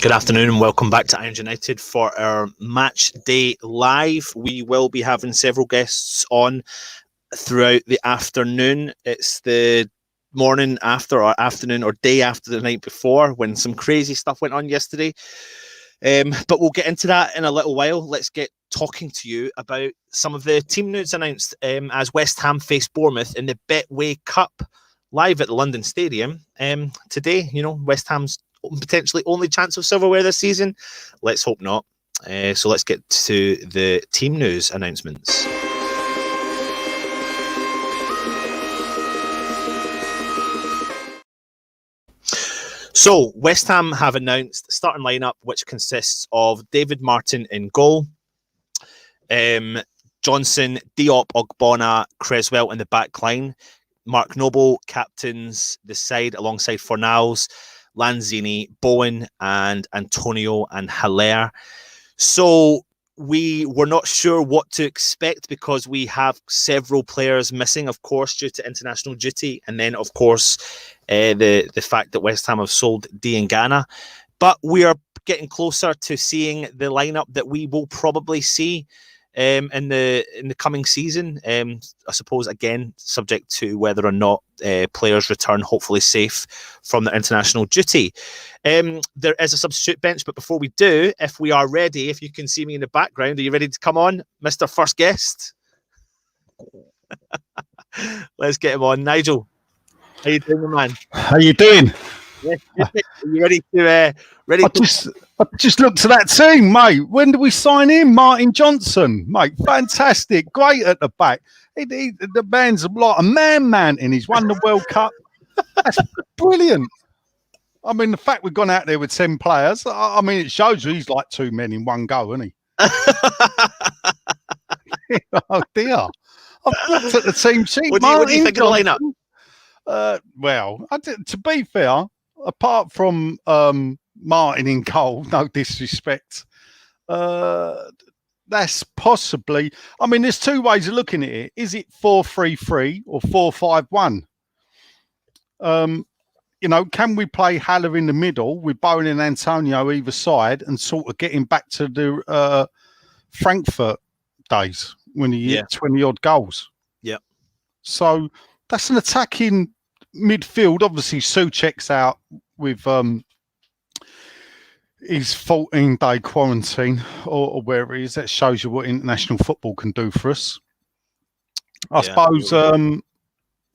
Good afternoon and welcome back to Irons United for our match day live. We will be having several guests on throughout the afternoon. It's the morning after or afternoon or day after the night before when some crazy stuff went on yesterday. But we'll get into that in a little while. Let's get talking to you about some of the team news announced as West Ham face Bournemouth in the Betway Cup live at the London Stadium. Today, West Ham's potentially only chance of silverware this season. Let's hope not. So let's get to the team news announcements. So West Ham have announced the starting lineup, which consists of David Martin in goal, Johnson, Diop, Ogbonna, Creswell in the back line, Mark Noble captains the side alongside Fornals, Lanzini, Bowen, and Antonio and Haller. So we were not sure what to expect because we have several players missing, of course, due to international duty. And then, of course, the fact that West Ham have sold Diangana. But we are getting closer to seeing the lineup that we will probably see in the coming season. I suppose, again, subject to whether or not players return hopefully safe from their international duty. There is a substitute bench, but before we do, if we are ready, if you can see me in the background, are you ready to come on, Mr. First Guest? Let's get him on. Nigel, how you doing, man? How you doing? Yeah, are you ready to I just looked at that team, mate. When do we sign in? Martin Johnson, mate. Fantastic. Great at the back. The man's like a man and he's won the World Cup. That's brilliant. I mean, the fact we've gone out there with 10 players, I mean, it shows you he's like 2 men in one go, isn't he? Oh, dear. I've looked at the team sheet. What do you think of the lineup? Well, to be fair, apart from Martin in goal, no disrespect, that's possibly... I mean, there's two ways of looking at it. Is it 4-3-3 or 4-5-1? Can we play Haller in the middle with Bowen and Antonio either side and sort of getting back to the Frankfurt days when he hit 20-odd goals? Yeah. So that's an attacking midfield. Obviously, Souček's out with his 14-day quarantine or wherever he is. That shows you what international football can do for us. I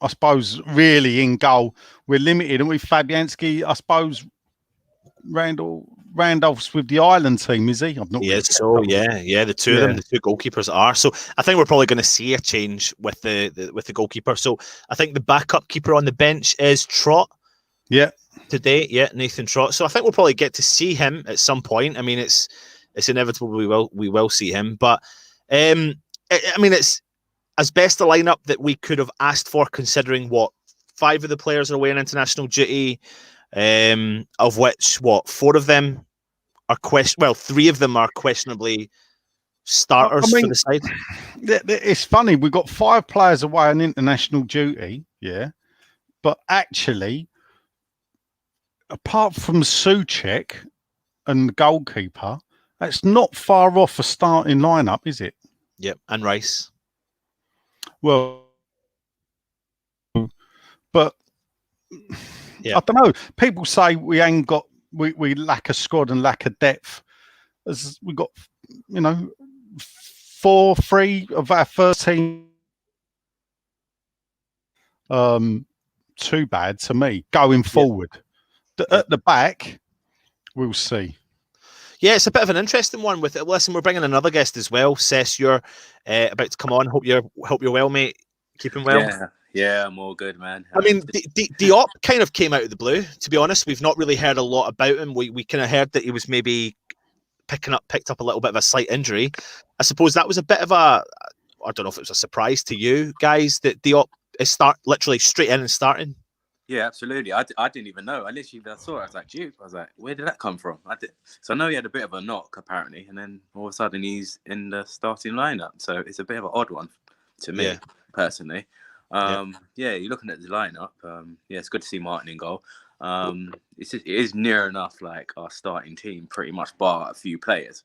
suppose really in goal we're limited, and with Fabianski, I suppose Randolph's with the Ireland team, is he? The two of them, the two goalkeepers are. So I think we're probably going to see a change with the goalkeeper. So I think the backup keeper on the bench is Trott. Yeah. Today, Nathan Trott. So I think we'll probably get to see him at some point. I mean, it's inevitable we will see him, but it's as best a lineup that we could have asked for, considering 5 of the players are away on international duty, of which 4 of them are 3 of them are questionably starters for the side. It's funny, we've got 5 players away on international duty, but actually, apart from Souček and the goalkeeper, that's not far off a starting lineup, is it? Yep, and Rice. Well, but I don't know. People say we ain't got, we lack a squad and lack a depth. As we got, 4-3 of our first team. Too bad to me going forward. At the back, we'll see. Yeah, it's a bit of an interesting one with it. Listen, we're bringing another guest as well. Sess, you're about to come on. Hope you're well, mate. Keeping well. Yeah, I'm all good, man. I mean, Diop kind of came out of the blue. To be honest, we've not really heard a lot about him. We kind of heard that he was maybe picked up a little bit of a slight injury. I suppose that was a bit of I don't know if it was a surprise to you guys that Diop is literally straight in and starting. Yeah, absolutely. I didn't even know. I saw it. I was like, Duke. I was like, where did that come from? So I know he had a bit of a knock, apparently, and then all of a sudden he's in the starting lineup. So it's a bit of an odd one to me, personally. You're looking at the lineup. It's good to see Martin in goal. It is near enough like our starting team, pretty much bar a few players.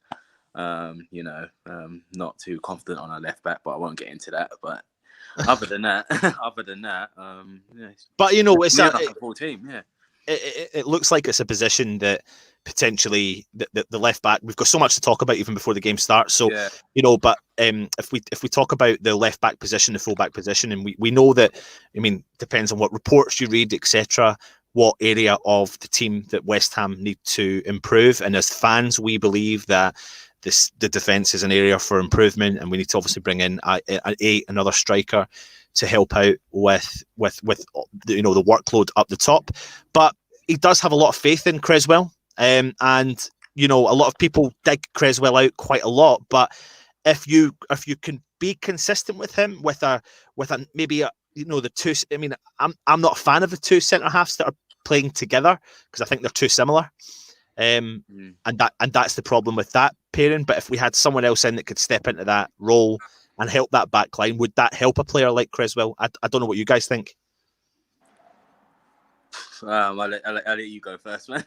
Not too confident on our left back, but I won't get into that. But other than that, But it's near enough a full team. Yeah, it looks like it's a position that potentially the left back, we've got so much to talk about even before the game starts. So but if we talk about the left back position, the full back position, and we know that, depends on what reports you read, etc., what area of the team that West Ham need to improve. And as fans, we believe that the defence is an area for improvement, and we need to obviously bring in another striker to help out with the workload up the top. But he does have a lot of faith in Creswell, and a lot of people dig Creswell out quite a lot. But if you can be consistent with him with the two, I'm not a fan of the two centre halves that are playing together, because I think they're too similar. And that's the problem with that pairing. But if we had someone else in that could step into that role and help that back line, would that help a player like Creswell? I don't know what you guys think. I'll let you go first, man.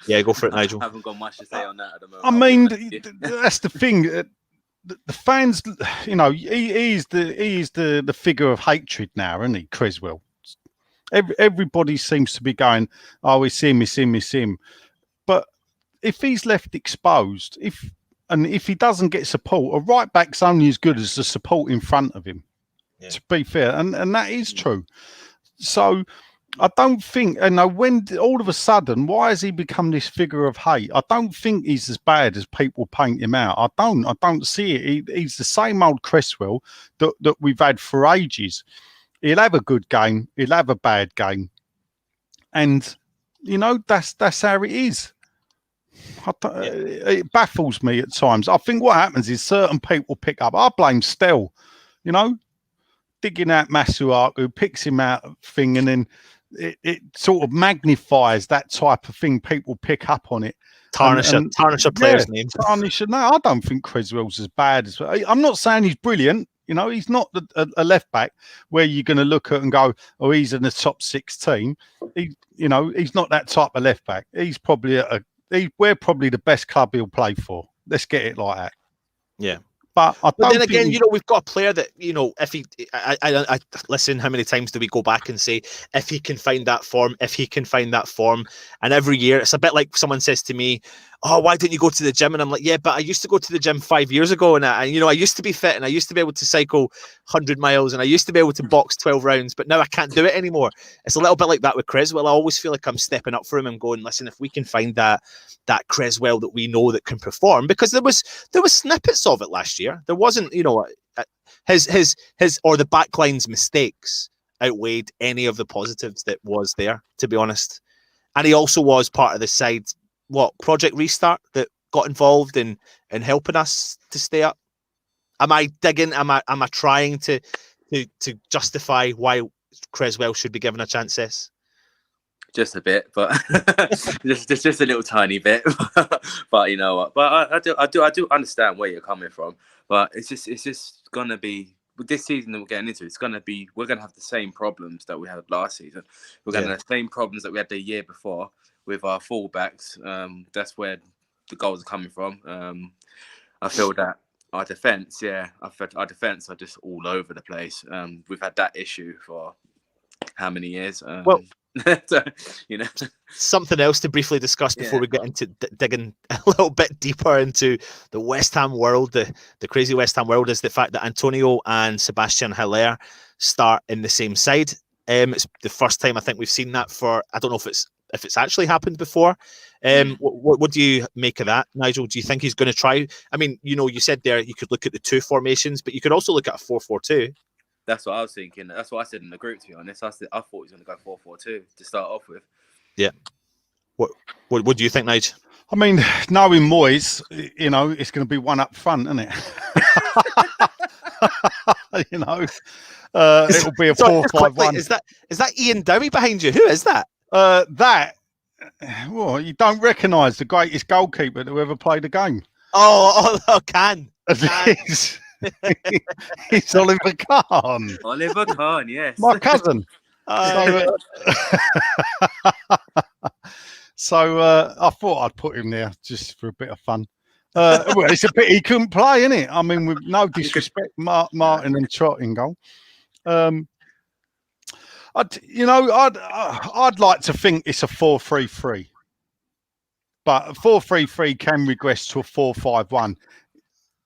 Yeah, go for it, Nigel. I haven't got much to say on that at the moment. That's the thing. The fans, he's the figure of hatred now, isn't he, Creswell? Everybody seems to be going, oh, it's him. But if he's left exposed, if he doesn't get support, a right back's only as good as the support in front of him. Yeah. To be fair, and that is true. So I don't think, when all of a sudden, why has he become this figure of hate? I don't think he's as bad as people paint him out. I don't see it. He's the same old Creswell that we've had for ages. He'll have a good game. He'll have a bad game. And, that's how it is. It baffles me at times. I think what happens is certain people pick up. I blame Stell, digging out Masuaku, picks him out of thing, and then it sort of magnifies that type of thing. People pick up on it. Tarnish a player's name. No, I don't think Creswell's as bad as. I'm not saying he's brilliant. He's not a left back where you're going to look at and go, oh, he's in the top 16. He's not that type of left back. He's probably we're probably the best club he'll play for. Let's get it like that. Yeah. But then again, we've got a player that, if he, I listen, how many times do we go back and say, if he can find that form, and every year it's a bit like someone says to me, oh, why don't you go to the gym? And I'm like, yeah, but I used to go to the gym 5 years ago, and I used to be fit, and I used to be able to cycle 100 miles, and I used to be able to box 12 rounds, but now I can't do it anymore. It's a little bit like that with Creswell. I always feel like I'm stepping up for him and going, listen, if we can find that Creswell that we know that can perform, because there was snippets of it last year. There wasn't, his or the backline's mistakes outweighed any of the positives that was there, to be honest. And he also was part of the side, Project Restart, that got involved in helping us to stay up. Am I digging? Am I trying to justify why Creswell should be given a chance? This? Just a bit, but just a little tiny bit. But you know what? But I do understand where you're coming from. But it's just gonna be with this season that we're getting into. We're gonna have the same problems that we had last season. We're gonna have the same problems that we had the year before with our fullbacks. That's where the goals are coming from. I feel that our defence, are just all over the place. We've had that issue for how many years? So, something else to briefly discuss before we get into digging a little bit deeper into the West Ham world, the crazy West Ham world, is the fact that Antonio and Sebastian Haller start in the same side. It's the first time I think we've seen that for, I don't know if it's actually happened before. What do you make of that, Nigel? Do you think he's going to try? I mean, you said there you could look at the two formations, but you could also look at a 4-4-2. That's what I was thinking. That's what I said in the group, to be honest. I thought he was going to go 4-4-2 to start off with. Yeah. What do you think, Nigel? I mean, knowing Moyes, it's going to be one up front, isn't it? It'll be a 4-5-1. Is that Ian Dowie behind you? Who is that? Well, you don't recognise the greatest goalkeeper to ever played the game. Can. It's Oliver Kahn. Oliver Kahn, yes. My cousin. So I thought I'd put him there just for a bit of fun. Well, it's a pity he couldn't play, isn't it? I mean, with no disrespect, Martin and Trott in goal. I'd like to think it's a 4-3-3, but a 4-3-3 can regress to a 4-5-1.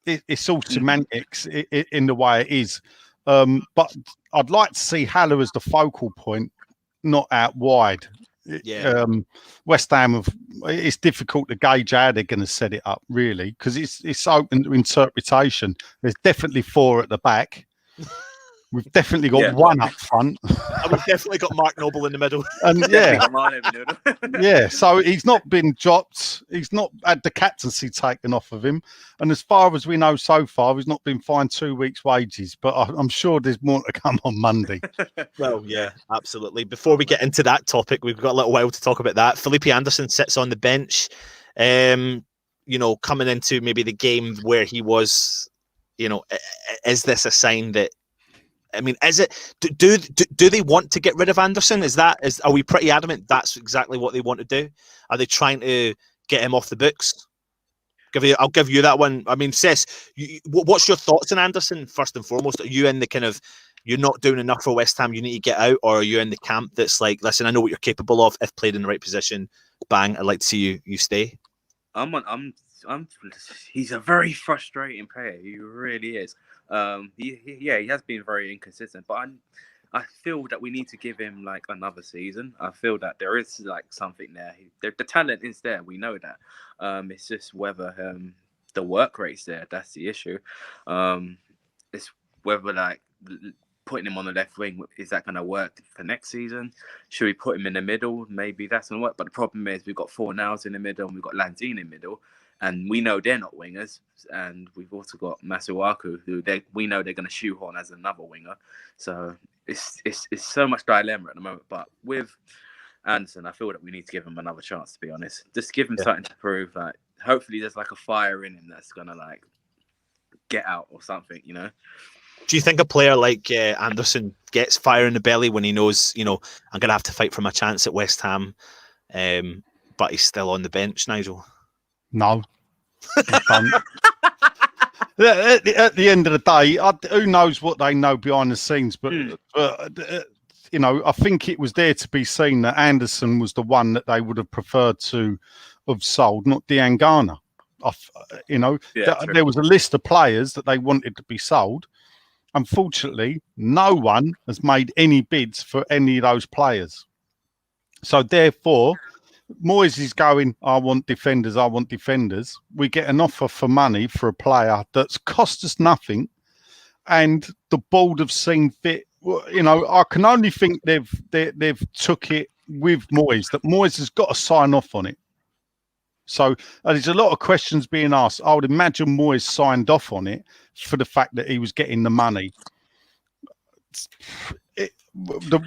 It's all semantics in the way it is. But I'd like to see Haller as the focal point, not out wide. West Ham it's difficult to gauge how they're going to set it up, really, because it's open to interpretation. There's definitely 4 at the back. We've definitely got one up front. And we've definitely got Mark Noble in the middle. And so he's not been dropped. He's not had the captaincy taken off of him. And as far as we know so far, he's not been fined 2 weeks' wages. But I'm sure there's more to come on Monday. Well, yeah, absolutely. Before we get into that topic, we've got a little while to talk about that. Felipe Anderson sits on the bench, coming into maybe the game where he was, is this a sign that, I mean, is it? Do they want to get rid of Anderson? Are we pretty adamant that's exactly what they want to do? Are they trying to get him off the books? I'll give you that one. I mean, Cess, what's your thoughts on Anderson first and foremost? Are you in the kind of you're not doing enough for West Ham, you need to get out, or are you in the camp that's like, listen, I know what you're capable of. If played in the right position, bang, I'd like to see you stay. He's a very frustrating player. He really is. He has been very inconsistent, but I feel that we need to give him like another season. I feel that there is like something there. The talent is there. We know that. It's just whether the work rate's there. That's the issue. It's whether like putting him on the left wing, is that going to work for next season? Should we put him in the middle? Maybe that's going to work. But the problem is we've got Fornals in the middle and we've got Lanzini in the middle. And we know they're not wingers. And we've also got Masuaku, who we know they're going to shoehorn as another winger. So it's so much dilemma at the moment. But with Anderson, I feel that we need to give him another chance, to be honest. Just give him something to prove. Like, hopefully there's like a fire in him that's going to like get out or something, Do you think a player like Anderson gets fire in the belly when he knows, I'm going to have to fight for my chance at West Ham, but he's still on the bench, Nigel? No. At the end of the day, who knows what they know behind the scenes, but I think it was there to be seen that Anderson was the one that they would have preferred to have sold, not Diangana. There was a list of players that they wanted to be sold. Unfortunately, no one has made any bids for any of those players. So therefore, Moyes is going, I want defenders. We get an offer for money for a player that's cost us nothing, and the board have seen fit. I can only think they've took it with Moyes, that Moyes has got to sign off on it. So there's a lot of questions being asked. I would imagine Moyes signed off on it for the fact that he was getting the money.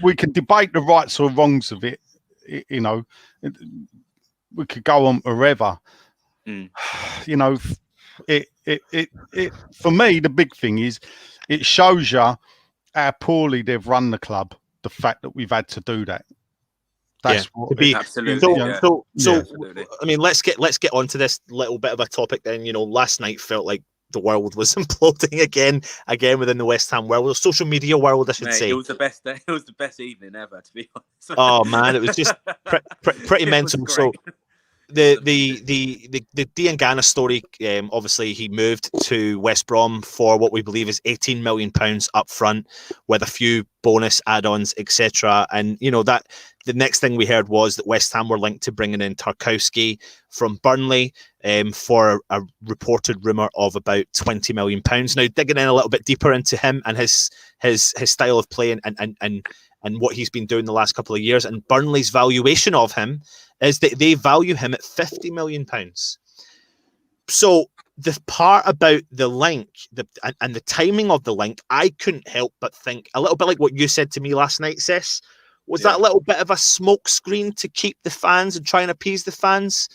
We can debate the rights or wrongs of it. We could go on forever. It for me, the big thing is it shows you how poorly they've run the club. The fact that we've had to do that. That's what absolutely. So I mean, let's get onto this little bit of a topic then. Last night felt like the world was imploding again within the West Ham world, the social media world, I should say. It was the best day. It was the best evening ever, to be honest. Oh man, it was just pretty mental. So the Diangana story, obviously he moved to West Brom for what we believe is £18 million up front, with a few bonus add-ons, etc. And that the next thing we heard was that West Ham were linked to bringing in Tarkowski from Burnley for a reported rumour of about £20 million. Now, digging in a little bit deeper into him and his style of play and what he's been doing the last couple of years, and Burnley's valuation of him is that they value him at £50 million. So the part about the link and the timing of the link, I couldn't help but think a little bit like what you said to me last night, Cess. Was that a little bit of a smoke screen to keep the fans and try and appease the fans?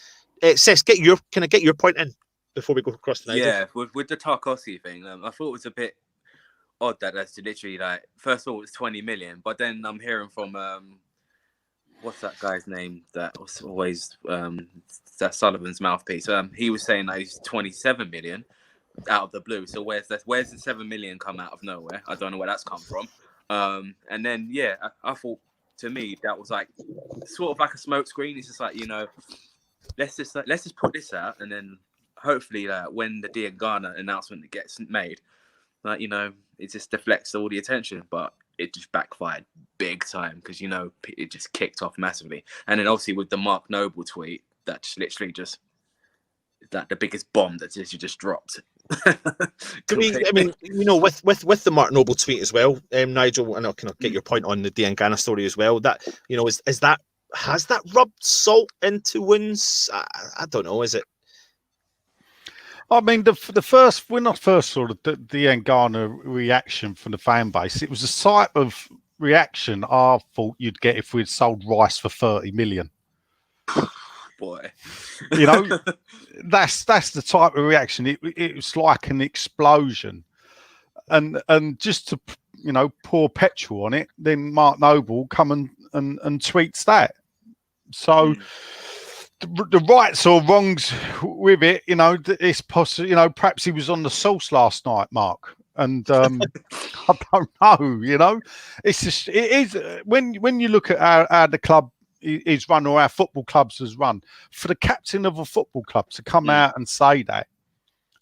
Cess, can I get your point in before we go across the night? Yeah, with the Tarkowski thing, I thought it was a bit odd that that's literally like, first of all, it's 20 million, but then I'm hearing from what's that guy's name that was always that Sullivan's mouthpiece. He was saying that he's 27 million out of the blue. So where's the 7 million come out of nowhere? I don't know where that's come from. And then I thought, to me, that was like sort of like a smoke screen. It's just like, let's just put this out, and then hopefully when the Diangana announcement gets made, it just deflects all the attention. But it just backfired big time, because it just kicked off massively. And then obviously with the Mark Noble tweet, that's literally just the biggest bomb that just dropped. I mean, with the Mark Noble tweet as well, Nigel, and I'll kind of get your point on the Diangana story as well. That has that rubbed salt into wounds? I don't know. Is it? I mean, when I first saw the Diangana reaction from the fan base, it was the type of reaction I thought you'd get if we'd sold Rice for 30 million. Boy, that's the type of reaction. It was like an explosion, and just to pour petrol on it, then Mark Noble come and tweets that. So the rights or wrongs with it, it's possible. Perhaps he was on the sauce last night, Mark, and I don't know. It's just, it is when you look at how the club is run, or our football clubs has run, for the captain of a football club to come out and say that,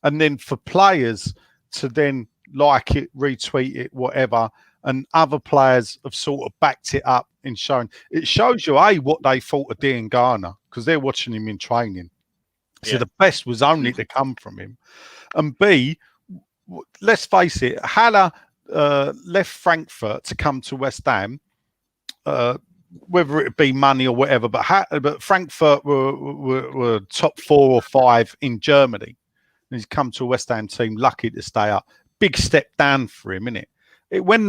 and then for players to then like it, retweet it, whatever, and other players have sort of backed it up in showing. It shows you what they thought of Diangana, because they're watching him in training. So the best was only to come from him. And B, let's face it, Haller left Frankfurt to come to West Ham, whether it be money or whatever, but Frankfurt were top 4 or 5 in Germany. And he's come to a West Ham team, lucky to stay up. Big step down for him, isn't it? When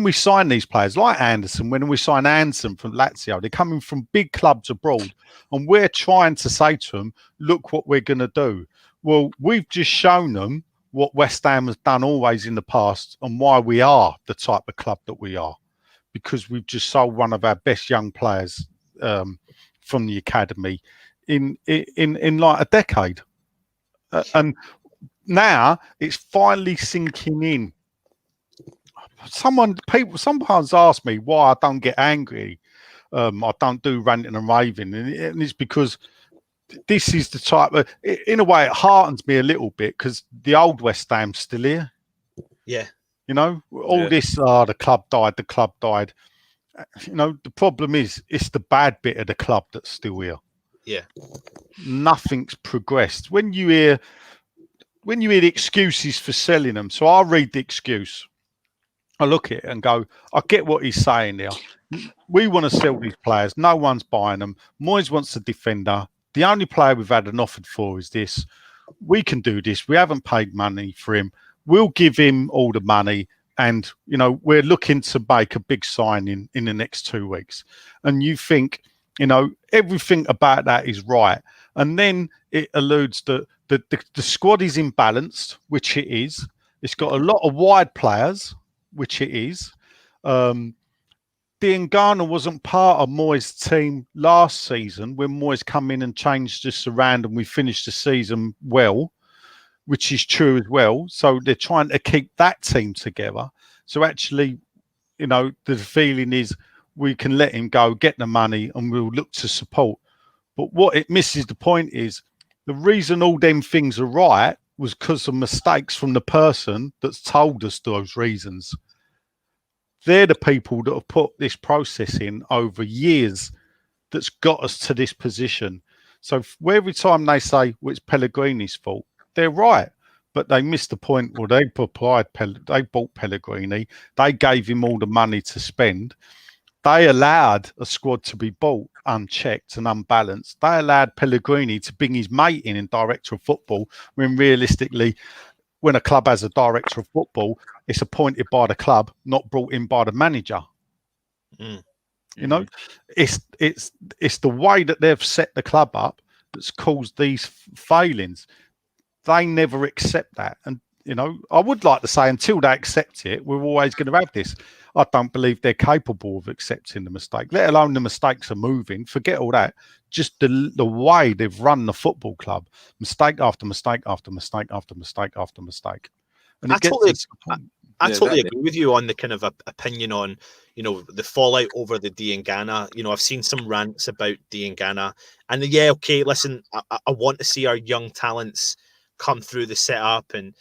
we sign these players like Anderson, when we sign Anderson from Lazio, they're coming from big clubs abroad, and we're trying to say to them, look what we're going to do. Well, we've just shown them what West Ham has done always in the past, and why we are the type of club that we are, because we've just sold one of our best young players from the academy in like a decade, and now it's finally sinking in. People sometimes ask me why I don't get angry. I don't do ranting and raving, and it's because this is the type of, in a way, it heartens me a little bit, because the old West Ham's still here. Yeah. This, the club died. The problem is, it's the bad bit of the club that's still here. Yeah. Nothing's progressed. When you hear the excuses for selling them, so I'll read the excuse. I look at it and go, I get what he's saying there. We want to sell these players. No one's buying them. Moyes wants a defender. The only player we've had an offer for is this. We can do this. We haven't paid money for him. We'll give him all the money. And, we're looking to make a big signing in the next 2 weeks. And you think, everything about that is right. And then it alludes that the squad is imbalanced, which it is. It's got a lot of wide players, which it is. Diangana wasn't part of Moyes' team last season when Moyes come in and changed us around and we finished the season well, which is true as well. So they're trying to keep that team together. So actually, the feeling is we can let him go, get the money, and we'll look to support. But what it misses the point is, the reason all them things are right was because of mistakes from the person that's told us those reasons. They're the people that have put this process in over years that's got us to this position. So every time they say, well, it's Pellegrini's fault, they're right. But they missed the point. Well, they bought Pellegrini. They gave him all the money to spend. They allowed a squad to be bought unchecked and unbalanced. They allowed Pellegrini to bring his mate in director of football, when realistically, when a club has a director of football, it's appointed by the club, not brought in by the manager. It's the way that they've set the club up that's caused these failings. They never accept that. And You know, I would like to say until they accept it, we're always going to have this. I don't believe they're capable of accepting the mistake, let alone the mistakes are moving. Forget all that. Just the way they've run the football club, mistake after mistake after mistake after mistake after mistake. And it gets us to the point. I totally agree with you on the kind of opinion on, you know, the fallout over the Diangana. You know, I've seen some rants about Diangana, and yeah, okay, listen, I want to see our young talents come through the setup and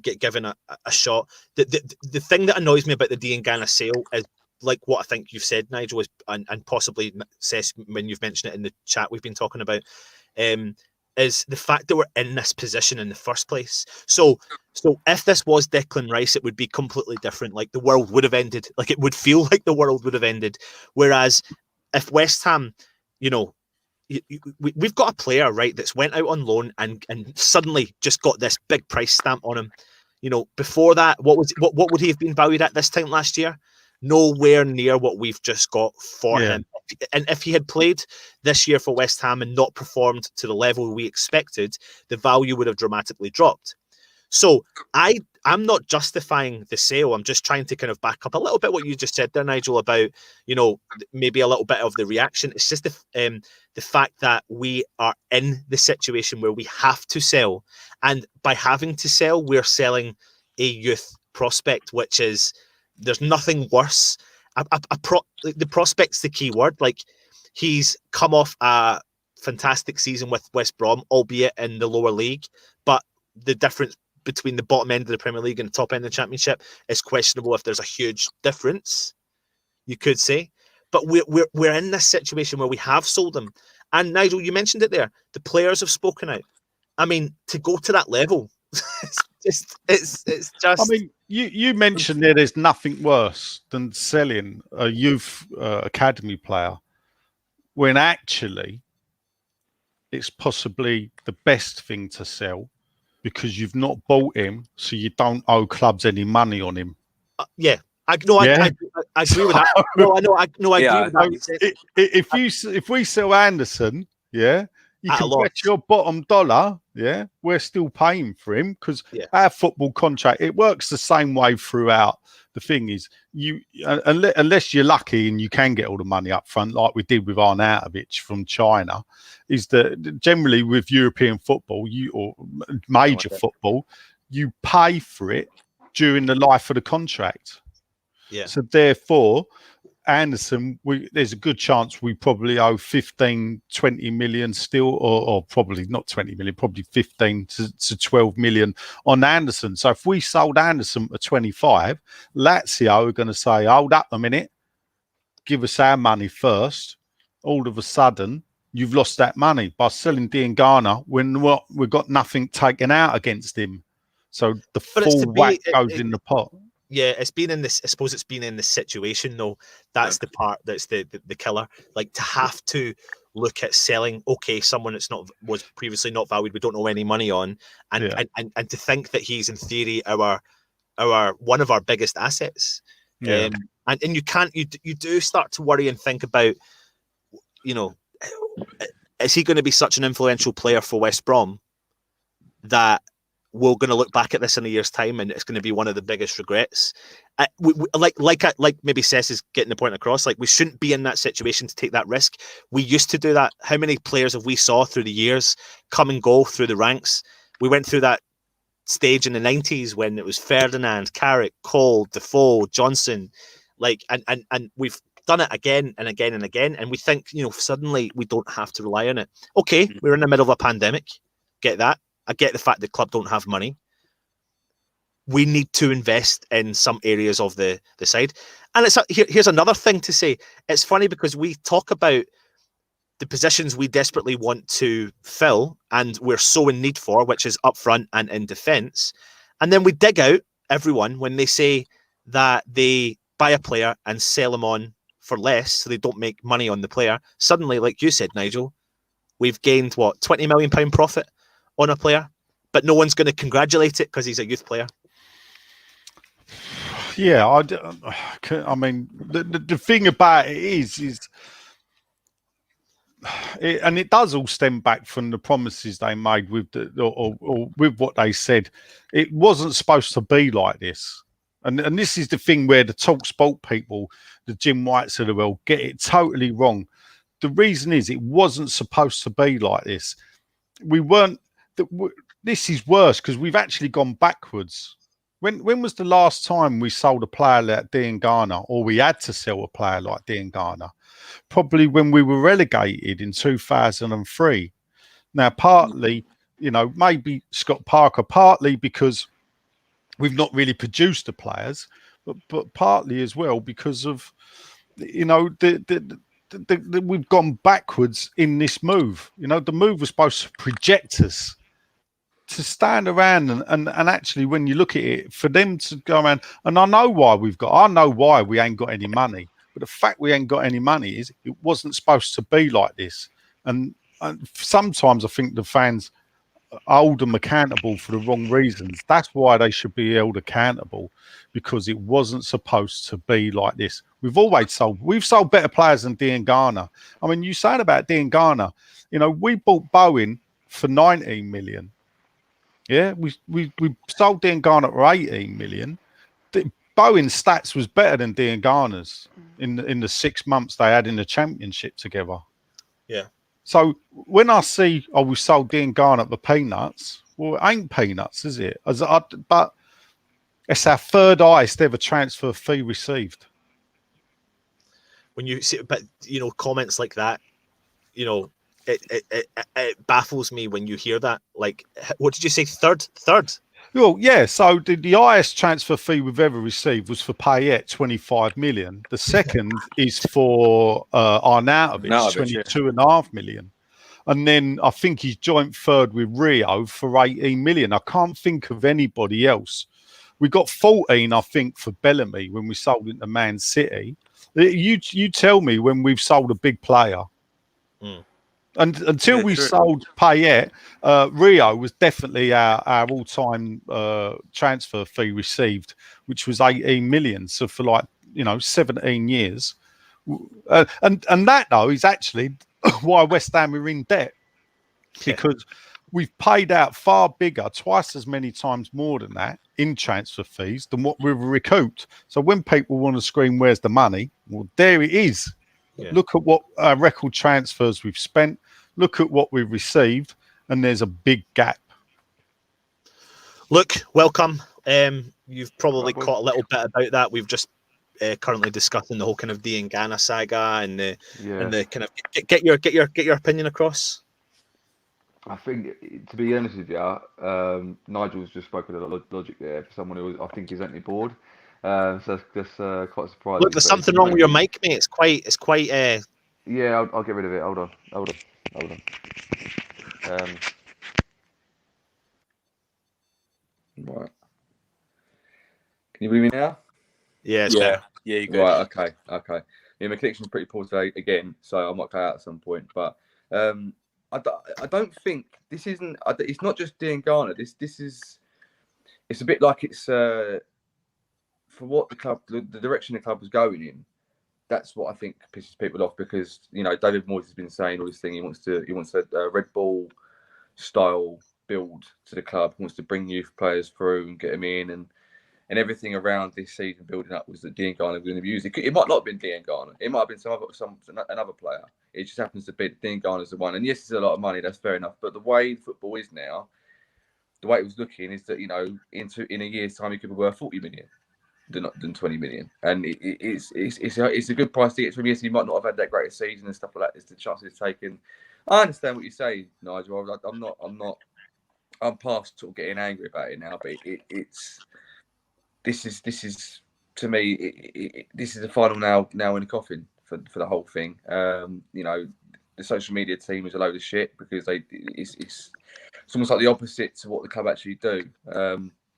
get given a shot. The thing that annoys me about the Diangana sale is, like what I think you've said, Nigel, is, and possibly says when you've mentioned it in the chat we've been talking about, is the fact that we're in this position in the first place. So if this was Declan Rice, it would be completely different. Like the world would have ended. Like it would feel like the world would have ended. Whereas if West Ham, you know, we've got a player, right, that's went out on loan and suddenly just got this big price stamp on him. You know, before that, what would he have been valued at this time last year? Nowhere near what we've just got for him. And if he had played this year for West Ham and not performed to the level we expected, the value would have dramatically dropped. So I'm not justifying the sale. I'm just trying to kind of back up a little bit what you just said there, Nigel, about, you know, maybe a little bit of the reaction. It's just the fact that we are in the situation where we have to sell. And by having to sell, we're selling a youth prospect, which is, there's nothing worse. The prospect's the key word. Like, he's come off a fantastic season with West Brom, albeit in the lower league, but the difference between the bottom end of the Premier League and the top end of the Championship is questionable. If there's a huge difference, you could say. But we're in this situation where we have sold them. And Nigel, you mentioned it there. The players have spoken out. I mean, to go to that level, it's just. I mean, you mentioned there's nothing worse than selling a youth academy player when actually it's possibly the best thing to sell, because you've not bought him, so you don't owe clubs any money on him. Yeah. I agree with that. I agree with that. If we sell Anderson, you can bet your bottom dollar, we're still paying for him, because our football contract, it works the same way throughout. The thing is, unless you're lucky and you can get all the money up front, like we did with Arnautovic from China, is that generally with European football, or major football, you pay for it during the life of the contract. Yeah. So therefore, Anderson, there's a good chance we probably owe 15, 20 million still, or probably not 20 million, probably 15 to 12 million on Anderson. So if we sold Anderson at 25, Lazio are going to say, hold up a minute, give us our money first. All of a sudden, you've lost that money by selling Diangana when we've got nothing taken out against him. So the full whack goes in the pot. Yeah, it's been in this. I suppose it's been in this situation, though. That's the part that's the killer. Like, to have to look at selling, okay, someone that's was previously not valued, we don't owe any money on, and to think that he's in theory our one of our biggest assets. And you can't, you do start to worry and think about, you know, is he going to be such an influential player for West Brom that we're going to look back at this in a year's time and it's going to be one of the biggest regrets? Like maybe Sess is getting the point across. Like, we shouldn't be in that situation to take that risk. We used to do that. How many players have we saw through the years come and go through the ranks? We went through that stage in the 90s when it was Ferdinand, Carrick, Cole, Defoe, Johnson, like, and we've done it again and again and again. And we think, you know, suddenly we don't have to rely on it. Okay, we're in the middle of a pandemic. Get that. I get the fact that club don't have money. We need to invest in some areas of the side. And here's another thing to say. It's funny because we talk about the positions we desperately want to fill and we're so in need for, which is up front and in defence. And then we dig out everyone when they say that they buy a player and sell them on for less so they don't make money on the player. Suddenly, like you said, Nigel, we've gained, what, £20 million profit on a player, but no one's going to congratulate it because he's a youth player. Yeah, I mean, the thing about it is and it does all stem back from the promises they made with or with what they said. It wasn't supposed to be like this. And this is the thing where the talk sport people, the Jim Whites of the world, get it totally wrong. The reason is it wasn't supposed to be like this. We weren't. This is worse because we've actually gone backwards. When was the last time we sold a player like Diangana, or we had to sell a player like Diangana? Probably when we were relegated in 2003. Now, partly, maybe Scott Parker, partly because we've not really produced the players, but partly as well because of, we've gone backwards in this move. The move was supposed to project us. To stand around and actually, when you look at it, for them to go around, and I know why we ain't got any money. But the fact we ain't got any money is it wasn't supposed to be like this. And sometimes I think the fans hold them accountable for the wrong reasons. That's why they should be held accountable, because it wasn't supposed to be like this. We've sold better players than Diangana. I mean, you saying about Diangana, we bought Bowen for 19 million. Yeah, we sold Diangana for 18 million. Bowen's stats was better than Diangana's in the 6 months they had in the championship together. Yeah. So when I see, we sold Diangana for peanuts, well, it ain't peanuts, is it? But it's our third highest ever transfer fee received. When you see, but comments like that, it baffles me when you hear that. Like, what did you say? Third? Well, yeah. So the highest transfer fee we've ever received was for Payet, 25 million. The second is for Arnautovic, 22.5 million. And then I think he's joint third with Rio for 18 million. I can't think of anybody else. We got 14, I think, for Bellamy when we sold him to Man City. You tell me when we've sold a big player. And until we sold Payet, Rio was definitely our all-time transfer fee received, which was 18 million. So for 17 years. And that, though, is actually why West Ham are in debt. Because we've paid out far bigger, twice as many times more than that in transfer fees than what we've recouped. So when people want to scream, where's the money? Well, there it is. Yeah. Look at what record transfers we've spent. Look at what we've received, and there's a big gap. Look, welcome. You've probably caught a little bit about that. We've just currently discussing the whole kind of Diangana saga and the kind of get your opinion across. I think, to be honest with you, Nigel's just spoken a lot of logic there for someone who I think is only bored. So that's quite surprising. Look, there's something wrong with your mic, mate. It's quite. Yeah, I'll get rid of it. Hold on. Right. Can you hear me now? Yeah, it's better. Yeah, you're good. Right. Okay. Yeah, my connection's pretty poor today again, so I might cut out at some point. But I don't think this isn't. It's not just Diangana. This is. It's a bit like it's for what the club, the direction the club was going in. That's what I think pisses people off, because David Moyes has been saying all this thing. He wants a Red Bull style build to the club. He wants to bring youth players through and get them in, and everything around this season building up was that Diangana was going to be used. It might not have been Diangana. It might have been another player. It just happens to be Diangana's the one. And yes, it's a lot of money. That's fair enough. But the way football is now, the way it was looking is that in a year's time he could be worth 40 million. Than 20 million, and it's a good price to get from. Yes, he might not have had that great season and stuff like that. It's the chances taken. I understand what you say, Nigel. I'm past sort of getting angry about it now, but this is to me this is the final nail in the coffin for the whole thing. The social media team is a load of shit, because it's almost like the opposite to what the club actually do.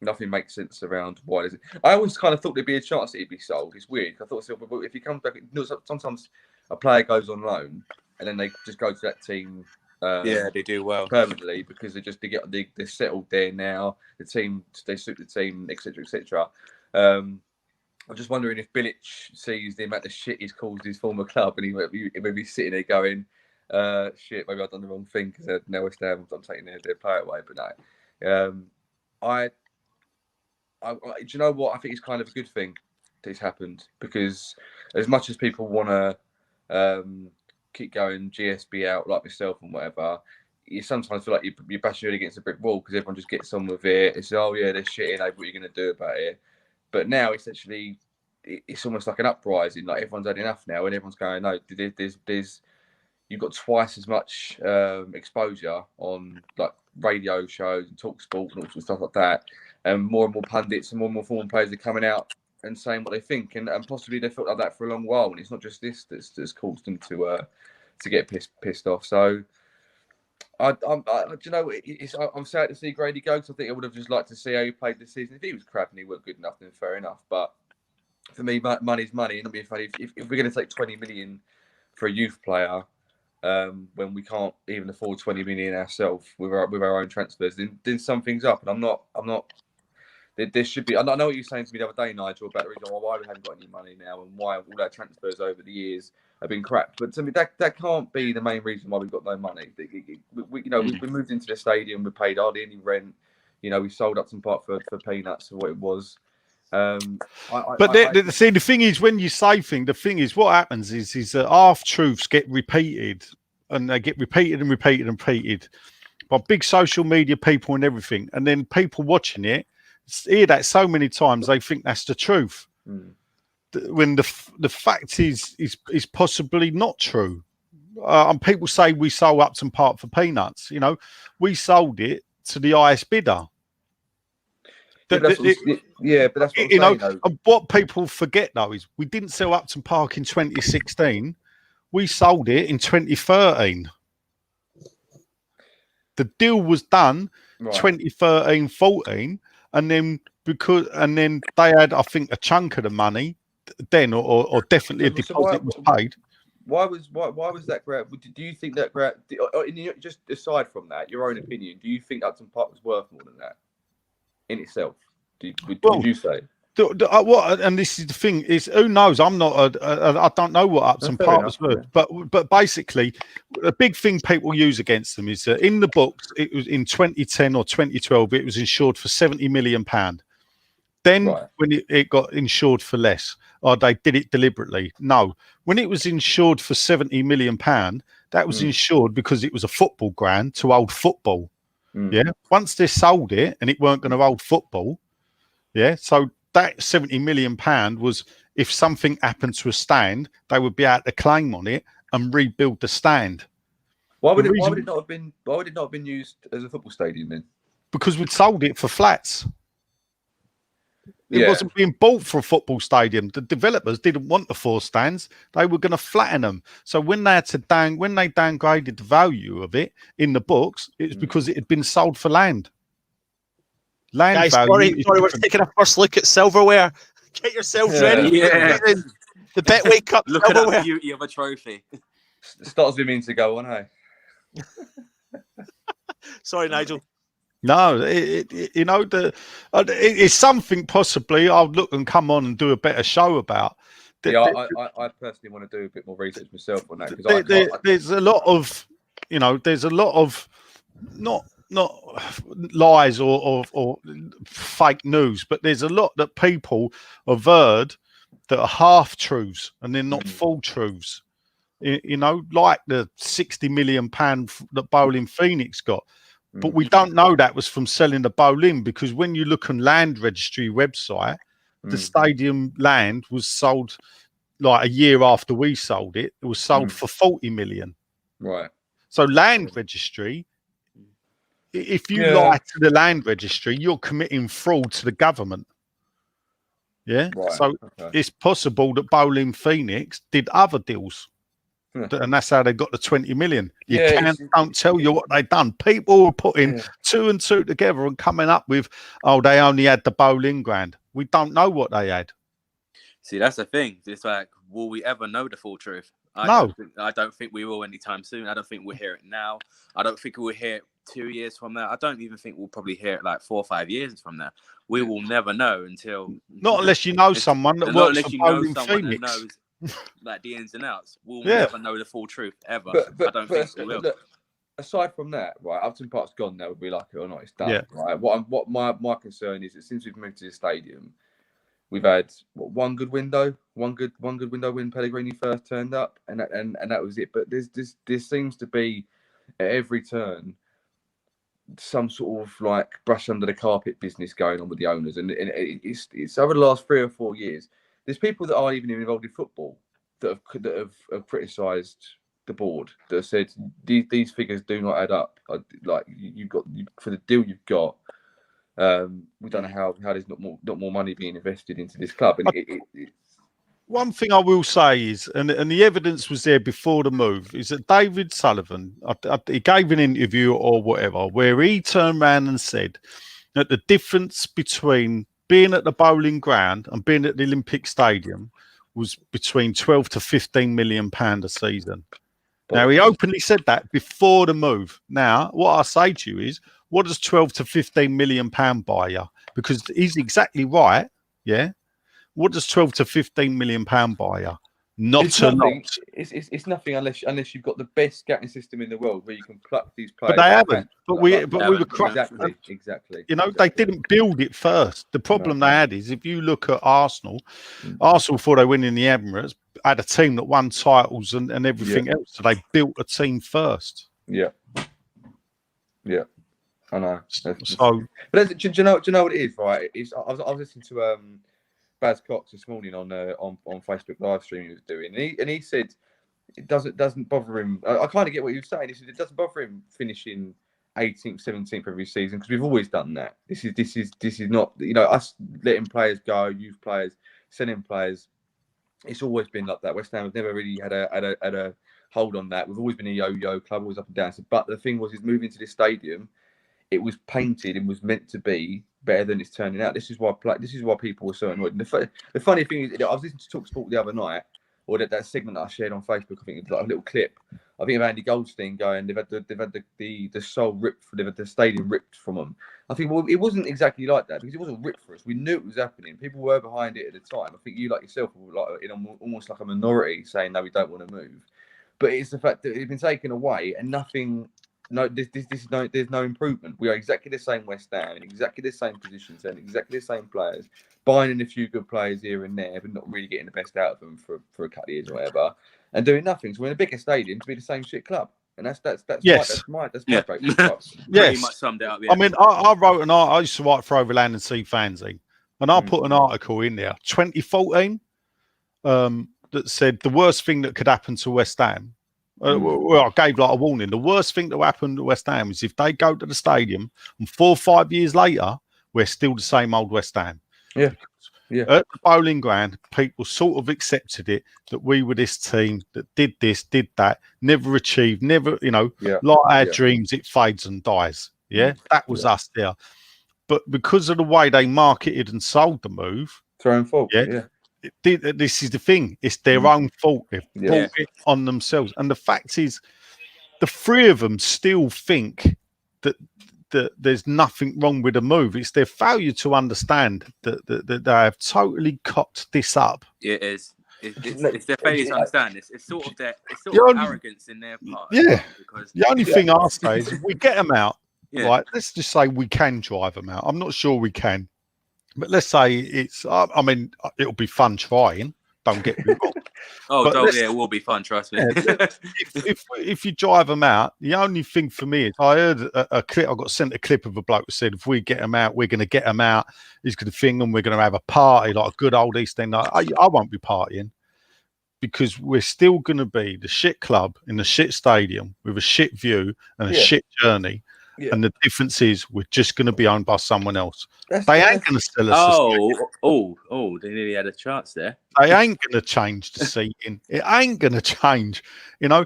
Nothing makes sense around why. I always kind of thought there'd be a chance that he'd be sold. It's weird. I thought if he comes back, sometimes a player goes on loan and then they just go to that team. They do well permanently, because they're settled there now. The team, they suit the team, etc., etc. I'm just wondering if Bilic sees the amount of shit he's caused his former club, and he may be sitting there going, shit, maybe I've done the wrong thing because now West Ham, I'm taking their player away. But no, do you know what? I think it's kind of a good thing that it's happened, because as much as people want to keep going GSB out like myself and whatever, you sometimes feel like you're bashing it against a brick wall, because everyone just gets on with it. It's, oh yeah, they're shitting, what are you going to do about it? But now it's actually, it's almost like an uprising. Like, everyone's had enough now, and everyone's going, no, there's you've got twice as much exposure on like radio shows and talk sport and all sorts of stuff like that, and more pundits and more former players are coming out and saying what they think, and possibly they felt like that for a long while, and it's not just this that's caused them to get pissed off. So you know, I'm sad to see Grady go, because I think I would have just liked to see how he played this season. If he was crap and he weren't good enough, then fair enough. But for me, money's money, and I'll be funny if we're going to take 20 million for a youth player, when we can't even afford 20 million ourselves with our own transfers, then something's up. And I'm not. There should be. I know what you were saying to me the other day, Nigel, about the reason why we haven't got any money now, and why all our transfers over the years have been crap. But to me, that can't be the main reason why we've got no money. We moved into the stadium, we paid hardly any rent. You know, we sold Upton Park for peanuts for what it was. The thing is, when you say things, the thing is, what happens is that half truths get repeated, and they get repeated and repeated and repeated by big social media people and everything, and then people watching it hear that so many times they think that's the truth. When the fact is possibly not true. And people say we sold Upton Park for peanuts. You know, we sold it to the highest bidder. But that's what I'm saying, you know. And what people forget though is we didn't sell Upton Park in 2016. We sold it in 2013. The deal was done 2013-14, and then they had, I think, a chunk of the money then, or definitely a deposit was paid. Why was that grab? Do you think that grab? Just aside from that, your own opinion, do you think Upton Park was worth more than that in itself? Would you say? What? And this is the thing: is who knows? I don't know what Upton Park was worth, but basically, a big thing people use against them is that in the books, it was in 2010 or 2012, it was insured for £70 million. Then when it got insured for less, or they did it deliberately. No, when it was insured for £70 million, that was insured because it was a football ground to hold football. Yeah. Once they sold it and it weren't going to hold football, so that £70 million was, if something happened to a stand, they would be able to claim on it and rebuild the stand. Why would it not have been used as a football stadium then? Because we'd sold it for flats. It wasn't being bought for a football stadium. The developers didn't want the 4 stands; they were going to flatten them. So when they downgraded the value of it in the books, it was because it had been sold for land. Guys, sorry, we're taking a first look at silverware. Get yourselves ready. Yeah. The Betway Cup Look at silverware. the beauty of a trophy. Starts with me to go on, hey. Sorry, Nigel. No, it's something possibly I'll look and come on and do a better show about. I personally want to do a bit more research myself on that, because there's a lot of, not lies or fake news, but there's a lot that people have heard that are half truths and they're not full truths. Like the £60 million that Bowling Phoenix got. But we don't know that was from selling the Boleyn, because when you look on Land Registry website, the stadium land was sold like a year after we sold it. It was sold for 40 million. Right. So Land Registry, if you lie to the Land Registry, you're committing fraud to the government. Yeah. Right. So it's possible that Bowling Phoenix did other deals. And that's how they got the 20 million. Don't tell you what they've done. People were putting 2 and 2 together and coming up with, they only had the Bowling Grand. We don't know what they had. See, that's the thing. It's like, will we ever know the full truth? No. I don't think we will anytime soon. I don't think we'll hear it now. I don't think we'll hear it 2 years from now. I don't even think we'll probably hear it like 4 or 5 years from now. We will never know until... Not unless you know someone that works for Bowling Phoenix. like the ins and outs. We'll Yeah. never know the full truth ever. I don't think we will. Look, aside from that, right, Upton Park's gone now, whether we like it or not, it's done. Yeah. Right. What my concern is that since we've moved to the stadium, we've had one good window when Pellegrini first turned up, and that was it. But there seems to be at every turn some sort of like brush under the carpet business going on with the owners, and it's over the last 3 or 4 years. There's people that aren't even involved in football that have criticised the board, that have said these figures do not add up. Like you've got for the deal you've got. We don't know how there's not more money being invested into this club. And one thing I will say is, and the evidence was there before the move, is that David Sullivan, he gave an interview or whatever, where he turned around and said that the difference between being at the Bowling Ground and being at the Olympic Stadium was between 12 to 15 million pound a season. Now, he openly said that before the move. Now, what I say to you is, what does 12 to 15 million pound buy you? Because he's exactly right, yeah? What does 12 to 15 million pound buy you? It's nothing unless you've got the best scouting system in the world where you can pluck these players. But they haven't. We were exactly. You know, they didn't build it first. The problem they had is, if you look at Arsenal, Arsenal, before they win in the Emirates, had a team that won titles and everything else. So they built a team first. Yeah. I know. So, but do you know what it is, right? I was listening to Baz Cox this morning on Facebook live stream he was doing, and he said it doesn't bother him. I kind of get what he was saying. He said it doesn't bother him finishing 18th, 17th every season because we've always done that. This is not, you know, us letting players go, youth players, selling players. It's always been like that. West Ham have never really had a hold on that. We've always been a yo-yo club, always up and down. But the thing was, is moving to this stadium, it was painted and was meant to be better than it's turning out. This is why people were so annoyed. And the funny thing is, I was listening to TalkSport the other night, or that segment that I shared on Facebook. I think it's like a little clip. I think of Andy Goldstein going, they've had the soul ripped, they've had the stadium ripped from them. I think, well, it wasn't exactly like that because it wasn't ripped for us. We knew it was happening. People were behind it at the time. I think you, like yourself, were like in almost like a minority saying, no, we don't want to move. But it's the fact that it's been taken away and nothing. No, there's no improvement. We are exactly the same West Ham, in exactly the same positions, and exactly the same players, buying in a few good players here and there, but not really getting the best out of them for a couple of years or whatever, and doing nothing. So we're in a bigger stadium to be the same shit club, and that's my great Pretty much summed it up. Yeah. I mean, I wrote an article. I used to write for Overland and Sea Fanzine, and I put an article in there, 2014, that said the worst thing that could happen to West Ham. Well, I gave like a warning. The worst thing that will happen to West Ham is if they go to the stadium and 4 or 5 years later, we're still the same old West Ham. Yeah. At the Bowling Ground, people sort of accepted it that we were this team that did this, did that, never achieved, never, you know, like our dreams, it fades and dies. Yeah, that was us there. But because of the way they marketed and sold the move, it's their own fault. This is the thing. It's their own fault. They've brought it on themselves. And the fact is, the three of them still think that there's nothing wrong with the move. It's their failure to understand that they have totally cocked this up. It is. It's their failure to understand this. It's sort of arrogance in their part. Yeah. Because the only thing I say is if we get them out, right, let's just say we can drive them out. I'm not sure we can. But let's say it's, I mean, it'll be fun trying. Don't get me wrong. It will be fun, trust me. If you drive them out, the only thing for me is I heard a clip, I got sent a clip of a bloke who said, if we get them out, we're going to get them out. He's going to thing them, we're going to have a party, like a good old East End night. I won't be partying because we're still going to be the shit club in the shit stadium with a shit view and a shit journey. Yeah. And the difference is we're just going to be owned by someone else. They ain't going to sell us. They nearly had a chance there. They ain't going to change the seating. It ain't going to change. You know,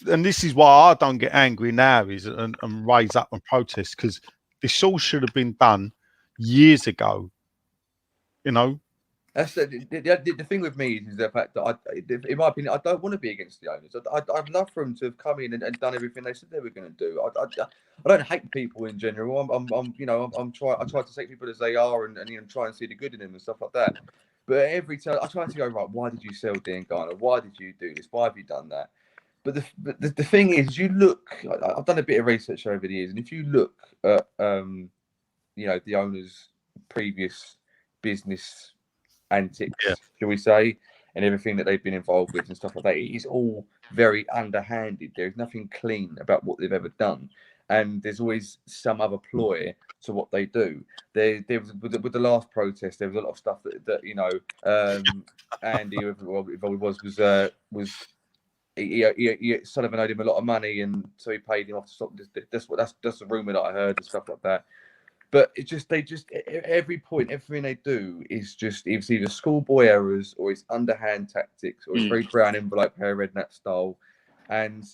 and this is why I don't get angry now and raise up and protest, because this all should have been done years ago. You know? That's the thing with me is the fact that in my opinion, I don't want to be against the owners. I'd love for them to have come in and done everything they said they were going to do. I don't hate people in general. I try to take people as they are and try and see the good in them and stuff like that. But every time I try to go, right, why did you sell Diangana? Why did you do this? Why have you done that? But the thing is, you look. I've done a bit of research over the years, and if you look at the owner's previous business antics, shall we say, and everything that they've been involved with and stuff like that, it is all very underhanded. There's nothing clean about what they've ever done, and there's always some other ploy to what they do. There was with the last protest, there was a lot of stuff that Andy, whoever it was. Sullivan owed him a lot of money, and so he paid him off to stop. That's the rumor that I heard and stuff like that. But every point, everything they do is just it's either schoolboy errors or it's underhand tactics or it's very brown envelope, hair redknapp style. And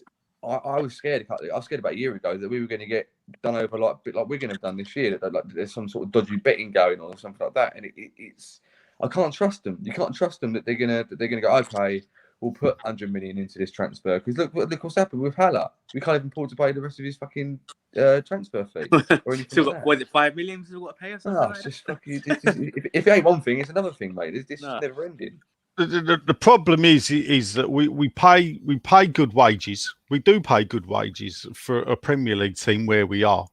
I was scared. I was scared about a year ago that we were going to get done over like a bit like we're going to have done this year. That like there's some sort of dodgy betting going on or something like that. And it's I can't trust them. You can't trust them that they're gonna go, okay, we'll put 100 million into this transfer because look what's happened with Haller. We can't even afford to pay the rest of his fucking transfer fee or anything. Still got, was it 5 million? Still got to pay or something? It's just fucking. If it ain't one thing, it's another thing, mate. This is never ending. The problem is that we pay good wages. We do pay good wages for a Premier League team where we are,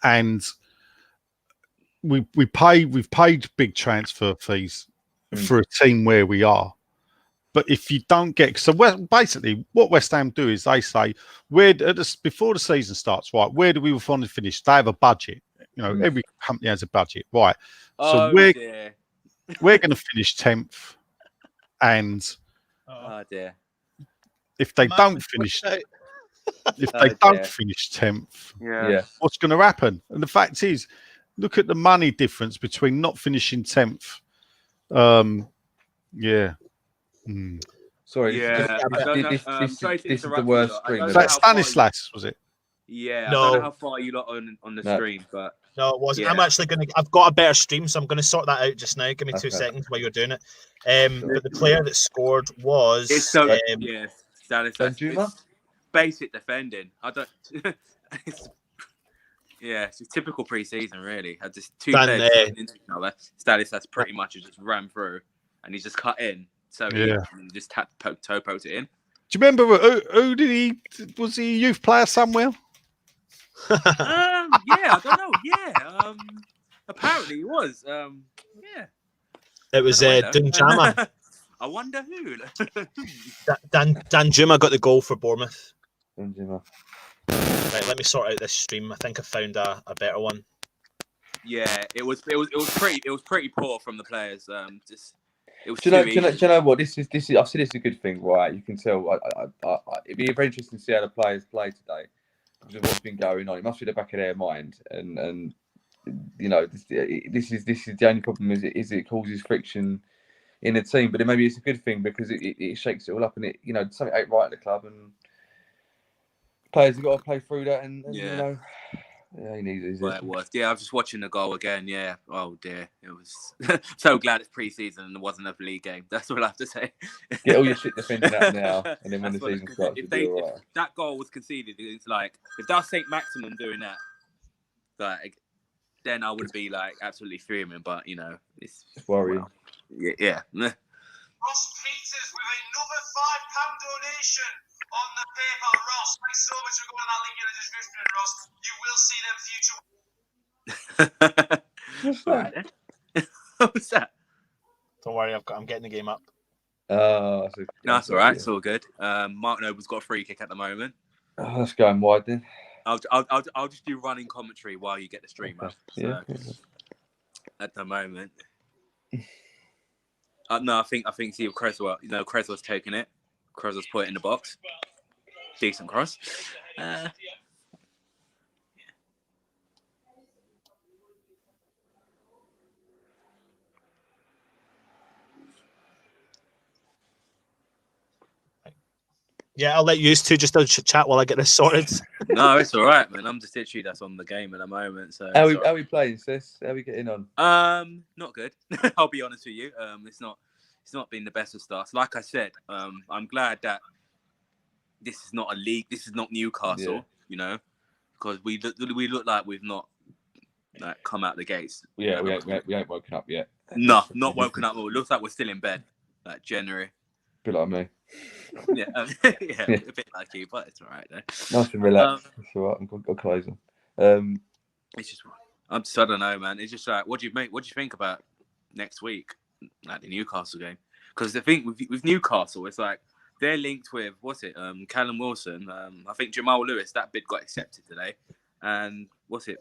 and we've paid big transfer fees for a team where we are. But if you don't get basically what West Ham do is they say before the season starts, right? Where do we want to finish? They have a budget. Every company has a budget, right? So we're going to finish 10th, and if they don't finish, finish 10th, what's going to happen? And the fact is, look at the money difference between not finishing 10th. Sorry, this is the worst stream. Was that Stanislas, was it? Yeah, no. I don't know how far you lot on the stream, but no, it wasn't. I'm actually I've got a better stream, so I'm going to sort that out just now. Give me 2 seconds while you're doing it. But the player that scored was Stanislas. It's basic defending. I don't. It's typical pre-season, really. I just two players into each other. Stanislas pretty much just ran through, and he just cut in. So he just toe poked it in. Do you remember who did he? Was he a youth player somewhere? I don't know. Yeah, apparently he was. It was Diangana. I wonder who. Danjuma got the goal for Bournemouth. Danjuma. Right, let me sort out this stream. I think I found a better one. Yeah, it was pretty poor from the players. It was. Do you know what? This is. I've said it's a good thing, right? You can tell. It'd be very interesting to see how the players play today because of what's been going on. It must be the back of their mind, and this is the only problem is it causes friction in the team. But then maybe it's a good thing because it shakes it all up, and something ain't right at the club, and players have got to play through that, and he needs it. Well, it was. Yeah, I was just watching the goal again. Yeah. Oh dear, it was. So glad it's pre-season and it wasn't a league game. That's what I have to say. Get all your shit defending out now, and then when the season starts, if that goal was conceded, it's like if that was St. Maximin doing that, like then I would be like absolutely fuming. But it's worrying. Well, yeah. Ross Peters with another £5 donation on the PayPal. Ross, thanks so much for going on that link in the description, Ross. You will see them future. What was that? Don't worry, I'm getting the game up. No, that's all right. It's all good. Mark Noble's got a free kick at the moment. Let's go wide then. I'll just do running commentary while you get the stream up. So, at the moment. No, I think see Cresswell. Cresswell's taking it. Cresswell's put it in the box. Decent cross. Yeah, I'll let you two just chat while I get this sorted. No, it's all right, man. I'm just literally that's on the game at the moment. So how we playing, sis? How we getting on? Not good. I'll be honest with you. It's not been the best of starts. Like I said, I'm glad that this is not a league. This is not Newcastle. Because we look like we've not like come out the gates. Yeah, we ain't woken up yet. No, not woken up. It looks like we're still in bed. Like January. Bit like me. Yeah, yeah, a bit like you, but it's all right though. Nice and relaxed. It's all right. I'm got closing. It's just, I don't know, man. It's just like, what do you think about next week, like the Newcastle game? Because the thing with Newcastle, it's like they're linked with Callum Wilson. I think Jamal Lewis, that bid got accepted today, and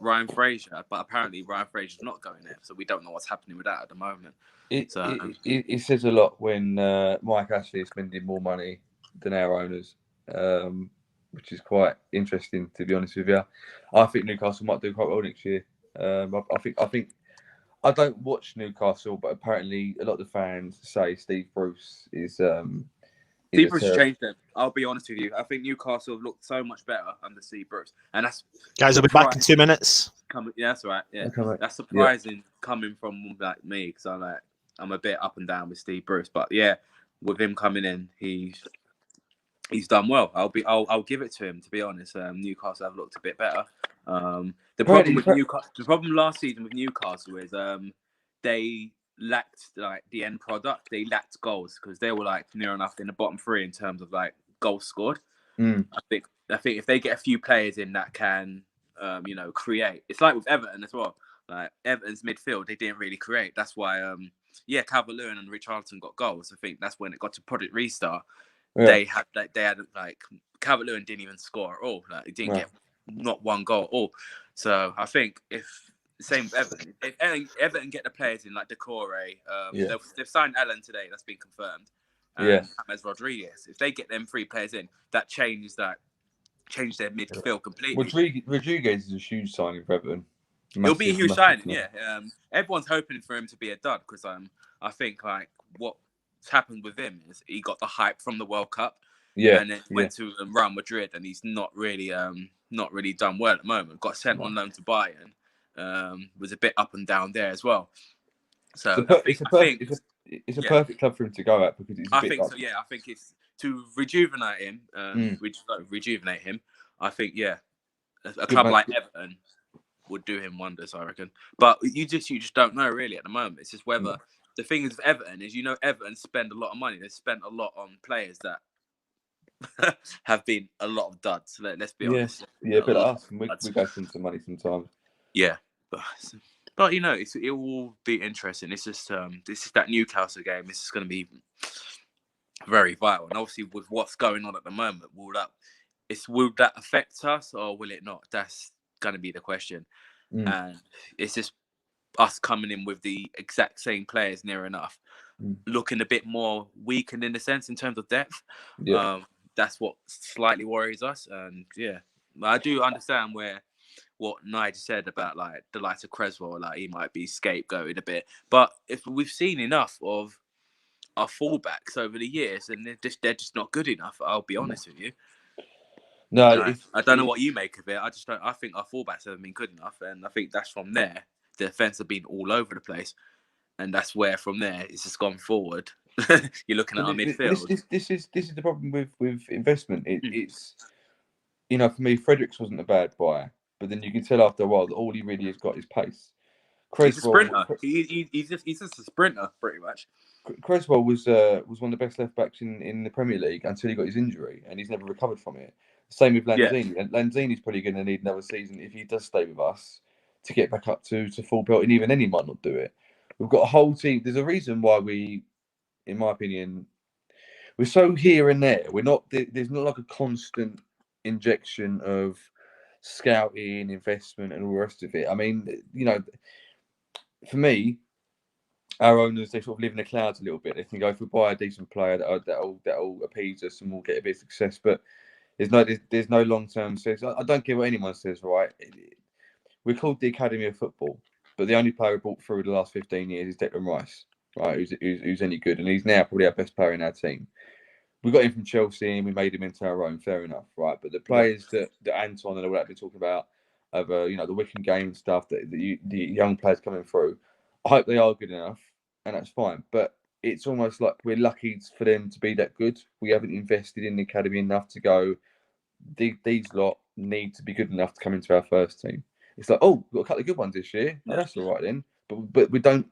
Ryan Fraser. But apparently Ryan Fraser's not going there, so we don't know what's happening with that at the moment. It says a lot when Mike Ashley is spending more money than our owners, which is quite interesting, to be honest with you. I think Newcastle might do quite well next year. I think I don't watch Newcastle, but apparently a lot of the fans say Steve Bruce is. Steve Bruce changed them. I'll be honest with you. I think Newcastle have looked so much better under Steve Bruce, and that's guys. I'll be back in 2 minutes. Yeah, that's right. Yeah, Okay, that's surprising coming from like me, because I'm a bit up and down with Steve Bruce, but yeah, with him coming in, he's done well. I'll give it to him, to be honest. Newcastle have looked a bit better. The problem last season with Newcastle is they lacked like the end product. They lacked goals because they were like near enough in the bottom three in terms of like goals scored. I think if they get a few players in that can create. It's like with Everton as well. Like Everton's midfield, they didn't really create. That's why Calvert-Lewin and Richarlison got goals. I think that's when it got to Project Restart. Yeah. They had like Calvert-Lewin didn't even score at all. Like he didn't get not one goal at all. So I think if same with Everton, if Everton get the players in like Decore, they've signed Allen today. That's been confirmed. James Rodriguez. If they get them 3 players in, that changes their midfield completely. Rodriguez is a huge signing for Everton. It'll be a huge signing, yeah. Everyone's hoping for him to be a dud because I think like what's happened with him is he got the hype from the World Cup, and then went to Real Madrid, and he's not really done well at the moment. Got sent on loan to Bayern, was a bit up and down there as well. So it's a perfect club for him to go at because it's. I think it's to rejuvenate him. Rejuvenate him. I think a club like Everton would do him wonders, I reckon. But you just don't know really at the moment. It's just whether the thing is with Everton is Everton spend a lot of money. They spent a lot on players that have been a lot of duds. Let's be honest. Yeah, but us we go for some money sometimes. Yeah, but it will be interesting. It's just this is that Newcastle game. This is going to be very vital, and obviously with what's going on at the moment, will that affect us or will it not? That's going to be the question. And it's just us coming in with the exact same players near enough, looking a bit more weakened in a sense in terms of depth. That's what slightly worries us. And I do understand what Nigel said about like the likes of Creswell, like he might be scapegoated a bit, but if we've seen enough of our fullbacks over the years, and they're just not good enough, I'll be honest with you. No, I don't know what you make of it. I just don't. I think our fullbacks haven't been good enough, and I think that's from there. The defense have been all over the place, and that's where from there it's just gone forward. You're looking at our midfield. This is the problem with investment. It's for me, Fredericks wasn't a bad buy, but then you can tell after a while that all he really has got is pace. Creswell, he's a sprinter. He's just a sprinter, pretty much. Creswell was one of the best left backs in the Premier League until he got his injury, and he's never recovered from it. Same with Lanzini. And Lanzini's probably going to need another season if he does stay with us to get back up to full belt, and even then he might not do it. We've got a whole team. There's a reason why we, in my opinion, we're so here and there. We're not. There's not like a constant injection of scouting, investment, and all the rest of it. I mean, for me, our owners, they sort of live in the clouds a little bit. They can go, if we buy a decent player that'll appease us and we'll get a bit of success, but there's no long-term success. I don't care what anyone says, right? We're called the Academy of Football, but the only player we brought through the last 15 years is Declan Rice, right? Who's any good, and he's now probably our best player in our team. We got him from Chelsea and we made him into our own, fair enough, right? But the players that Anton and all that have been talking about, of the Wickham game and stuff, the young players coming through, I hope they are good enough, and that's fine. But it's almost like we're lucky for them to be that good. We haven't invested in the academy enough to go, these lot need to be good enough to come into our first team. it's like, oh, we've got a couple of good ones this year. Oh, that's all right then. But we don't.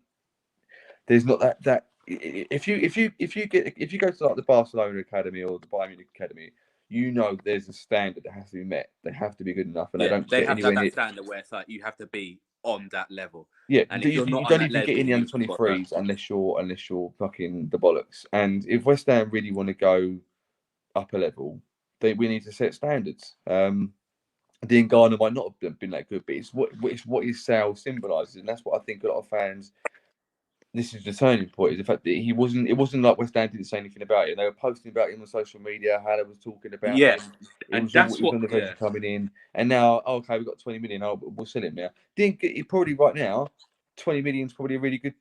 There's not that. If you go to like the Barcelona academy or the Bayern Munich academy, you know there's a standard that has to be met. They have to be good enough, and they don't. They get have to have anywhere that standard where it's like you have to be on that level. Yeah, And you, if you're you not on don't that even get level, in the under you've got that. 23s unless you're fucking the bollocks. And if West Ham really want to go up a level, we need to set standards. Diangana might not have been that good, but it's what his sale symbolises, and that's what I think a lot of fans. This is the turning point: is the fact that he wasn't. It wasn't like West Ham didn't say anything about it. They were posting about him on social media. How they was talking about him. It And was that's on the verge of coming in, and now okay, we've got 20 million. Oh, we'll sell him now. He probably right now, 20 million is probably a really good.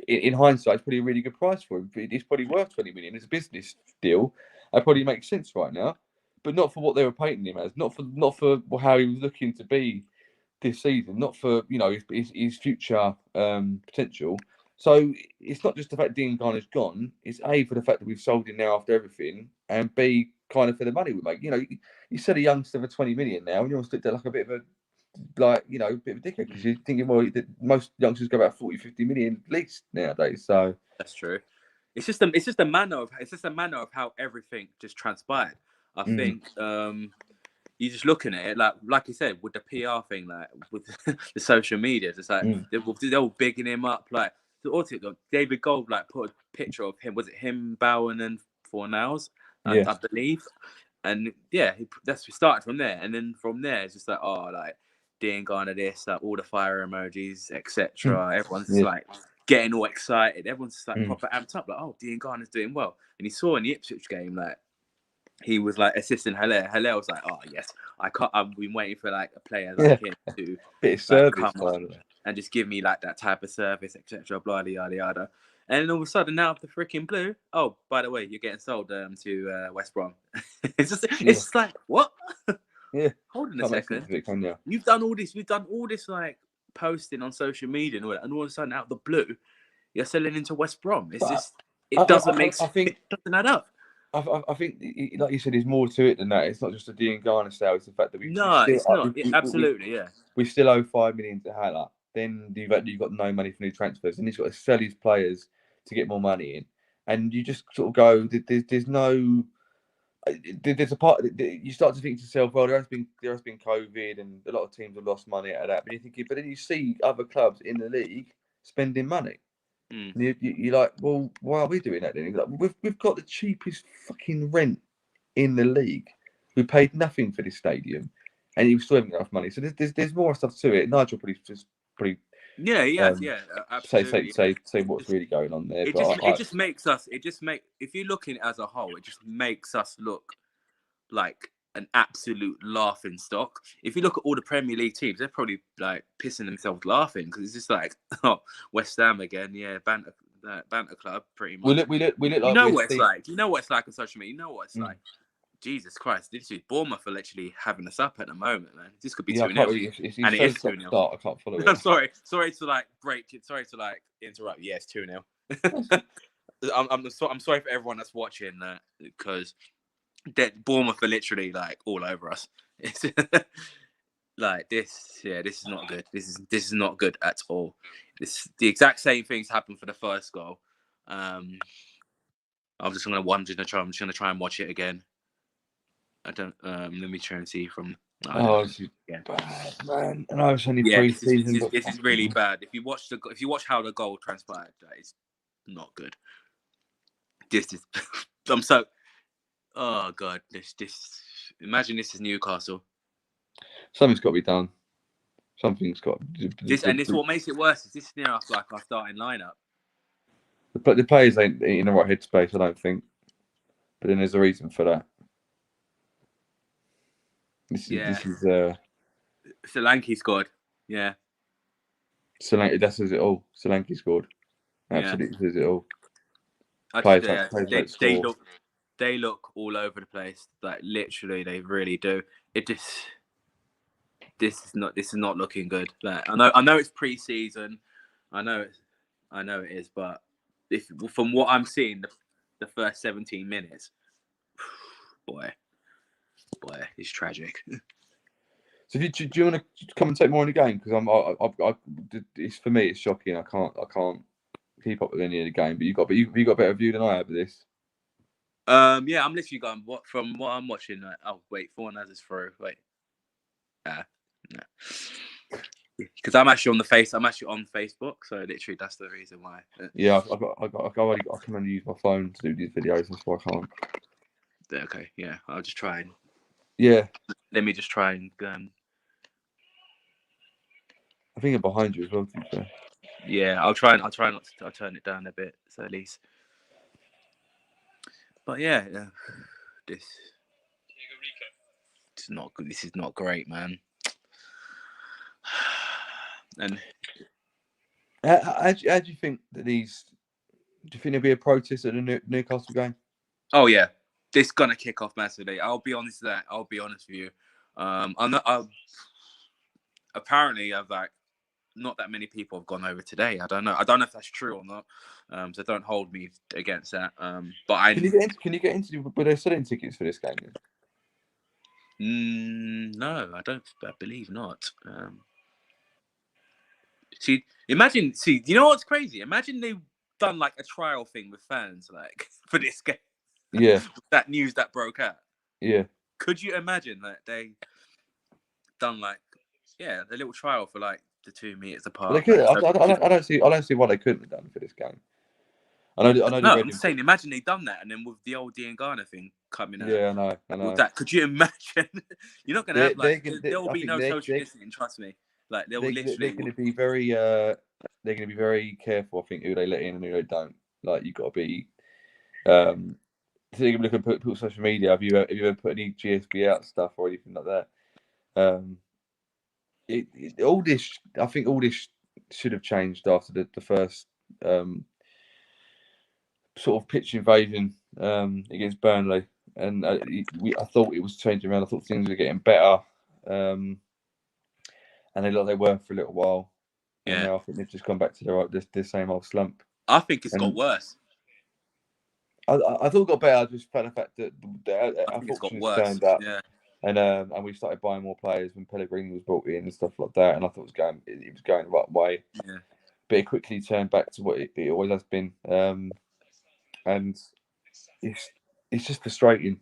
In hindsight, it's probably a really good price for him. It's probably worth 20 million. It's a business deal. It probably makes sense right now, but not for what they were painting him as. Not for how he was looking to be this season. Not for his future potential. So it's not just the fact Diangana's gone. It's A, for the fact that we've sold him now after everything, and B, kind of for the money we make. You sell a youngster for 20 million now, and you almost look at like a bit of a bit of a dickhead, because you're thinking, well, most youngsters go about 40, 50 million at least nowadays. So that's true. It's just a manner of how everything just transpired. I think you're just looking at it like you said, with the PR thing, like with the social media, just like they're all bigging him up. Like David Gold put a picture of him. Was it him, Bowen, and Fornals? I believe. And yeah, we started from there, and then from there it's just like, oh, like Diangana this, like all the fire emojis, etc. Everyone's like getting all excited. Everyone's just like proper amped up, like, oh, Diangana's doing well. And he saw in the Ipswich game, like, he was like assisting Haller. Haller was like, oh yes, I've been waiting for like a player like him to bit of service come up and just give me like that type of service, etc. Blah yada yada. And then all of a sudden, now the freaking blue. Oh, by the way, you're getting sold to West Brom. It's just like, what? Yeah. Hold on a second. We've done all this like posting on social media, and all of a sudden, out of the blue, you're selling into West Brom. It's just it doesn't add up. I think, like you said, there's more to it than that. It's not just a Diangana sale. It's the fact that it's not. Absolutely, we still owe 5 million to Haller. Then you've got no money for new transfers, and he's got to sell his players to get more money in. And you just sort of go, there's no. There's a part you start to think to yourself, well, there has been COVID, and a lot of teams have lost money out of that. But then you see other clubs in the league spending money. You're like, well, why are we doing that then? Like, we've got the cheapest fucking rent in the league. We paid nothing for this stadium, and you still haven't got enough money. So there's more stuff to it. Nigel probably absolutely. Say what's really going on there. If you look in it as a whole, it just makes us look like an absolute laughing stock. If you look at all the Premier League teams, they're probably like pissing themselves laughing, because it's just like, oh, West Ham again, banter club, pretty much. We look like, you know what it's like. You know what it's like on social media. You know what it's like. Jesus Christ, this is Bournemouth are literally having us up at the moment, man. This could be 2-0. And it is 2-0. I can't follow it. I'm sorry to like break it. Sorry to like interrupt. Yeah, it's 2-0. I'm sorry for everyone that's watching that, because Bournemouth are literally like all over us. It's like this. Yeah, this is not good. This is not good at all. The exact same things happened for the first goal. I'm just gonna try and watch it again. I don't. Let me try and see from. This is bad, man. And I was only pre-season. This is really bad. If you watch how the goal transpired, that is not good. This is. I'm so. Oh God! This. Imagine this is Newcastle. Something's got to be done. Something's got. What makes it worse is this is near like our starting lineup. The players ain't in the right headspace, I don't think. But then there's a reason for that. This is Solanke scored. Yeah. Solanke, that says it all. Solanke scored. Absolutely says it all. They look all over the place. Like literally, they really do. This is not looking good. Like I know it's pre-season. I know it is, but from what I'm seeing, the first 17 minutes, boy, it's tragic. So do you want to come and take more in the game? Because it's for me, it's shocking. I can't keep up with any of the game. But you got a better view than I have of this. Yeah, I'm literally going from what I'm watching. Like, oh wait, Fornaz is through. Wait, no, because I'm actually on Facebook, so literally that's the reason why. Yeah, I can only use my phone to do these videos. That's why I can't. Okay, yeah, I'll just try and. Yeah. Let me just try and. I think I'm behind you as well. To be fair. Yeah, I'll try not to. I'll turn it down a bit, so at least. But yeah, this is not good. This is not great, man. And how do you think that these? Do you think there'll be a protest at the Newcastle game? Oh yeah, this is gonna kick off massively. I'll be honest with you. I'm not. Apparently, I've not that many people have gone over today. I don't know if that's true or not. So don't hold me against that. But can you get into? Were they selling tickets for this game? No, I don't. I believe not. You know what's crazy? Imagine they've done like a trial thing with fans, like for this game. Yeah. That news that broke out. Yeah. Could you imagine that they done a little trial for like the 2 meters apart? They could. I don't see why they couldn't have done for this game. I know. No, I'm saying, imagine they done that, and then with the old Diangana thing coming out. Yeah, I know. With that, could you imagine? You're not gonna have there will be no social distancing. Trust me. Like they will literally. They're going to be very. They're going to be very careful. I think who they let in and who they don't. Like you got to be. So you can look at people social media. Have you ever put any GSB out stuff or anything like that? All this should have changed after the first sort of pitch invasion against Burnley, and I thought it was changing around. I thought things were getting better, and they were for a little while. Yeah. And now I think they've just gone back to the same old slump. I think it's got worse. I thought it got better. I just found the fact that I think it's got worse. Turned up. Yeah. And we started buying more players when Pellegrini was brought in and stuff like that. And I thought it was going the right way. Yeah. But it quickly turned back to what it always has been. And it's just frustrating.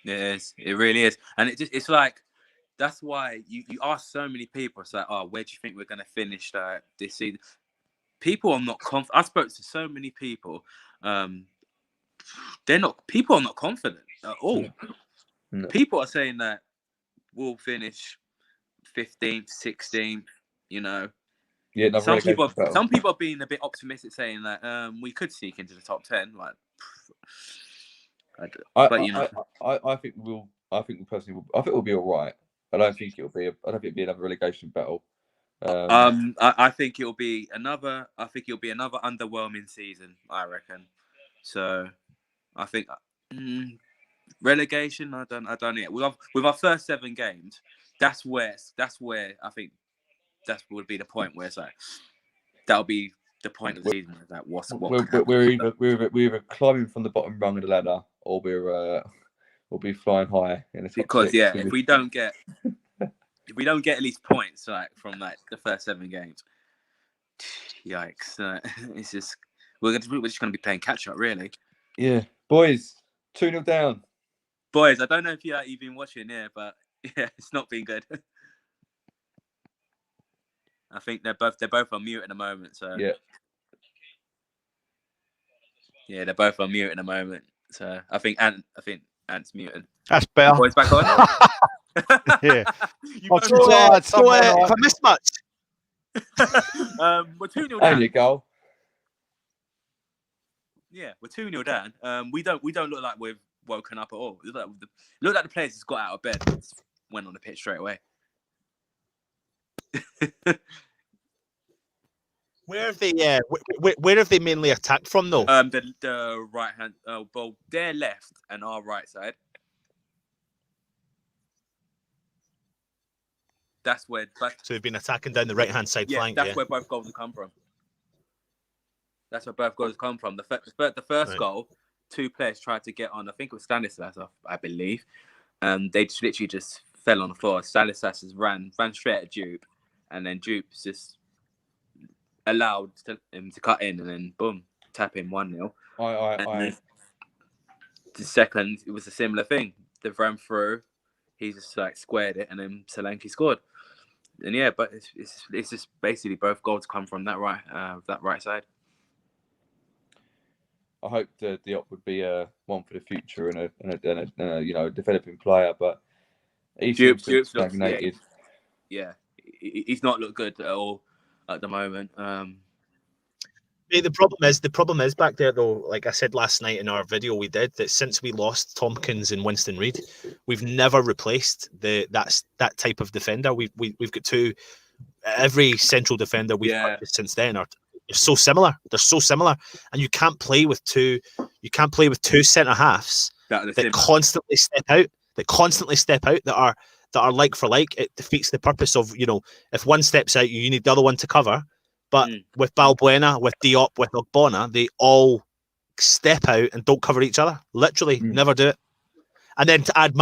It is. It really is. And it's like that's why you ask so many people. It's like, oh, where do you think we're going to finish this season? People are not confident. I spoke to so many people. People are not confident at all. No. People are saying that we'll finish 15th, 16th, you know. Yeah, some people are being a bit optimistic, saying that we could sneak into the top 10. Like, I think we'll be all right. I don't think it'll be another relegation battle. I think it'll be another underwhelming season, I reckon. So, I think relegation. I don't know. With our first 7 games, that's where I think that would be the point where it's like that'll be the point of the season. That we're either climbing from the bottom rung of the ladder, or we'll be flying high in the top because 6. If we don't get at least points like from like the first 7 games, yikes! It's just we're just going to be playing catch up, really. Yeah, boys, 2-0 down. Boys, I don't know if you've been watching here, but yeah, it's not been good. I think they're both on mute at the moment. So yeah, they're both on mute at the moment. So I think Ant's muted. That's better. Boys back on. Yeah. So if I missed much. We're 2-0 down. There you go. Yeah, we're 2-0 down. We don't look like we've woken up at all. Look like the players just got out of bed and went on the pitch straight away. Where have they mainly attacked from though? The right hand, well, their left and our right side. That's where. So they've been attacking down the right hand side flank. That's where both goals have come from. The first goal, 2 players tried to get on. I think it was Stanislas, I believe. They just literally just fell on the floor. Salisas just ran straight at Jupe, and then Jupe's just allowed him to cut in, and then boom, tap in 1-0. The second, it was a similar thing. They ran through, he just like squared it, and then Solanke scored. And yeah, but it's just basically both goals come from that right side. I hope Diop would be one for the future and a developing player, but he seems to have stagnated. Yeah, he's not looked good at all at the moment. The problem is back there though. Like I said last night in our video, we did that since we lost Tompkins and Winston Reid, we've never replaced that type of defender. We've got two. Every central defender we've purchased since then are so similar. They're so similar, and you can't play with two. You can't play with two centre halves that constantly step out. That are like for like. It defeats the purpose of, if one steps out, you need the other one to cover. But with Balbuena, with Diop, with Ogbonna, they all step out and don't cover each other. Literally, never do it. And then to add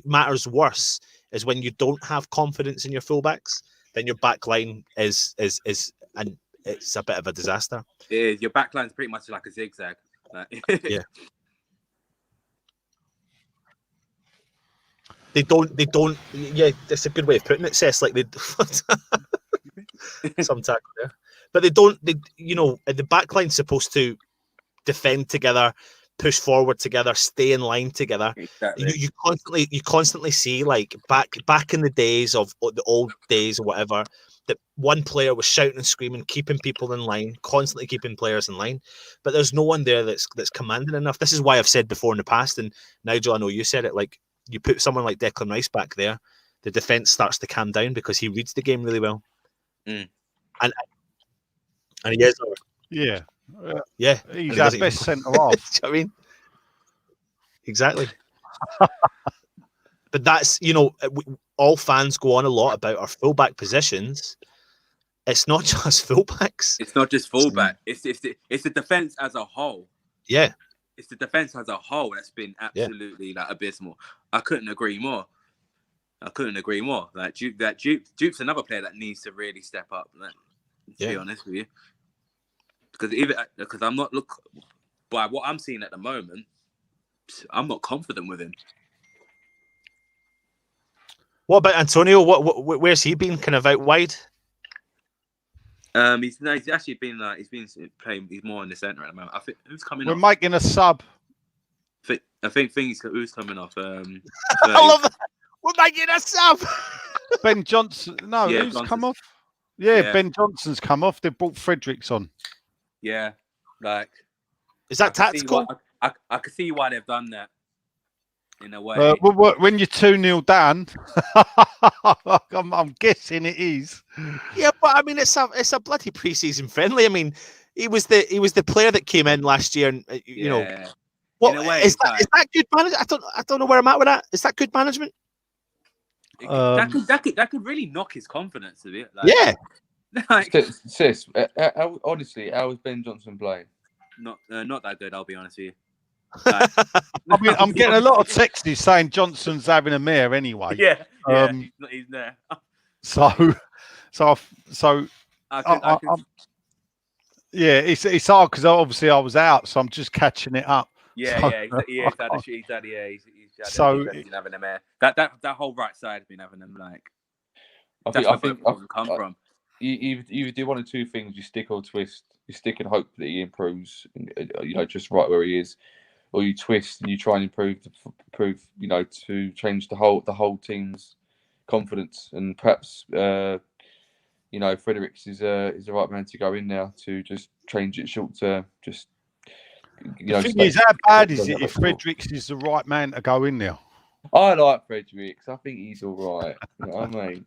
matters worse is when you don't have confidence in your fullbacks, then your back line is and it's a bit of a disaster. It is. Your back line's pretty much like a zigzag. Yeah. They don't. Yeah, that's a good way of putting it, Cess. Like some tackle there. But the backline's supposed to defend together, push forward together, stay in line together. Exactly. You constantly see, like back in the days of the old days or whatever, that one player was shouting and screaming, keeping people in line, constantly keeping players in line. But there's no one there that's commanding enough. This is why I've said before in the past, and Nigel, I know you said it, like you put someone like Declan Rice back there, the defense starts to calm down because he reads the game really well. And he is. Yeah. Yeah. He's our best centre half. I mean, exactly. But that's, all fans go on a lot about our fullback positions. It's not just fullbacks. It's not just fullback. It's the defense as a whole. Yeah. It's the defense as a whole that's been absolutely abysmal. I couldn't agree more. Like Jupe's another player that needs to really step up. To be honest with you, because I'm not by what I'm seeing at the moment, I'm not confident with him. What about Antonio? Where's he been? Kind of out wide. He's actually been he's been playing. He's more in the centre at the moment. I think who's coming. We're making a sub. I think who's coming off. I love that. We're making a sub. Ben Johnson. No, Yeah, who's Johnson's come off? Yeah, Ben Johnson's come off. They brought Fredericks on. Yeah, like is that tactical? I can see why they've done that. In a way, when you're 2-0 down, I'm guessing it is. Yeah, but I mean, it's a bloody preseason friendly. I mean, he was the player that came in last year, and what in a way, is that good management? I don't know where I'm at with that. Is that good management? That could really knock his confidence a bit. Yeah. Sis, honestly, how was Ben Johnson playing? Not that good. I'll be honest with you. I mean, I'm getting a lot of texts saying Johnson's having a mare anyway. Yeah, he's there. Yeah, it's hard because obviously I was out, so I'm just catching it up. He's having a mare. That whole right side has been having them like. I think come from. You do one of two things: you stick or twist. You stick and hope that he improves, just right where he is, or you twist and you try and improve, to change the whole team's confidence. And perhaps, Fredericks is the right man to go in now to just change it short term. Just the thing is, how bad is it if Fredericks is the right man to go in there? I like Fredericks. I think he's all right. You know what I mean?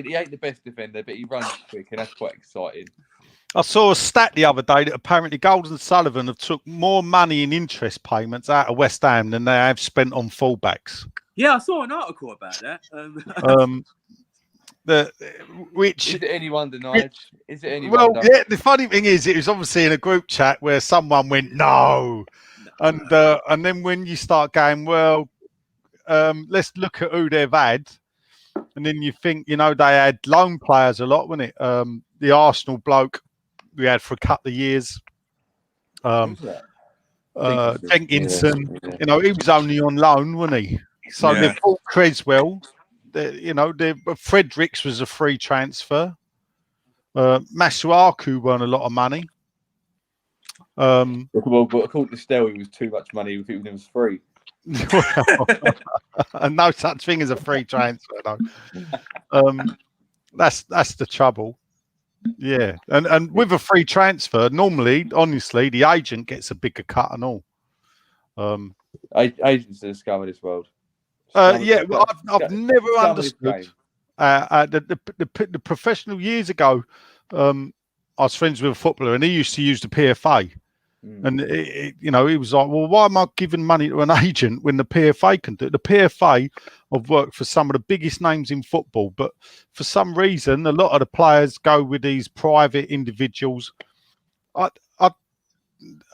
He ain't the best defender, but he runs quick, and that's quite exciting. I saw a stat the other day that apparently Gold and Sullivan have took more money in interest payments out of West Ham than they have spent on fullbacks. Yeah, I saw an article about that. Which is it any wonder, Nigel? Is it any well, wonder? yeah. The funny thing is, it was obviously in a group chat where someone went no, and then when you start going, well, let's look at who they've had. And then you think, they had loan players a lot, wasn't it? The Arsenal bloke we had for a couple of years, Who's that? Jenkinson, Yeah. he was only on loan, wasn't he? So they bought Creswell. Fredericks was a free transfer. Masuaku won a lot of money. Well, according to Stell, it was too much money if it was free. And no such thing as a free transfer, no. That's the trouble. Yeah, and with a free transfer, normally, honestly, the agent gets a bigger cut and all. Agents are the scum of this world. I've never understood. The professional years ago, I was friends with a footballer, and he used to use the PFA. And he was like, well, why am I giving money to an agent when the PFA can do it? The PFA have worked for some of the biggest names in football, but for some reason, a lot of the players go with these private individuals. Why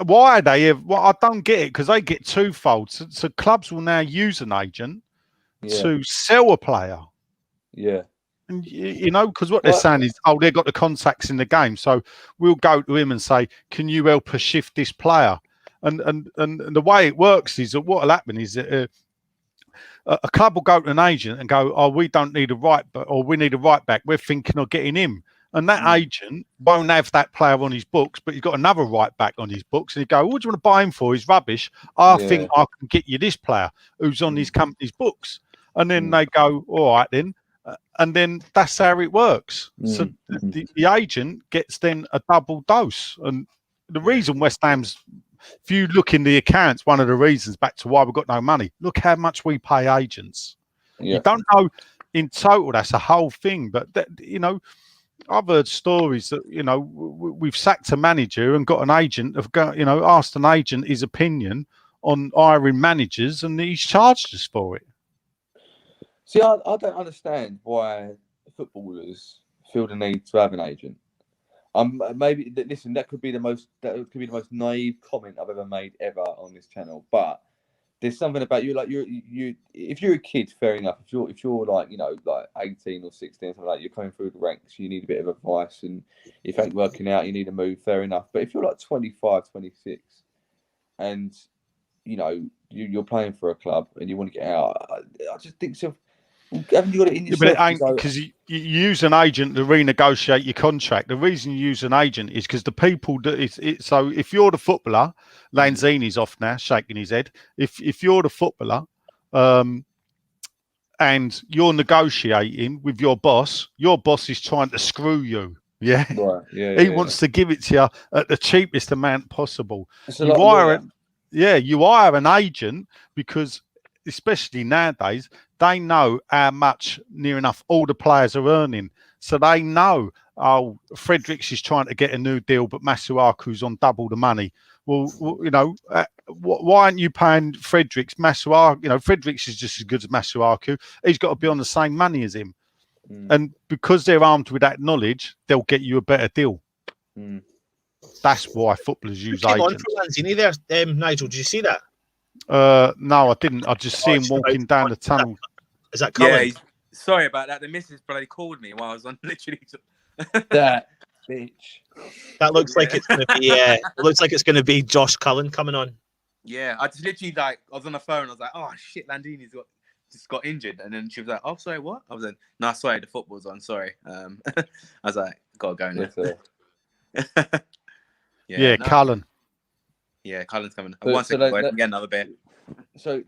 are they? Well, I don't get it, because they get twofold. So clubs will now use an agent to sell a player. Yeah. And because what they're saying is, they've got the contacts in the game, so we'll go to him and say, "Can you help us shift this player?" And the way it works is that what will happen is that a club will go to an agent and go, "Oh, we don't need a right back, or we need a right back. We're thinking of getting him." And that agent won't have that player on his books, but he's got another right back on his books, and he go, "What do you want to buy him for? He's rubbish. I think I can get you this player who's on his company's books." And then they go, "All right, then." And then that's how it works. So the agent gets then a double dose. And the reason West Ham's, if you look in the accounts, one of the reasons back to why we've got no money, look how much we pay agents. Yeah. You don't know in total, that's a whole thing. But, I've heard stories that, we've sacked a manager and got an agent, asked an agent his opinion on hiring managers, and he's charged us for it. See, I don't understand why footballers feel the need to have an agent. Maybe listen, that could be the most naive comment I've ever made on this channel. But there's something about you, like you. If you're a kid, fair enough. If you're like like 18 or 16, something like, you're coming through the ranks, you need a bit of advice, and if it ain't working out, you need to move. Fair enough. But if you're like 25, 26, and you're playing for a club and you want to get out, I just think so. Haven't you got it in yourself? But it ain't, because you use an agent to renegotiate your contract. The reason you use an agent is because the people so if you're the footballer, Lanzini's off now, shaking his head. If you're the footballer, and you're negotiating with your boss is trying to screw you. Yeah, right. Yeah, he wants to give it to you at the cheapest amount possible. You hire an agent because, especially nowadays, they know how much near enough all the players are earning. So they know, Fredericks is trying to get a new deal, but Masuaku's on double the money. Well, why aren't you paying Fredericks? Fredericks is just as good as Masuaku. He's got to be on the same money as him. And because they're armed with that knowledge, they'll get you a better deal. That's why footballers use agents. On for Lanzini there, Nigel. Did you see that? No, I didn't. I just see him walking down the tunnel. Is that Cullen? Yeah, sorry about that. The missus bloody called me while I was on literally. That bitch. That looks like it's going to be. It looks like it's going to be Josh Cullen coming on. Yeah, I just literally I was on the phone. I was like, "Oh shit, Landini's just got injured," and then she was like, "Oh, sorry, what?" I was like, "No, sorry, the football's on. Sorry." I was like, "Gotta go now." Yeah, Cullen. Yeah, Cullen's coming. One second, get another beer. So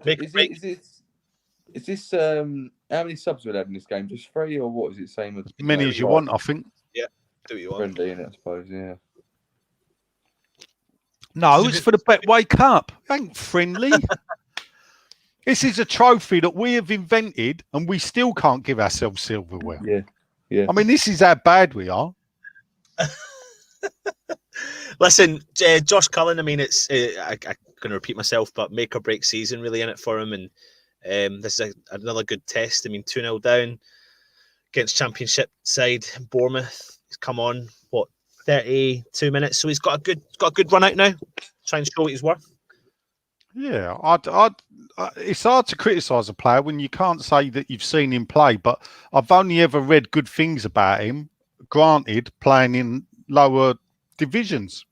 is this how many subs we'll have in this game? Just 3, or what is it? Same as many as you want, I think. Yeah, do what you want. Friendly, innit, I suppose. Yeah. No, it's for the bet. Wake up! It ain't friendly. This is a trophy that we have invented, and we still can't give ourselves silverware. Yeah. I mean, this is how bad we are. Listen, Josh Cullen. I mean, it's I'm going to repeat myself, but make or break season really in it for him, and this is another good test. I mean, 2-0 down against Championship side Bournemouth. He's come on 32 minutes, so he's got a good run out now. Try and show what he's worth. Yeah, it's hard to criticise a player when you can't say that you've seen him play, but I've only ever read good things about him, granted, playing in lower divisions.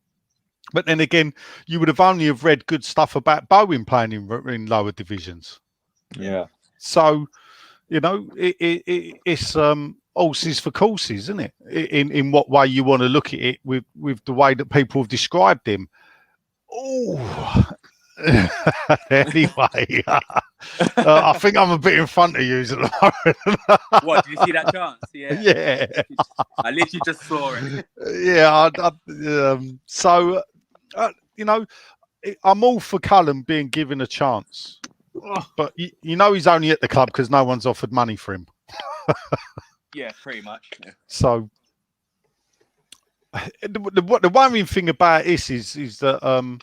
But then again, you would have only have read good stuff about Bowen playing in lower divisions. Yeah. So, you know, it's horses for courses, isn't it? In what way you want to look at it with the way that people have described him. Oh, anyway, I think I'm a bit in front of you at the moment. What, did you see that chance? Yeah. Yeah. I literally just saw it. Yeah. So, you know, I'm all for Cullen being given a chance. But you know he's only at the club because no one's offered money for him. Yeah, pretty much. Yeah. So the worrying thing about this is that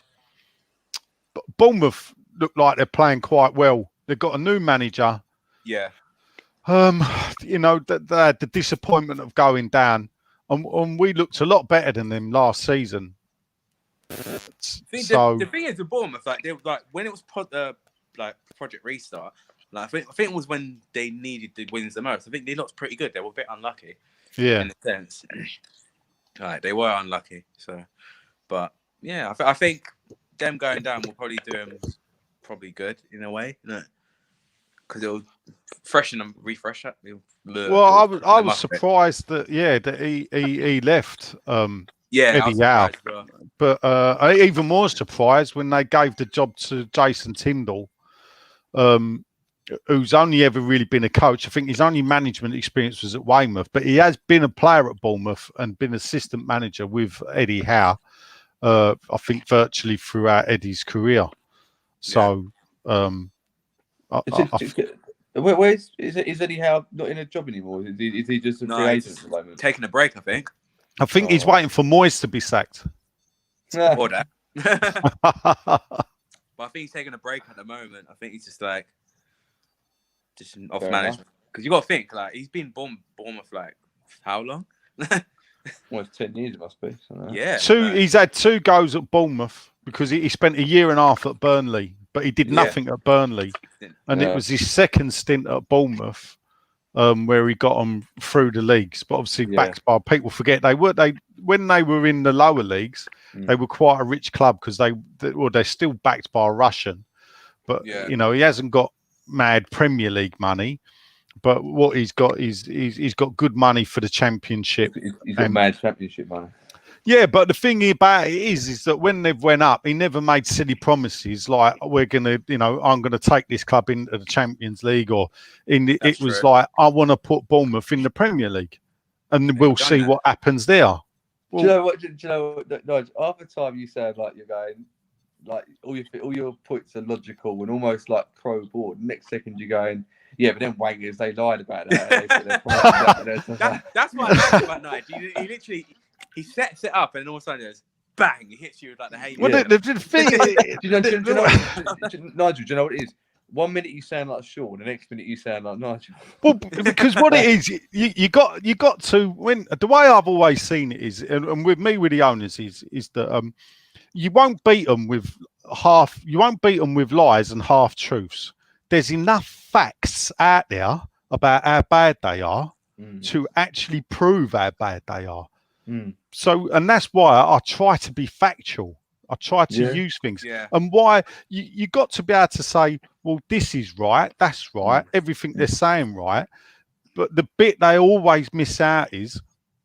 Bournemouth look like they're playing quite well. They've got a new manager. Yeah. You know, they had the disappointment of going down, and we looked a lot better than them last season. The thing is, with Bournemouth, like they were like when it was Project Restart, like I think it was when they needed the wins the most. I think they looked pretty good. They were a bit unlucky, yeah, in a sense. Like they were unlucky. So, but yeah, I think them going down will probably do them probably good in a way, because it'll freshen them, refresh that. Well, I was surprised that he left. Eddie Howe. Well. But even more surprised when they gave the job to Jason Tyndall, who's only ever really been a coach. I think his only management experience was at Weymouth, but he has been a player at Bournemouth and been assistant manager with Eddie Howe, I think virtually throughout Eddie's career. So, where is Eddie Howe not in a job anymore? Is he just a free agent at the moment? Taking a break, I think. I think he's waiting for Moyes to be sacked. Or that. But I think he's taking a break at the moment. I think he's just off management. Because you got to think, like, he's been Bournemouth like how long? Almost 10 years it must be. Yeah. He's had 2 goes at Bournemouth because he spent a year and a half at Burnley, but he did nothing at Burnley. And it was his second stint at Bournemouth. Where he got them through the leagues, but obviously backed by people forget when they were in the lower leagues, they were quite a rich club because they're still backed by a Russian, but you know he hasn't got mad Premier League money, but what he's got is he's got good money for the Championship. He's got mad Championship money. Yeah, but the thing about it is that when they've went up, he never made silly promises like I'm gonna take this club into the Champions League it was like I want to put Bournemouth in the Premier League, and we'll see what happens there. Well, do you know what? Nigel, half the time you sound like you're going, like all your points are logical and almost like pro board. Next second you're going, yeah, but then wankers they lied about that. That's what I like about Nigel. He literally. He sets it up, and all of a sudden, it goes bang! He hits you with like the hay. Well, the thing, Nigel, do you know what it is? 1 minute you sound like Sean, the next minute you sound like Nigel. Well, because what it is, you got to when the way I've always seen it is, and with me with the owners is that you won't beat them with lies and half truths. There's enough facts out there about how bad they are to actually prove how bad they are. So, and that's why I try to be factual. I try to use things. And why you got to be able to say, well, this is right, that's right, everything they're saying right. But the bit they always miss out is,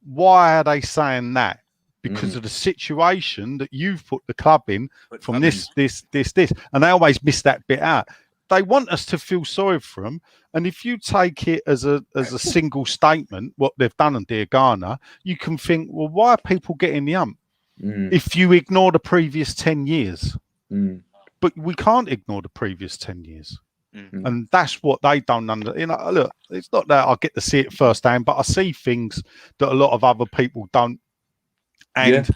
why are they saying that? Because of the situation that you've put the club in from this. And they always miss that bit out. They want us to feel sorry for them. And if you take it as a single statement, what they've done on Diangana, you can think, well, why are people getting the ump? If you ignore the previous 10 years. But we can't ignore the previous 10 years. And that's what they don't look, it's not that I get to see it firsthand, but I see things that a lot of other people don't. And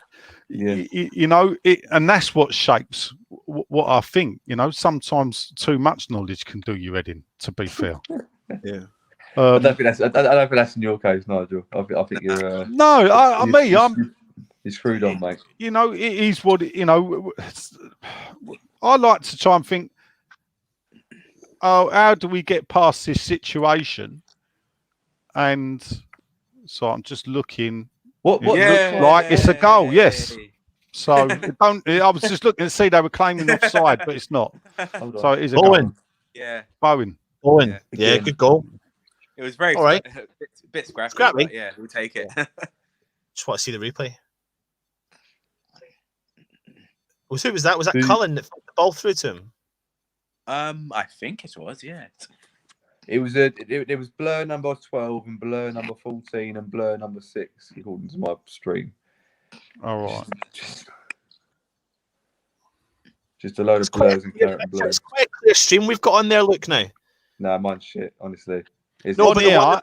and that's what shapes what I think. Sometimes too much knowledge can do you head in, to be fair. I don't think that's in your case, Nigel. I think you're. I'm You're screwed on, mate. You know, it is what I like to try and think. Oh, how do we get past this situation? And so I'm just looking. What It looks like it's a goal. Yes. So I was just looking to see they were claiming offside, but it's not. So it is a Bowen. goal. Yeah. Bowen. Bowen. Yeah. Yeah, good goal. It was very All right. bit scrappy. Scrappy. But yeah, we'll take it. Just want to see the replay. Who was that? Was that Who? Cullen that flicked the ball through to him? I think it was. Yeah. It was it was blur number 12 and blur number 14 and blur number 6 according to my stream. All right. Just a load of blurs and claret and blurs. It's quite a clear stream we've got on there. Look now. Nah, mine's shit. Honestly, it's No, Well, but the yeah,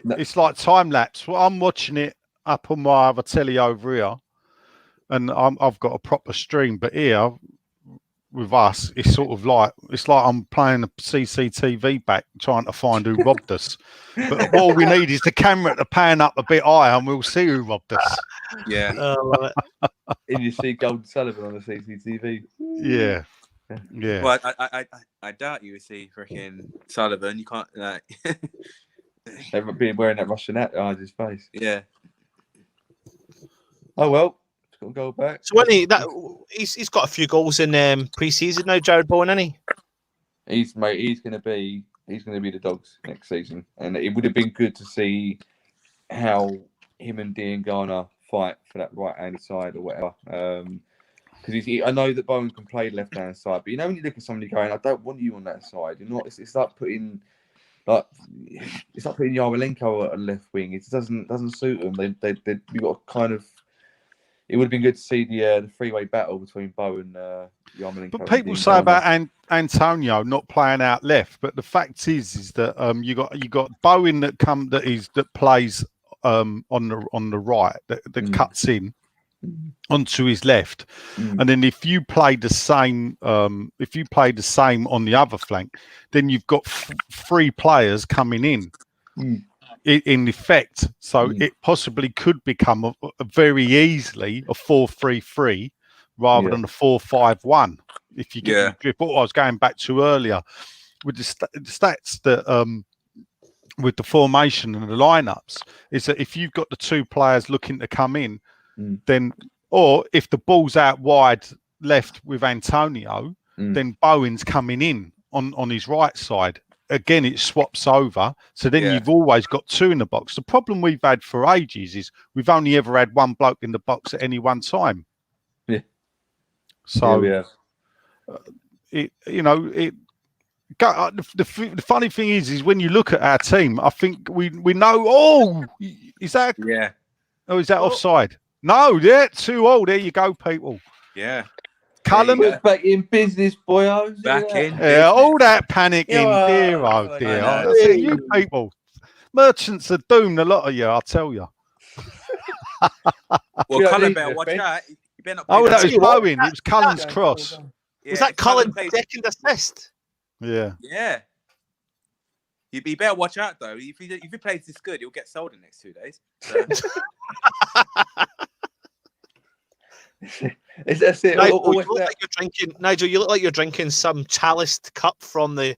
one it's like time lapse. Well, I'm watching it up on my other telly over here, and I've got a proper stream. But here, with us, it's sort of like I'm playing a CCTV back, trying to find who robbed us. But all we need is the camera to pan up a bit higher, and we'll see who robbed us. Yeah. love it. and you see Golden Sullivan on the CCTV. Yeah, yeah. Well, I doubt you would see freaking Sullivan. You can't. They've been wearing that Russian hat behind his face. Yeah. Oh well, he's got to go back. So when he's got a few goals in pre-season now, Jared Bowen, isn't he? He's gonna be the Dogs next season, and it would have been good to see how him and Diangana fight for that right hand side or whatever. Because I know that Bowen can play left hand side, but you know when you look at somebody going, I don't want you on that side. You're not. It's like putting Yarmolenko at left wing. It doesn't suit them. You got kind of. It would have been good to see the three-way battle between Bowen, Yarmolenko. But people say about Antonio not playing out left, but the fact is that you got Bowen that plays on the right that cuts in onto his left, and then if you play the same on the other flank, then you've got three players coming in. In effect, so it possibly could become a very easily a 4-3-3 rather than a 4-5-1. If you get the drift. What I was going back to earlier with the stats that with the formation and the lineups is that if you've got the two players looking to come in, then or if the ball's out wide left with Antonio, then Bowen's coming in on his right side. Again, it swaps over. So then you've always got two in the box. The problem we've had for ages is we've only ever had one bloke in the box at any one time. Yeah. So, the funny thing is when you look at our team, I think we know, is that offside? No, 2-2. There you go, people. Yeah. Cullen, back in business, boyos. Back in. Yeah, all that panicking, dear, oh dear. I see you people. Merchants are doomed, a lot of you, I'll tell you. Well, Cullen better watch out. You better not That was Bowen. It was Cullen's cross. Yeah, Was that Cullen's second assist? Yeah. Yeah. You better watch out though. If he plays this good, he'll get sold in the next 2 days. So. That's it. Nigel, you look like you're drinking some chaliced cup from the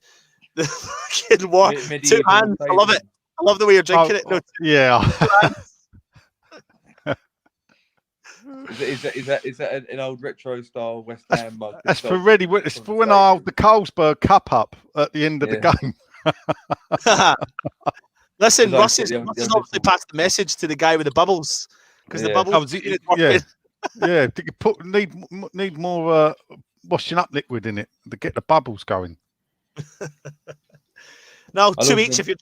fucking war. Two hands. I love it. I love the way you're drinking it. No, yeah. Is that an old retro style West Ham mug? That's for ready. It's for when I hold the Carlsberg Cup up at the end of the game. Listen, Russ has obviously passed the message to the guy with the bubbles because the bubbles. Yeah, need more washing up liquid in it to get the bubbles going. No, 2 each. If you're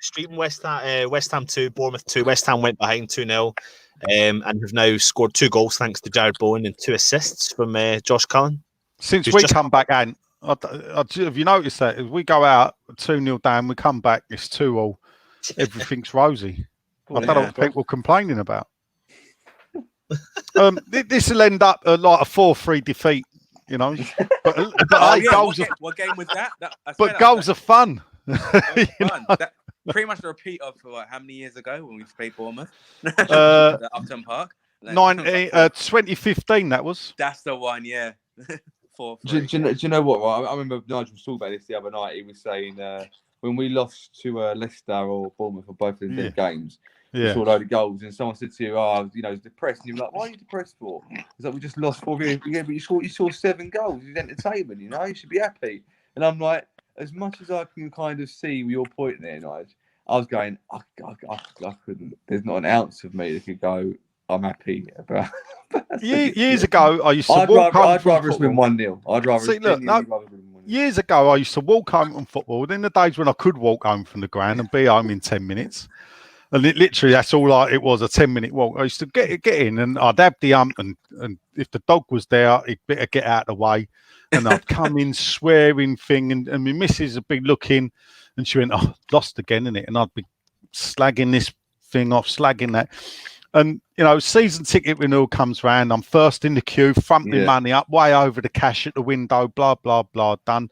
streaming West Ham 2, Bournemouth 2. West Ham went behind 2-0, and have now scored 2 goals thanks to Jared Bowen and 2 assists from Josh Cullen. Since we come back, and have you noticed that if we go out 2-0 down, we come back, it's 2-2. Everything's rosy. I don't know what people are complaining about. This will end up like a 4-3 defeat, you know. But what game was that? But goals are fun. Fun. That, pretty much the repeat of how many years ago when we played Bournemouth at Upton Park. 2015, that was. That's the one, yeah. 4-3. Do you know what? Right? I remember Nigel was talking about this the other night. He was saying when we lost to Leicester or Bournemouth or both of them games, we saw a load of goals, and someone said to you, "Oh, you know, depressed." And you were like, "Why are you depressed for?" It's like we just lost 4 games. Yeah, but you saw 7 goals. It's entertainment, you know. You should be happy. And I'm like, as much as I can kind of see your point there, Nigel, I was going, I couldn't. There's not an ounce of me that could go, I'm happy about. Years ago, I used to walk home. I'd rather us win 1-0. I'd rather. See, look, no, years ago, I used to walk home from football. In the days when I could walk home from the ground and be home in 10 minutes, and it literally that's all it was, a 10-minute walk. I used to get in, and I'd have the and if the dog was there, he'd better get out of the way, and I'd come in swearing thing, and my missus would be looking, and she went, "Oh, lost again, innit?" And I'd be slagging this thing off, slagging that. And, you know, season ticket renewal comes round. I'm first in the queue, front my money up, way over the cash at the window, blah, blah, blah, done.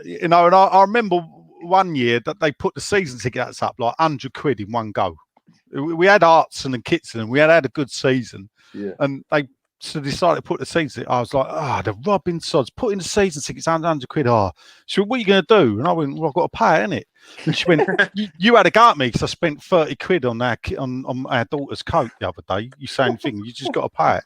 You know, and I remember one year that they put the season tickets up like 100 quid in one go. We had Artson and Kitson, and we had a good season. Yeah. And they decided to put the season ticket. I was like, the robbing sods, putting the season tickets 100 quid. She went, "What are you going to do?" And I went, "Well, I've got to pay it, innit?" And she went, you had a go at me because I spent 30 quid on our daughter's coat the other day. You same thing. You just got to pay it.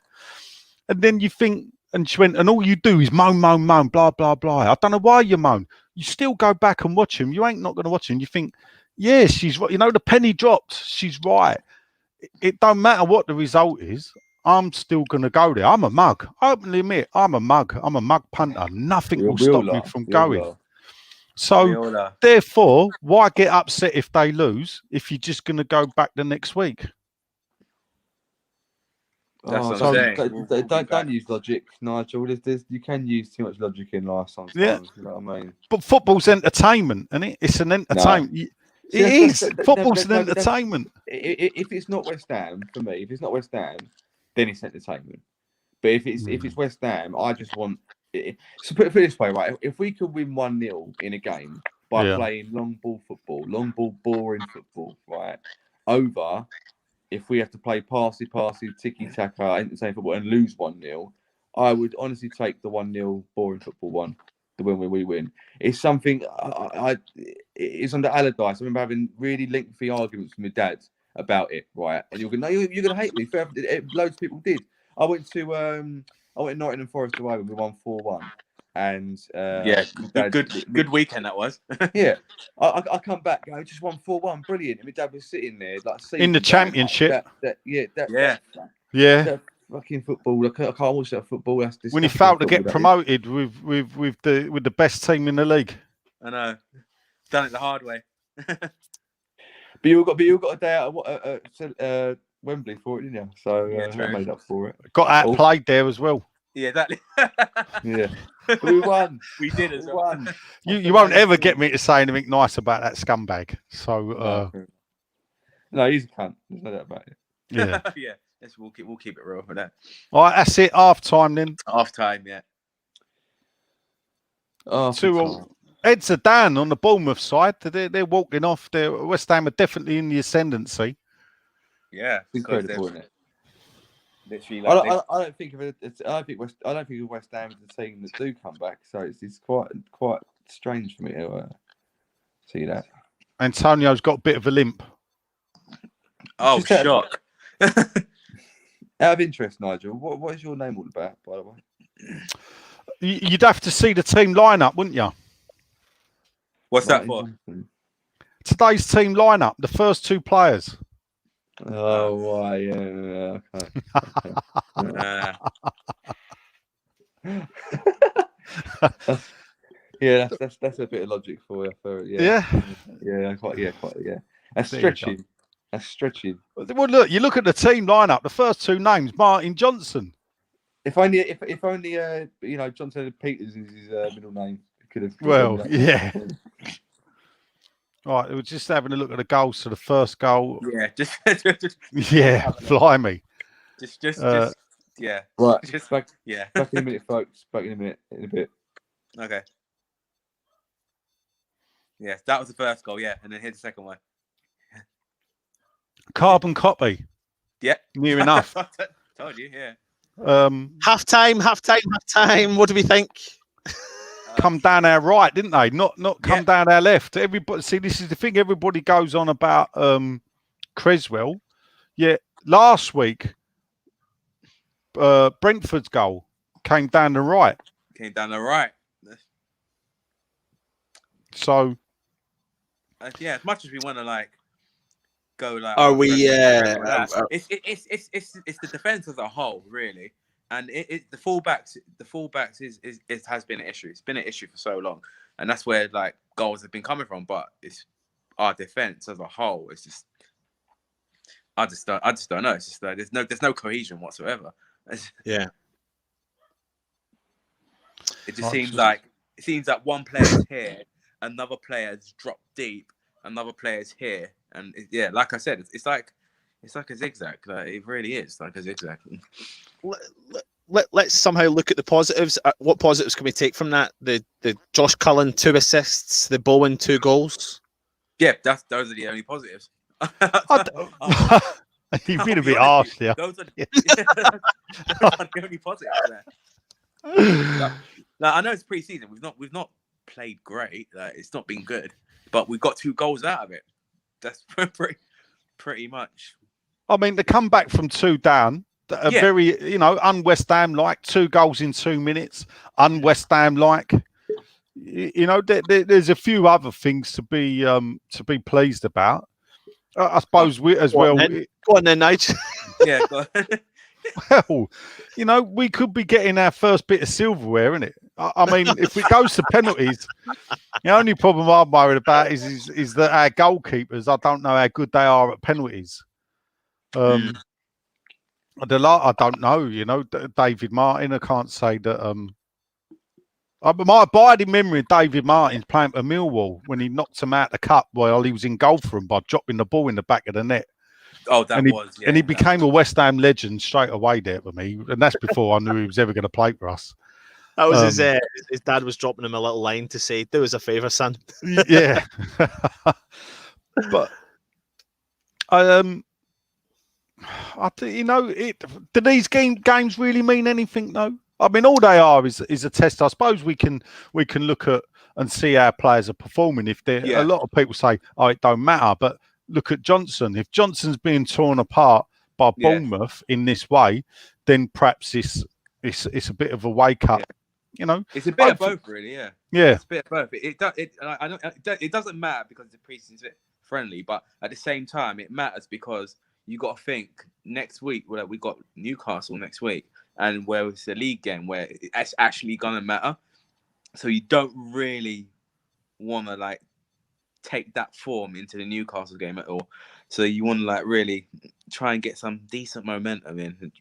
And then you think, and she went, "And all you do is moan, blah, blah, blah. I don't know why you moan. You still go back and watch him. You ain't not going to watch him." You think, yeah, she's right. You know, the penny dropped. She's right. It don't matter what the result is. I'm still going to go there. I'm a mug. I openly admit, I'm a mug. I'm a mug punter. Nothing will stop me from going. So, therefore, why get upset if they lose if you're just going to go back the next week? That's what I'm saying. Don't use logic, Nigel. You can use too much logic in life sometimes. Yeah. You know what I mean? But football's entertainment, isn't it? It's an entertainment. No. It is. Football's an entertainment. If it's not West Ham, for me, if it's not West Ham, then it's entertainment. But if it's West Ham, I just want it. So put it this way, right? If we could win 1-0 in a game by playing long ball football, long ball boring football, right? Over if we have to play passy, tiki-taka, entertaining football and lose 1-0, I would honestly take the 1-0 boring football one. The win when we win. It's something it's under Allardyce. I remember having really lengthy arguments with my dad about it, right? And you're going, "No, you're going to hate me." Loads of people did. I went Nottingham Forest away when we won 4-1, and good weekend that was. Yeah, I come back, I just won 4-1, brilliant. And my dad was sitting there like in the championship. That fucking football. I can't watch that football. When he failed to get promoted with the best team in the league. I know, done it the hard way. But you got a day out at Wembley for it, didn't you? So I made up for it. Got outplayed there as well. Yeah, exactly. Yeah, we won. We did as well. You won't ever get me to say anything nice about that scumbag. So no, he's a cunt. There's no doubt about it. Yeah, yeah. We'll keep it real for that. All right, that's it. Half time then. Half time, yeah. 2-2. Heads are down on the Bournemouth side. They're walking off. West Ham are definitely in the ascendancy. Yeah, incredible, isn't it? Literally, I don't think of it. I don't think of West Ham as a team that do come back. So it's quite strange for me to see that. Antonio's got a bit of a limp. Oh, shock! Out of interest, Nigel, what is your name all about, by the way? You'd have to see the team lineup, wouldn't you? What's that for? Today's team lineup, the first 2 players. Oh, why? Yeah. Okay. Yeah, that's a bit of logic for you. Yeah. That's stretching. That's stretching. Well, look, you look at the team lineup. The first 2 names, Martin Johnson. If only Johnson Peters is his middle name. Could have. Well, yeah. Right, we're just having a look at the goals. So the first goal. Yeah, just yeah, blimey. Just yeah. Right. Just back. Yeah. Back in a minute, folks. Back in a bit. Okay. Yeah, that was the first goal. Yeah, and then here's the second one. Carbon copy. Yeah. Near enough. Told you, yeah. Half time. What do we think? Come down our right, didn't they? Not come down our left. Everybody, see, this is the thing. Everybody goes on about Creswell. Yeah, last week, Brentford's goal came down the right. So, yeah, as much as we want to like go like, are we? it's the defense as a whole, really, and the fullbacks it has been an issue. It's been an issue for so long, and that's where like goals have been coming from. But it's our defense as a whole. It's just, I just don't know. It's just like there's no cohesion whatsoever. Yeah. It just seems like one player's here, another player's dropped deep, another player's here, and like I said, it's like a zigzag. Like, it really is like a zigzag. Let's somehow look at the positives. What positives can we take from that? The Josh Cullen 2 assists, the Bowen 2 goals. Yeah, those are the only positives. You've been a bit harsh there. Those are the only positives there. Like, I know it's pre-season. We've not played great. Like, it's not been good, but we got 2 goals out of it. That's pretty much. I mean, the comeback from 2 down, very, un-West Ham like 2 goals in 2 minutes, un-West Ham like. There's a few other things to be pleased about. I suppose we as well. Go on then, Nigel. Yeah. Go on. Well, we could be getting our first bit of silverware, innit? I mean, if it goes to penalties, the only problem I'm worried about is that our goalkeepers, I don't know how good they are at penalties. I don't know, David Martin, I can't say that. My abiding memory of David Martin's playing for Millwall when he knocked him out the cup while he was in goal for him by dropping the ball in the back of the net. Oh, and he became a West Ham legend straight away there for me, and that's before I knew he was ever going to play for us. That was his dad was dropping him a little line to say, "Do us a favour, son." Yeah, but do these games really mean anything though? I mean, all they are is a test. I suppose we can look at and see how players are performing. If a lot of people say, "Oh, it don't matter," but look at Johnson. If Johnson's being torn apart by Bournemouth in this way, then perhaps it's a bit of a wake up. It's a bit of both, really. Yeah. It's a bit of both. It doesn't matter because the preseason's friendly, but at the same time, it matters because you got to think next week. Well, we got Newcastle next week, and where it's a league game where it's actually gonna matter. So you don't really want to like take that form into the Newcastle game at all. So you want to like really try and get some decent momentum in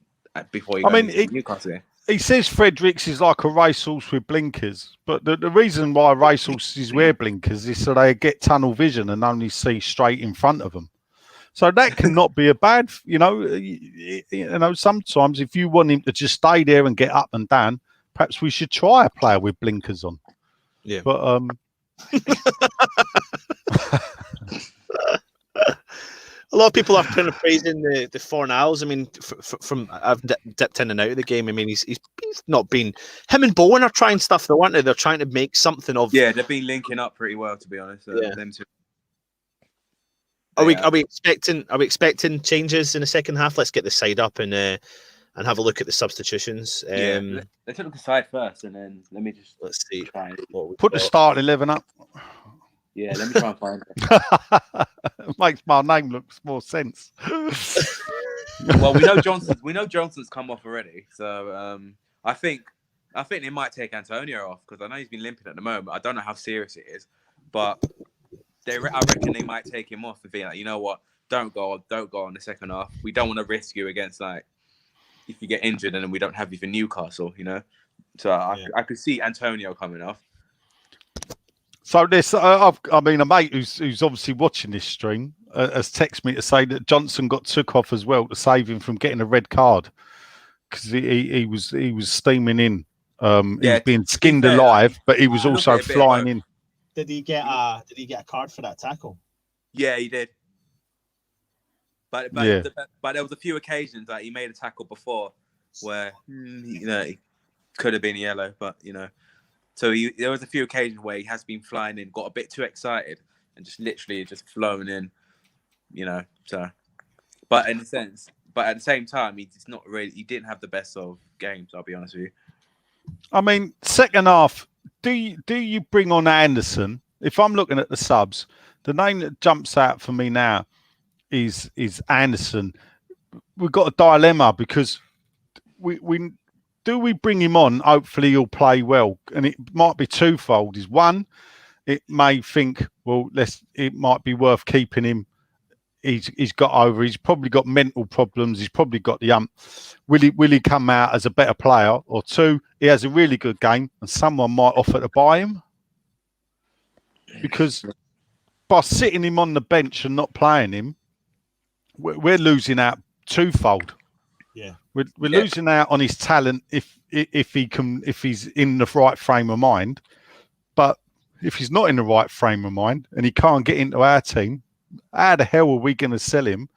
before you go into the Newcastle game. He says Fredericks is like a racehorse with blinkers, but the reason why racehorses wear blinkers is so they get tunnel vision and only see straight in front of them. So that cannot be a bad, sometimes if you want him to just stay there and get up and down, perhaps we should try a player with blinkers on. Yeah. But a lot of people are kind of praising the Fornals. I mean, from I've dipped in and out of the game. I mean, he's not been. Him and Bowen are trying stuff, though, aren't they? They're trying to make something of. Yeah, they've been linking up pretty well, to be honest. Them two. Are we expecting changes in the second half? Let's get the side up and have a look at the substitutions. Let's look at the side first, and then let's see. Put the starting 11 up. Yeah, let me try and find it. It makes my name look more sense. Well, we know Johnson's come off already, so I think they might take Antonio off because I know he's been limping at the moment. I don't know how serious it is, but I reckon they might take him off and be like, you know what, don't go on the second half. We don't want to risk you against like if you get injured and then we don't have you for Newcastle, So I could see Antonio coming off. So this, a mate who's obviously watching this stream has texted me to say that Johnson got took off as well to save him from getting a red card because he was steaming in. He was being skinned alive, but he was also flying in. Did he get a card for that tackle? Yeah, he did. But Yeah. but there was a few occasions that he made a tackle before where it could have been yellow, but so there was a few occasions where he has been flying in, got a bit too excited, and just literally just flown in, So, but at the same time, he didn't have the best of games. I'll be honest with you. I mean, second half, do you bring on Anderson? If I'm looking at the subs, the name that jumps out for me now is Anderson. We've got a dilemma because we bring him on? Hopefully he'll play well, and it might be twofold. Is one, it may think, well, it might be worth keeping him. He's probably got mental problems. He's probably got the Will he come out as a better player? Or two, he has a really good game and someone might offer to buy him. Because by sitting him on the bench and not playing him, we're losing out twofold. Yeah. We're losing out on his talent if he's in the right frame of mind. But if he's not in the right frame of mind and he can't get into our team, how the hell are we going to sell him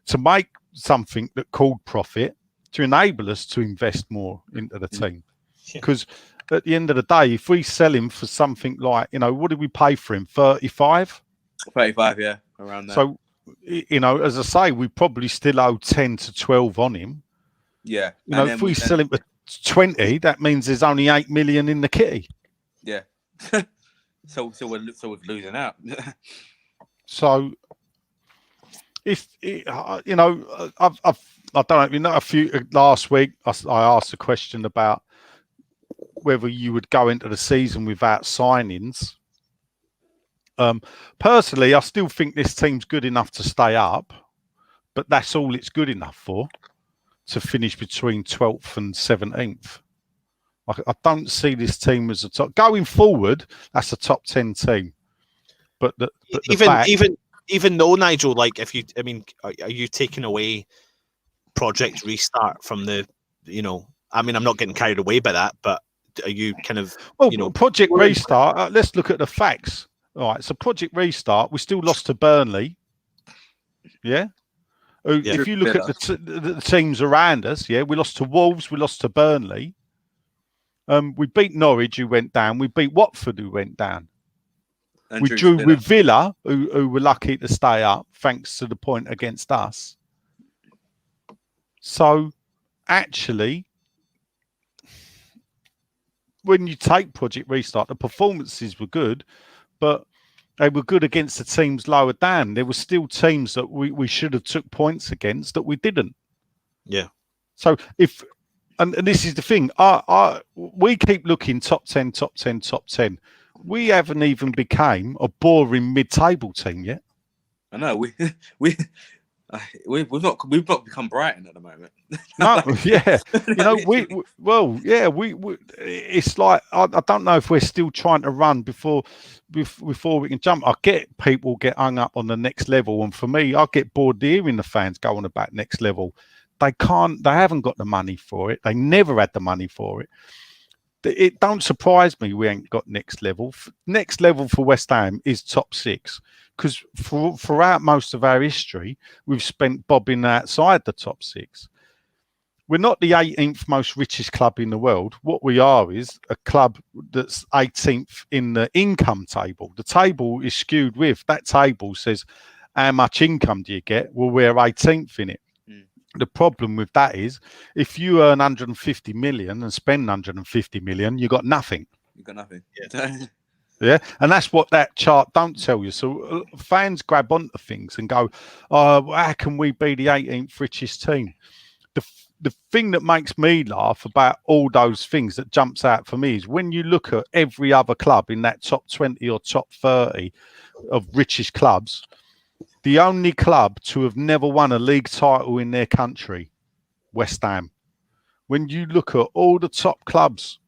to make something that called profit to enable us to invest more into the team? Because at the end of the day, if we sell him for something like, what did we pay for him? 35? 35, yeah, around that. So, as I say, we probably still owe 10 to 12 on him. Yeah. If we sell him for 20, that means there's only 8 million in the kitty. Yeah. so we're losing out. So, if I don't know. Last week I asked a question about whether you would go into the season without signings. Personally, I still think this team's good enough to stay up, but that's all it's good enough for, to finish between 12th and 17th. I don't see this team as a top going forward. That's a top 10 team. But even though, Nigel, like are you taking away Project Restart from the, I'm not getting carried away by that, but are you kind of, Project Restart, let's look at the facts. All right, so Project Restart, we still lost to Burnley. Yeah? If you look at the teams around us, we lost to Wolves, we lost to Burnley. We beat Norwich, who went down. We beat Watford, who went down. And we drew with Villa, who were lucky to stay up, thanks to the point against us. So, actually, when you take Project Restart, the performances were good, but they were good against the teams lower down. There were still teams that we should have took points against that we didn't. Yeah. So, and this is the thing, we keep looking top 10, top 10, top 10. We haven't even became a boring mid-table team yet. I know we've not become Brighton at the moment. No, yeah, it's like I don't know if we're still trying to run before we can jump. I get people get hung up on the next level, and for me, I get bored hearing the fans go on about next level. They haven't got the money for it. They never had the money for it. It don't surprise me we ain't got next level. Next level for West Ham is top 6, because throughout most of our history, we've spent bobbing outside the top 6. We're not the 18th most richest club in the world. What we are is a club that's 18th in the income table. The table is skewed with, that table says, how much income do you get? Well, we're 18th in it. The problem with that is, if you earn 150 million and spend 150 million, you got nothing. You got nothing. Yeah, and that's what that chart don't tell you. So fans grab onto things and go, "Oh, how can we be the 18th richest team?" The thing that makes me laugh about all those things that jumps out for me is when you look at every other club in that top 20 or top 30 of richest clubs. The only club to have never won a league title in their country, West Ham. When you look at all the top clubs,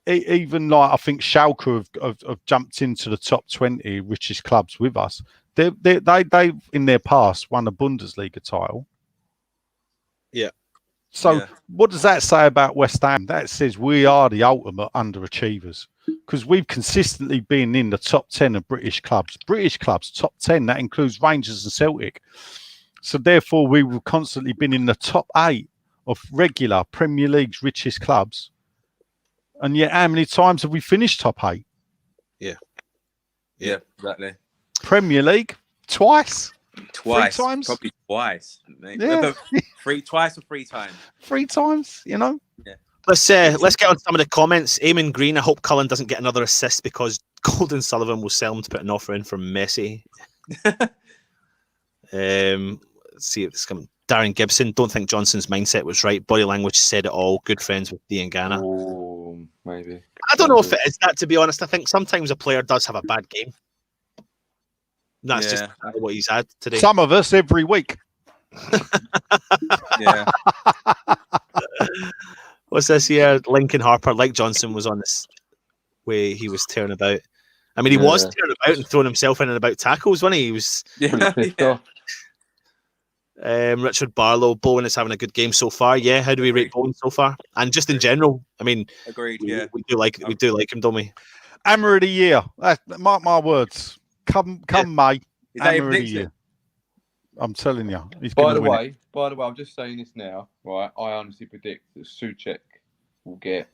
even like I think Schalke have jumped into the top 20 richest clubs with us. They in their past won a Bundesliga title. Yeah. So what does that say about West Ham? That says we are the ultimate underachievers, because we've consistently been in the top 10 of British clubs. British clubs, top 10, that includes Rangers and Celtic. So therefore, we will constantly been in the top 8 of regular Premier League's richest clubs. And yet, how many times have we finished top 8? Yeah, exactly. Premier League twice. Twice. 3 times? Probably twice. Mate. Yeah. Twice or 3 times. 3 times, you know. Let's get on some of the comments. Eamon Green, I hope Cullen doesn't get another assist because Golden Sullivan will sell him to put an offer in for Messi. Let's see if it's coming. Darren Gibson, don't think Johnson's mindset was right. Body language said it all. Good friends with Diangana. Oh, maybe. I don't know if it is that, to be honest. I think sometimes a player does have a bad game. That's just what he's had today. Some of us every week. Yeah. What's this here? Lincoln Harper, like Johnson, was on this way he was tearing about. I mean, he was tearing about and throwing himself in and about tackles, wasn't he? He was. Yeah. Richard Barlow, Bowen is having a good game so far. Yeah, how do we rate Bowen so far? And just in general, I mean, agreed. We do like him, don't we? Hammer of the year. Mark my words. Come May. Is that Hammer of the prediction? year. I'm telling you. He's By going the to win way, I'm just saying this now, right? I honestly predict that Souček will get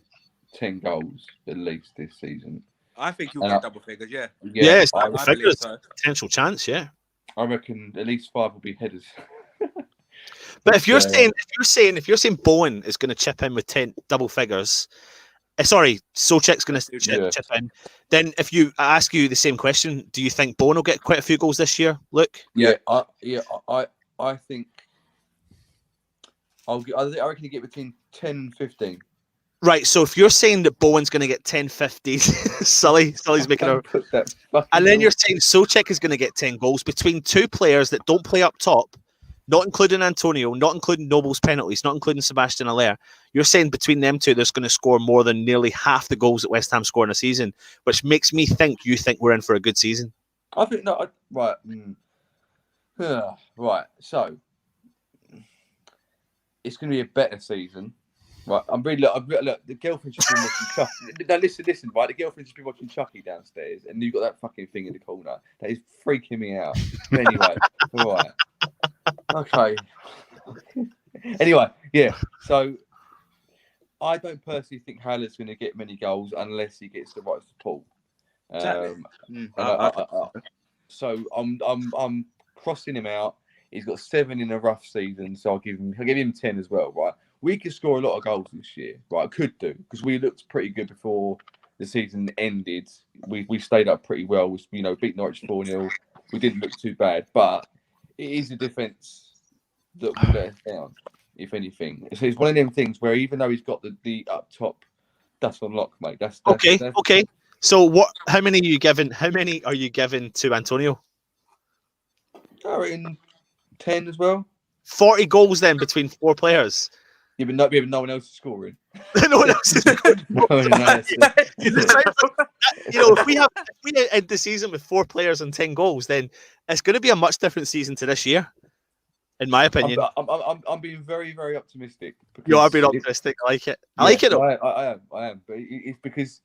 10 goals at least this season. I think he'll get double figures. Yeah. Yes, I double figures. so. Potential chance. Yeah. I reckon at least 5 will be headers. But if you're saying Bowen is going to chip in with 10 double figures, Souček's going to chip in. Then, if I ask you the same question, do you think Bowen will get quite a few goals this year, Luke? I think I reckon you get between 10 and 15. Right. So if you're saying that Bowen's going to get 10, 15, Sully's making a. And then you're saying Souček is going to get 10 goals between 2 players that don't play up top. Not including Antonio, not including Noble's penalties, not including Sebastian Haller. You're saying between them 2, there's going to score more than nearly half the goals that West Ham score in a season, which makes me think you think we're in for a good season. I think no. Right. Right. So it's going to be a better season. Right. I'm really look. The girlfriend's just been watching Chucky. Now listen. Right. The girlfriend's just been watching Chucky downstairs, and you've got that fucking thing in the corner. That is freaking me out. Anyway. All right. Okay. Anyway, yeah. So I don't personally think Haller's going to get many goals unless he gets the right support. So I'm crossing him out. He's got 7 in a rough season, so I'll give him 10 as well. Right. We could score a lot of goals this year. Right. Could do because we looked pretty good before the season ended. We stayed up pretty well. We beat Norwich 4-0. We didn't look too bad, but it is the defence that will let us down, if anything. So it's one of them things where even though he's got the up top, that's on lock, mate. That's okay. So how many are you giving? How many are you giving to Antonio? I reckon 10 as well. 40 goals then between 4 players. Yeah, but no one else is scoring. No one else is scoring. If we end the season with 4 players and 10 goals, then it's going to be a much different season to this year, in my opinion. I'm being very, very optimistic. You are being optimistic. I like it. I like it. I am. But it's because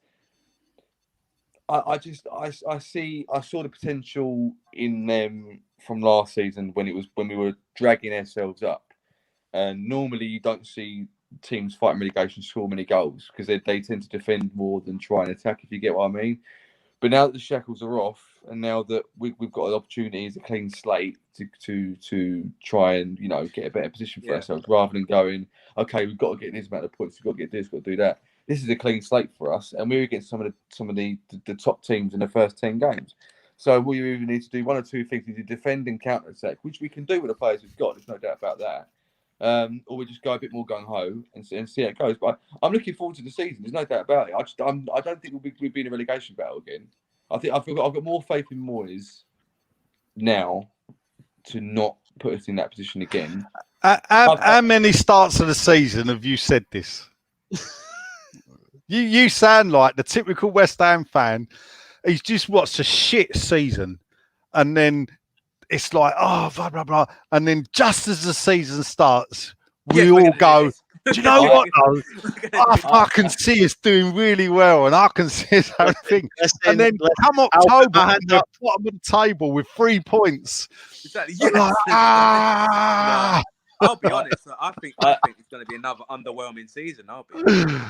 I saw the potential in them from last season when we were dragging ourselves up. And normally you don't see teams fighting relegation score many goals because they tend to defend more than try and attack, if you get what I mean. But now that the shackles are off, and now that we've got an opportunity as a clean slate to try and get a better position for ourselves, rather than going, okay, we've got to get this amount of points, we've got to get this, we've got to do that. This is a clean slate for us, and we're against some of the top teams in the first 10 games. So we either need to do one or two things: to defend and counter attack, which we can do with the players we've got. There's no doubt about that. Or we just go a bit more gung ho and see how it goes. But I'm looking forward to the season. There's no doubt about it. I don't think we'll be in a relegation battle again. I think I've got more faith in Moyes now to not put us in that position again. How many starts of the season have you said this? You sound like the typical West Ham fan. He's just watched a shit season, and then it's like, oh, blah, blah, blah. And then just as the season starts, we all go, Do you know what? Though? I can Oh, see us doing really well, and I can see us having. Listen, And then listen, come I'll put October, my at hand the up. bottom of the table with 3 points. exactly. I'm Yes. like, ah. I'll be honest. I think it's going to be another underwhelming season. I'll be honest.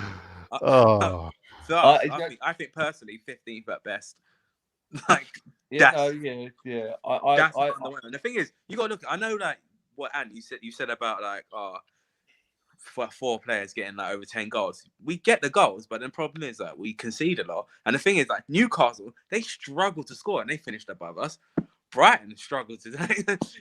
Oh. For us, it's I think personally 15th at best. Like Yeah, that's yeah. that's underwhelming. The thing is, you got to look. I know like what Ant you said about like for 4 players getting like over 10 goals. We get the goals, but the problem is that we concede a lot. And the thing is, like Newcastle, they struggle to score and they finished above us. Brighton struggled to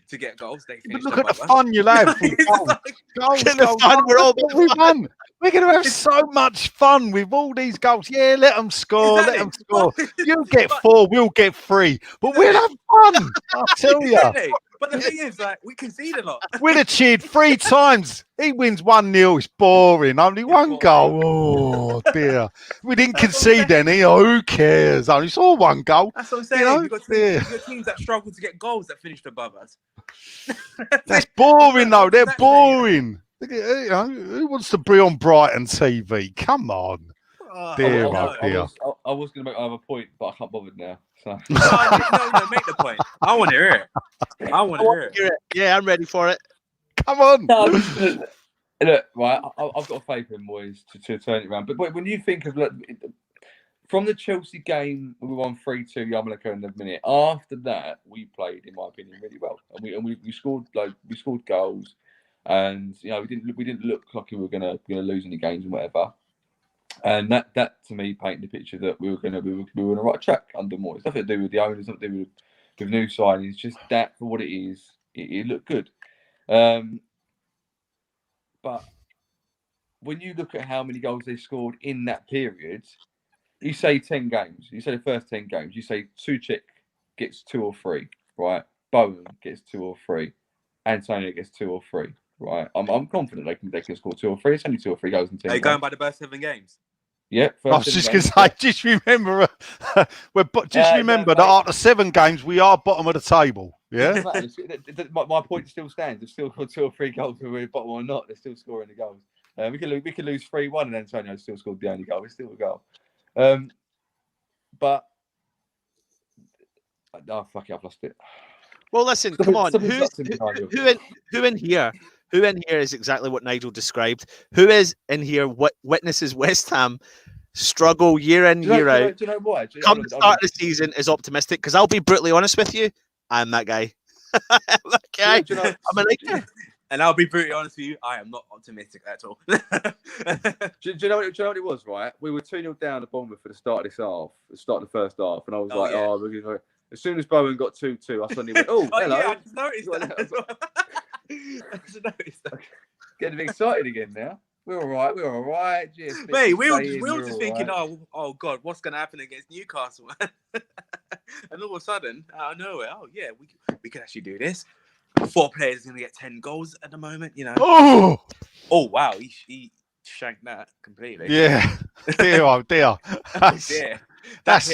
to get goals. They But finished look at the above us. fun you'll have from It's goals. like- Goals, Get the goals, fun, goals. we're all That's what we've done. We're going to have so much fun with all these goals. Yeah, let them score. Let them Exactly. score. You get But- 4, we'll get 3. But we'll have fun. I tell you. Exactly. But the thing is, like, we concede a lot. We'd have cheered 3 times. He wins 1-0. It's boring. Only one boring. goal. Oh, dear. We didn't concede any. Oh, who cares? Only saw 1 goal. That's what I'm saying. You know? You got teams that struggle to get goals that finished above us. That's boring, though. They're Exactly. boring. You know, who wants to be on Brighton TV? Come on. Oh, Dear, no. oh, dear. I was going to make another point, but I can't bother now. So. No, make the point. I want to hear it. I want to hear it. Hear it. Yeah, I'm ready for it. Come on. Look, right, I've got faith in boys to turn it around. But when you think of like, from the Chelsea game, we won 3-2 Yamaka in the minute. After that, we played, in my opinion, really well, and we scored goals, and you know we didn't look like we were gonna lose any games and whatever. And that to me painted the picture that we were on the right track under Moyes. It's nothing to do with the owners, nothing to do with new signings. Just that for what it is, it looked good. But when you look at how many goals they scored in that period, you say 10 games. You say the first 10 games. You say Suchek gets 2 or 3, right? Bowen gets 2 or 3. Antonio gets 2 or 3, right? I'm confident they can score 2 or 3. It's only 2 or 3 goals in 10 Are you games. going by the first 7 games? Yeah. I was just going to say, just remember, remember that after 7 games, we are bottom of the table. Yeah. My point still stands. They've still got 2 or 3 goals, whether we're bottom or not. They're still scoring the goals. We could lose 3-1, and Antonio still scored the only goal. It's still a goal. But fuck it, I've lost it. Well, listen, come on. Who in here is exactly what Nigel described? Who is in here witnesses West Ham struggle year in, year out? Do you know why? Come the start of the season is optimistic, because I'll be brutally honest with you, I'm that guy. I'm that guy. Do you know, I'm a Laker. And I'll be brutally honest with you, I am not optimistic at all. do you know what it was, right? We were 2-0 down at Bournemouth for the start of this half, the start of the first half, and I was we're going to. As soon as Bowen got 2-2, I suddenly went, oh, hello. Yeah, I just noticed that as well. I just noticed that. Getting excited again now. We're all right. GSP, Mate, we were just thinking, right. oh God, what's going to happen against Newcastle? And all of a sudden, out of nowhere, we can actually do this. 4 players going to get 10 goals at the moment, you know. Oh wow, he shanked that completely. Yeah. Dear, oh dear. That's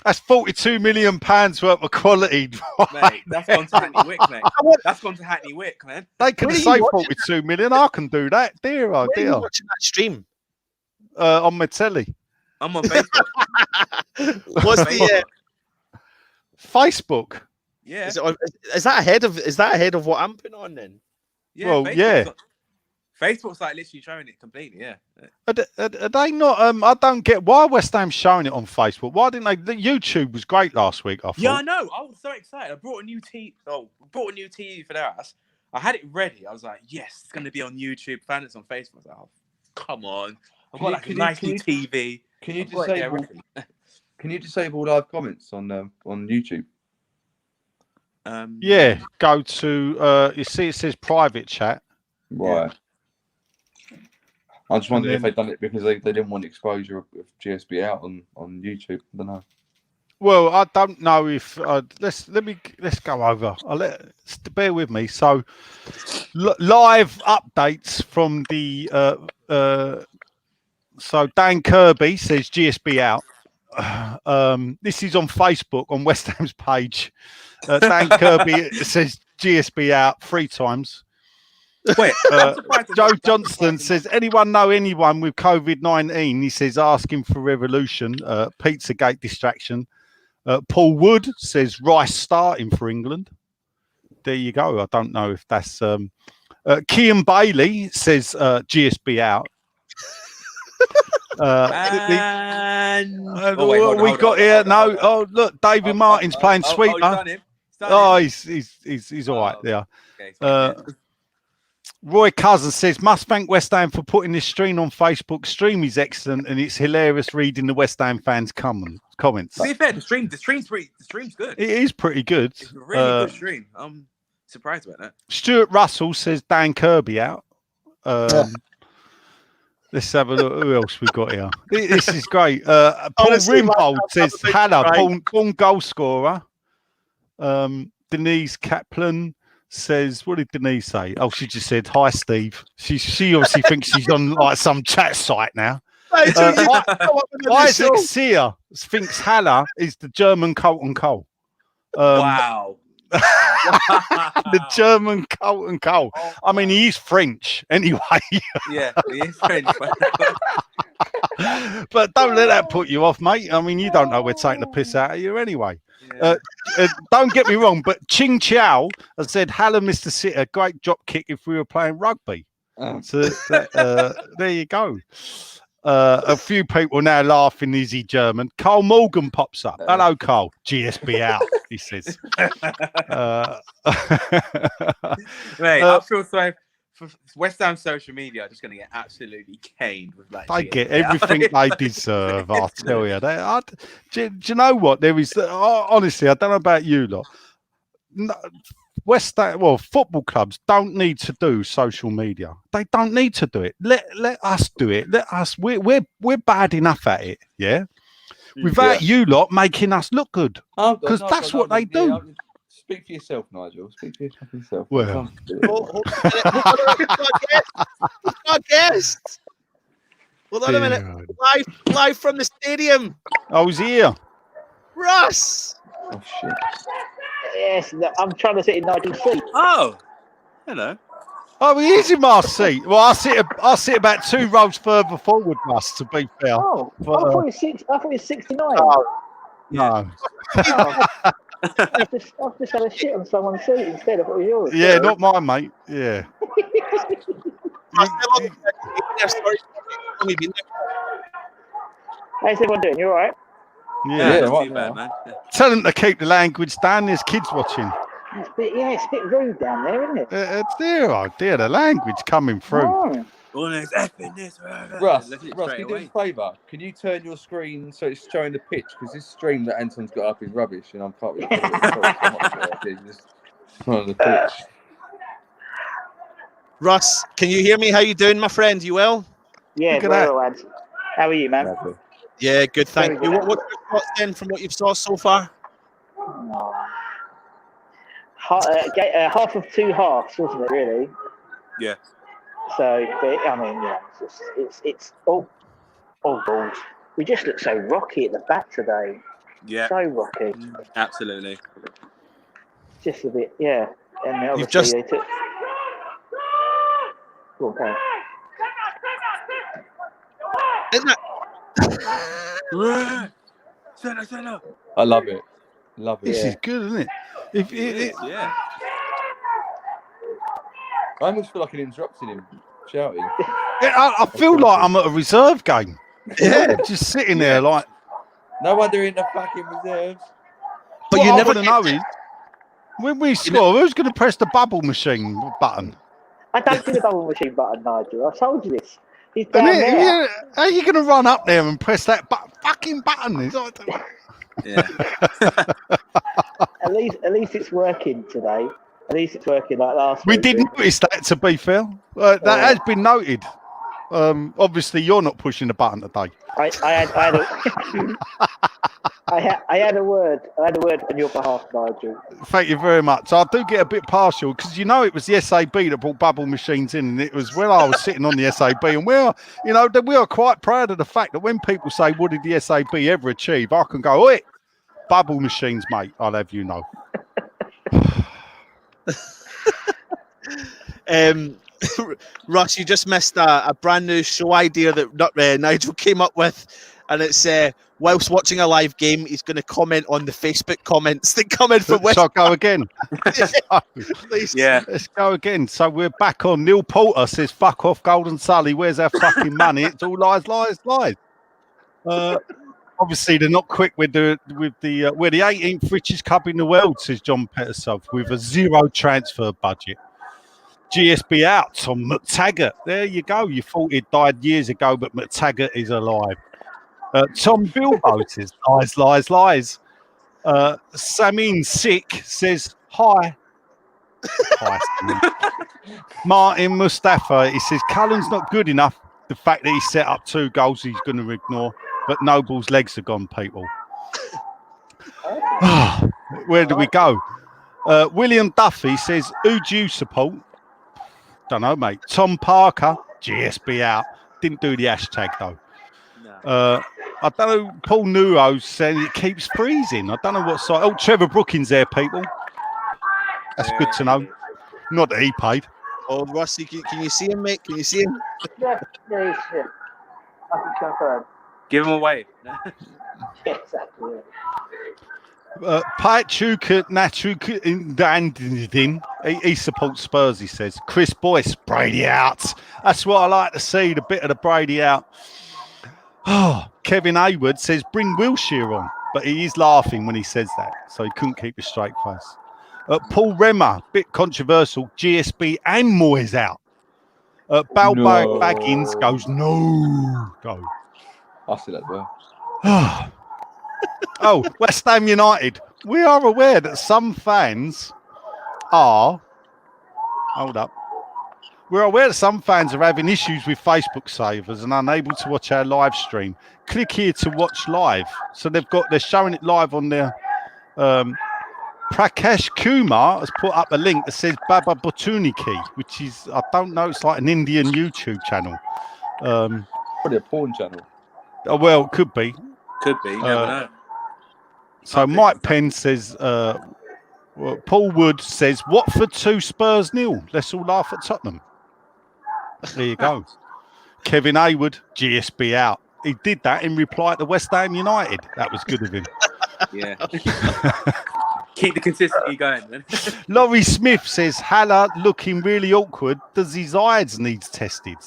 £42 million worth of quality. Mate, that's gone to Hackney Wick, mate. That's gone to Hackney Wick, man. They can say 42 million. I can do that. Dear, oh dear. Where are you watching that stream? On my telly. I'm on Facebook. What's the Facebook? Yeah. Is that ahead of what I'm putting on then? Yeah. Well, Facebook's like literally showing it completely. Yeah. Are they not? I don't get why West Ham's showing it on Facebook. Why didn't they? The YouTube was great last week. I thought. Yeah, I know. I was so excited. I brought a new TV. Brought a new TV for the house. I had it ready. I was like, yes, it's going to be on YouTube. Found it's on Facebook. I was like, oh, come on. I've got like a nice new TV. Can you disable live comments on YouTube? Yeah, go to you see it says private chat. Right. Yeah. I just wondered if they'd done it because they didn't want exposure of GSB out on YouTube. I don't know. Well, I don't know if let's go over. Bear with me. So live updates from the so Dan Kirby says GSB out. This is on Facebook on West Ham's page. Dan Kirby says GSB out 3 times. Wait, I'm surprised Joe that's Johnston surprising. says, anyone know anyone with COVID-19? He says, asking for revolution. Pizzagate distraction. Paul Wood says, Rice starting for England. There you go. I don't know if that's... Kean Bailey says, GSB out. We got here. No. Oh, look, David Martin's playing sweeper. He's done him. Oh, he's all right there. Okay, Roy Cousins says, must thank West Ham for putting this stream on Facebook. Stream is excellent and it's hilarious reading the West Ham fans' comments. to be fair, the stream's good. It is pretty good. It's a really good stream. I'm surprised about that. Stuart Russell says Dan Kirby out. Let's have a look. Who else we got here? This is great. Paul Rimbold says Haller, born goal scorer. Denise Kaplan says, what did Denise say? Oh, she just said, hi, Steve. She obviously thinks she's on like some chat site now. Isaac Sear thinks Haller is the German Colton Cole. Wow. The German Colton Cole. I mean, he is French anyway. Yeah, he is French. But don't let that put you off, mate. I mean, you don't know we're taking the piss out of you anyway. Yeah. Don't get me wrong, but Ching Chow has said, hello, Mr. Sitter, great drop kick if we were playing rugby. So there you go. A few people now laughing, is he German? Carl Morgan pops up. Hello, Carl. GSB out, he says. Mate, I feel sorry for West Ham social media. Are just going to get absolutely caned with like. They get everything they deserve, I tell you. Do you know what? There is, honestly, I don't know about you lot. No, West Ham, well, football clubs don't need to do social media. They don't need to do it. Let us do it. Let us. We're bad enough at it. Yeah. Without you lot making us look good, because that's what they do. Speak for yourself, Nigel. Speak for yourself. Well, guest. Hold on a minute. Live from the stadium. I was here. Russ. Oh shit. Yes, I'm trying to sit in Nigel's seat. Oh, hello. Oh, he is in my seat. Well, I sit about 2 rows further forward, Russ, to be fair. Oh, But, I thought it was 69. No. I've just had a shit on someone's seat instead. I thought it was yours. Yeah, not mine, mate. Yeah. How's everyone doing? You all right? Yeah. Not too bad, man. Yeah. Tell them to keep the language down. There's kids watching. It's a bit rude down there, isn't it? Dear, the language coming through. Oh. All this effing this. Russ, Look at it can straight you do away. us a favour? Can you turn your screen so it's showing the pitch? Because this stream that Anton's got up is rubbish, and I can't really just on the pitch. Russ, can you hear me? How you doing, my friend? You well? Yeah, Look at very that. well, lads. How are you, man? Lovely. Yeah, good. Thank Very you. good. What's your thoughts then from what you've saw so far? Half of 2 halves, wasn't it? Really? Yeah. So, but, I mean, yeah, it's all balls. We just look so rocky at the back today. Yeah. So rocky. Absolutely. Just a bit, yeah. And obviously just- they took. Okay. Isn't it? Center. I love it. Love it. This is good, isn't it? Yeah. I almost feel like I'm interrupting him, shouting. I feel like I'm at a reserve game. Yeah. Just sitting there like. No wonder in the fucking reserves. But What you I never wanna know is when we score, who's going to press the bubble machine button? I don't do the double machine button, Nigel. I told you this. He's down And there. how are you going to run up there and press that fucking button? It's like- Yeah. At least it's working today. At least it's working like last We week. did notice that, to be fair. That has been noted. Obviously, you're not pushing the button today. I had a word on your behalf, Nigel. Thank you very much. I do get a bit partial because it was the SAB that brought bubble machines in, and it was when I was sitting on the SAB, and we are quite proud of the fact that when people say, "What did the SAB ever achieve?" I can go, "Oi, bubble machines, mate. I'll have you know." Russ, you just missed a brand new show idea that Nigel came up with, and it's whilst watching a live game, he's going to comment on the Facebook comments that come in from West. Shall I go again? Please. Yeah. Let's go again. So we're back on. Neil Porter says, "Fuck off, Golden Sully. Where's our fucking money? It's all lies, lies, lies." Obviously, they're not quick with the we're the 18th richest club in the world, says John Pettersov, with a zero transfer budget. GSB out, Tom McTaggart. There you go. You thought it died years ago, but McTaggart is alive. Tom Bilbo says, "Lies, lies, lies." Samin Sick says, "Hi." Hi, Samin. Martin Mustafa, he says, "Cullen's not good enough. The fact that he set up 2 goals, he's going to ignore. But Noble's legs are gone, people." Where do we go? William Duffy says, "Who do you support?" Don't know, mate. Tom Parker, GSB out. Didn't do the hashtag, though. No. I don't know. Paul Nuro's saying it keeps freezing. I don't know what side. Oh, Trevor Brookings there, people. That's good to know. Not that he paid. Oh, Rusty, can you see him, mate? Can you see him? Yeah, he's here. I can confirm. Give him away. Yeah, exactly. Pachuca Nachuka Dandin. He supports Spurs, he says. Chris Boyce, Brady out. That's what I like to see, the bit of the Brady out. Oh, Kevin Hayward says, "Bring Wilshere on." But he is laughing when he says that, so he couldn't keep a straight face. Paul Remmer, bit controversial. GSB and Moyes out. Balbo Baggins goes, "No." Go. I see that as well. Oh, West Ham United. We are aware that some fans are. Hold up. We're aware that some fans are having issues with Facebook savers and unable to watch our live stream. Click here to watch live. So they're showing it live on their. Prakash Kumar has put up a link that says Baba Botuniki, which is, I don't know, it's like an Indian YouTube channel. Probably a porn channel. Oh, well, it could be. Could be. You never know. So Mike Penn says, Paul Wood says, "Watford 2, Spurs 0. Let's all laugh at Tottenham." There you go. Kevin Hayward, GSB out. He did that in reply to West Ham United. That was good of him. Yeah. Keep the consistency going, then. Laurie Smith says, "Haller looking really awkward. Does his eyes need tested?"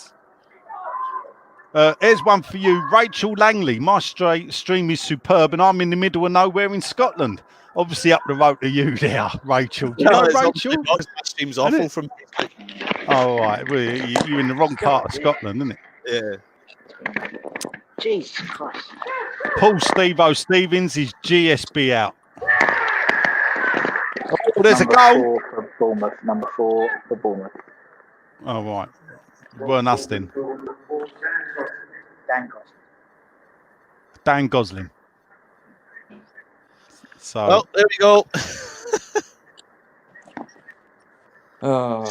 Here's one for you. Rachel Langley, "My stream is superb and I'm in the middle of nowhere in Scotland." Obviously up the road to you there, Rachel. Do you know Rachel? My stream's awful from. Oh, right. Well, you're in the wrong part of Scotland, isn't it? Yeah. Jesus Christ. Paul Steve-O Stevens is GSB out. Oh, there's Number a goal. 4 for Bournemouth. Number 4 for Bournemouth. Oh, right. Weren't us then. Dan Gosling. So. Well, there we go. Oh.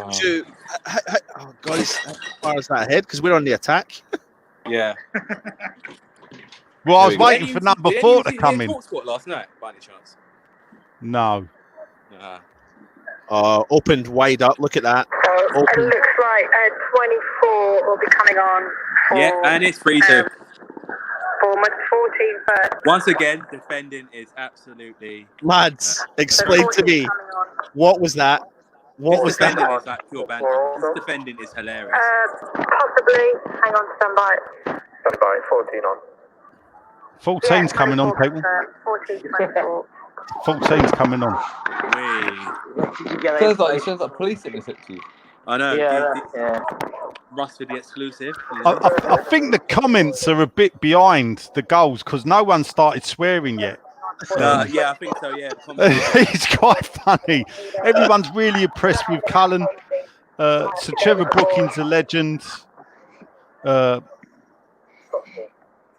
Oh, God, how far is that ahead? Because we're on the attack. Yeah. Well, I was There we go. waiting for number 4 to come in. Talksport last night, by any chance? No. Opened wide up. Look at that. It looks like 24 will be coming on. Yeah, and it's 3-2. Bournemouth 14 first. Once again, defending is absolutely. Lads, explain to me, what was that? What was that? Defending is like pure banter. This defending is hilarious. Possibly. Hang on, stand by. Stand by, 14 on. 14's coming on, people. 14, 24. 14's coming on. It sounds like police in this actually. I know. Yeah. Russ with the exclusive. I think the comments are a bit behind the goals because no one started swearing yet. Yeah, I think so. Yeah. It's quite funny. Everyone's really impressed with Cullen. So Trevor Brookings, a legend.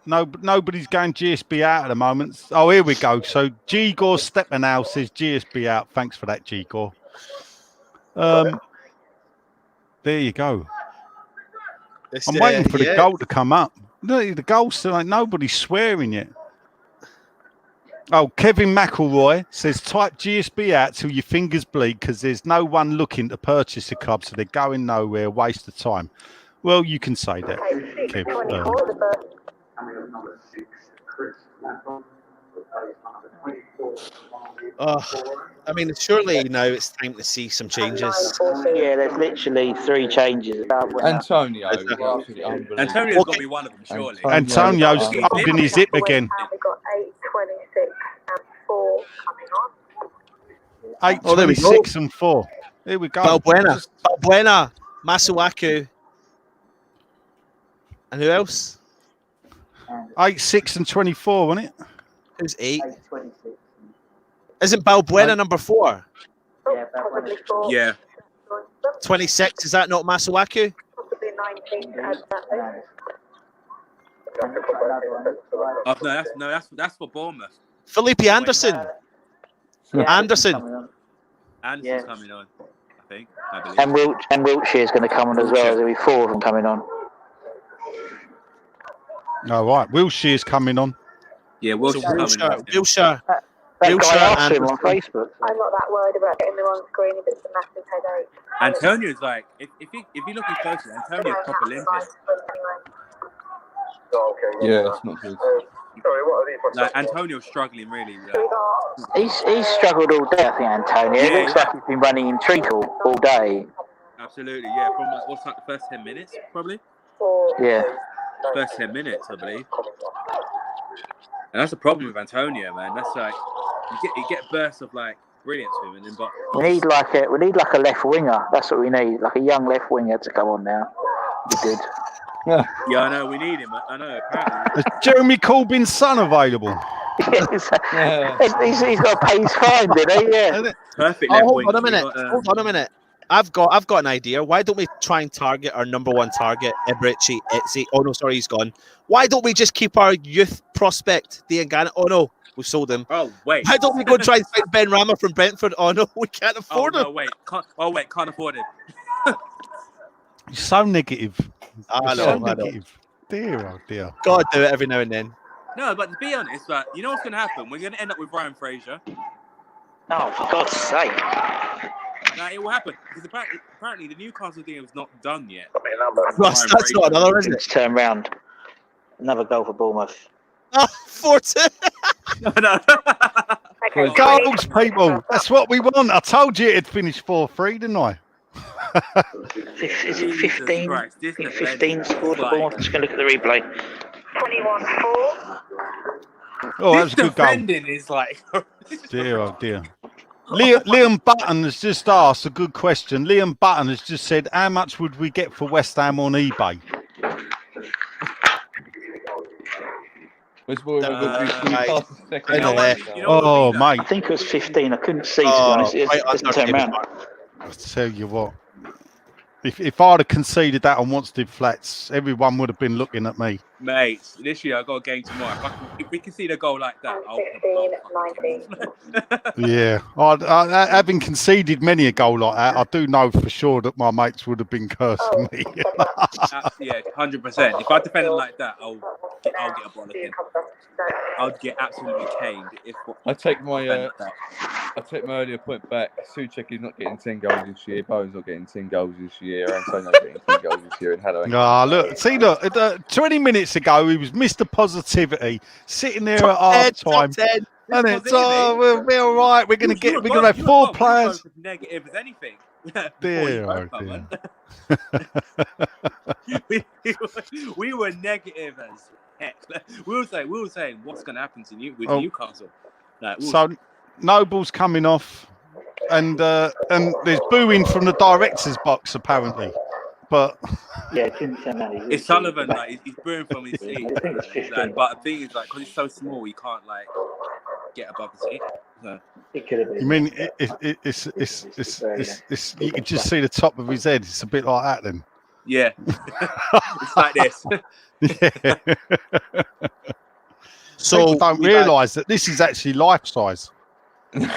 Nobody's going GSB out at the moment. Oh, here we go. So G-Gore Steppenau says GSB out. Thanks for that, G-Gore. There you go. I'm waiting for the goal to come up. No, the goal still ain't nobody swearing yet. Oh, Kevin McElroy says type GSB out till your fingers bleed because there's no one looking to purchase a club, so they're going nowhere, waste of time. Well, you can say that, Kev. 24 the birth. I mean, surely now it's time to see some changes. Yeah, there's literally 3 changes. Antonio, Is that- absolutely unbelievable. Antonio's got to be one of them, surely. Antonio's Antonio. holding his hip again. And we got 8:26 and 4 coming on. 8:26 and 4. Here we go. Balbuena, Masuaku, and who else? 8, 6 and 24, wasn't it? Who's 8? Isn't Balbuena number 4? Probably 4. Yeah. 26, is that not Masuaku? Possibly 19 to add that. Oh, that's for Bournemouth. Felipe Anderson. Anderson. Anderson's coming on, I think. I believe. And Wiltshire's going to come on as well. There'll be 4 of them coming on. All right. Wilshire's coming on. Yeah, Wilshire's coming on. Wilshire. That Wilshire guy asked him on Anderson. Facebook. I'm not that worried about getting the wrong screen if it's a massive headache. Antonio's like, if you're looking closely, Antonio's proper limping. Yeah, it's not good. Like Antonio's struggling really. He's struggled all day, I think, Antonio. It looks like he's been running in treacle all day. Absolutely, yeah. From what's like the first 10 minutes, probably. Yeah. First 10 minutes, I believe. And that's the problem with Antonio, man. That's like you get bursts of like brilliance with him, and then but We need like a left winger. That's what we need, like a young left winger to come on now. Be good. yeah, I know we need him. I know. Apparently, Is Jeremy Corbyn's son available? He's got to pay his fine, did he? Yeah. perfect. Oh, left hold wing. on a minute. Hold on a minute. I've got an idea. Why don't we try and target our number 1 target, Ebrici, Etsy? Oh no, sorry, he's gone. Why don't we just keep our youth prospect, Diangana? Oh no, we sold him. Oh wait. Why don't we go and try and find Ben Rama from Brentford? Oh no, we can't afford him. No, wait. Can't afford him. You're so negative. I You're know, so I know. negative. Dear, oh dear. God, do it every now and then. No, but to be honest, like, you know what's going to happen? We're going to end up with Ryan Fraser. Oh, for God's sake. Now, it will happen. Because apparently the Newcastle deal is not done yet. Ross, Ryan that's not Fraser. another, is it? Let's turn round. Another goal for Bournemouth. Oh, 4-2. No. Okay. Goals, people. That's what we want. I told you it'd finish 4-3, didn't I? Is it 15? I Christ, this think defense 15 scored for like- Bournemouth. I'm just going to look at the replay. 21-4. Oh, that This was a good goal. defending is like... Dear, oh dear. Liam Button has just asked a good question. Liam Button has just said, how much would we get for West Ham on eBay? I know that. You know what Oh, would be that? mate. I think it was 15. I couldn't see, to be honest. It right doesn't under turn David round. Mark. I'll tell you what. If I'd have conceded that on Wanstead Flats, everyone would have been looking at me. Mate, literally, I got a game tomorrow. If we can see the goal like that, I'll 16-19. Yeah. I, having conceded many a goal like that, I do know for sure that my mates would have been cursing me. yeah, 100%. If I defended like that, I'll get a ball again. I'll get absolutely caned. I take my earlier point back. Souček is not getting 10 goals this year. Bowen's not getting 10 goals this year. Antonio's getting 10 goals this year. And Haddo ain't Ah, look, 20 minutes ago, he was Mr. Positivity, sitting there at half time. And it's, we'll be all right. We're going to have 4 players. Negative as anything. Dear, oh dear. we were negative as heck. We were saying what's going to happen to Newcastle. Like, So Noble's coming off, and there's booing from the director's box apparently. But Yeah, it didn't turn round. it's Sullivan. Like he's booing from his seat. I think it's 15. Like, but the thing is, like, because he's so small, he can't like get above the seat. So. It could have been. you mean it's you can just see the top of his head. It's a bit like that then. Yeah, it's like this. Yeah. So People don't realise that this is actually life size. And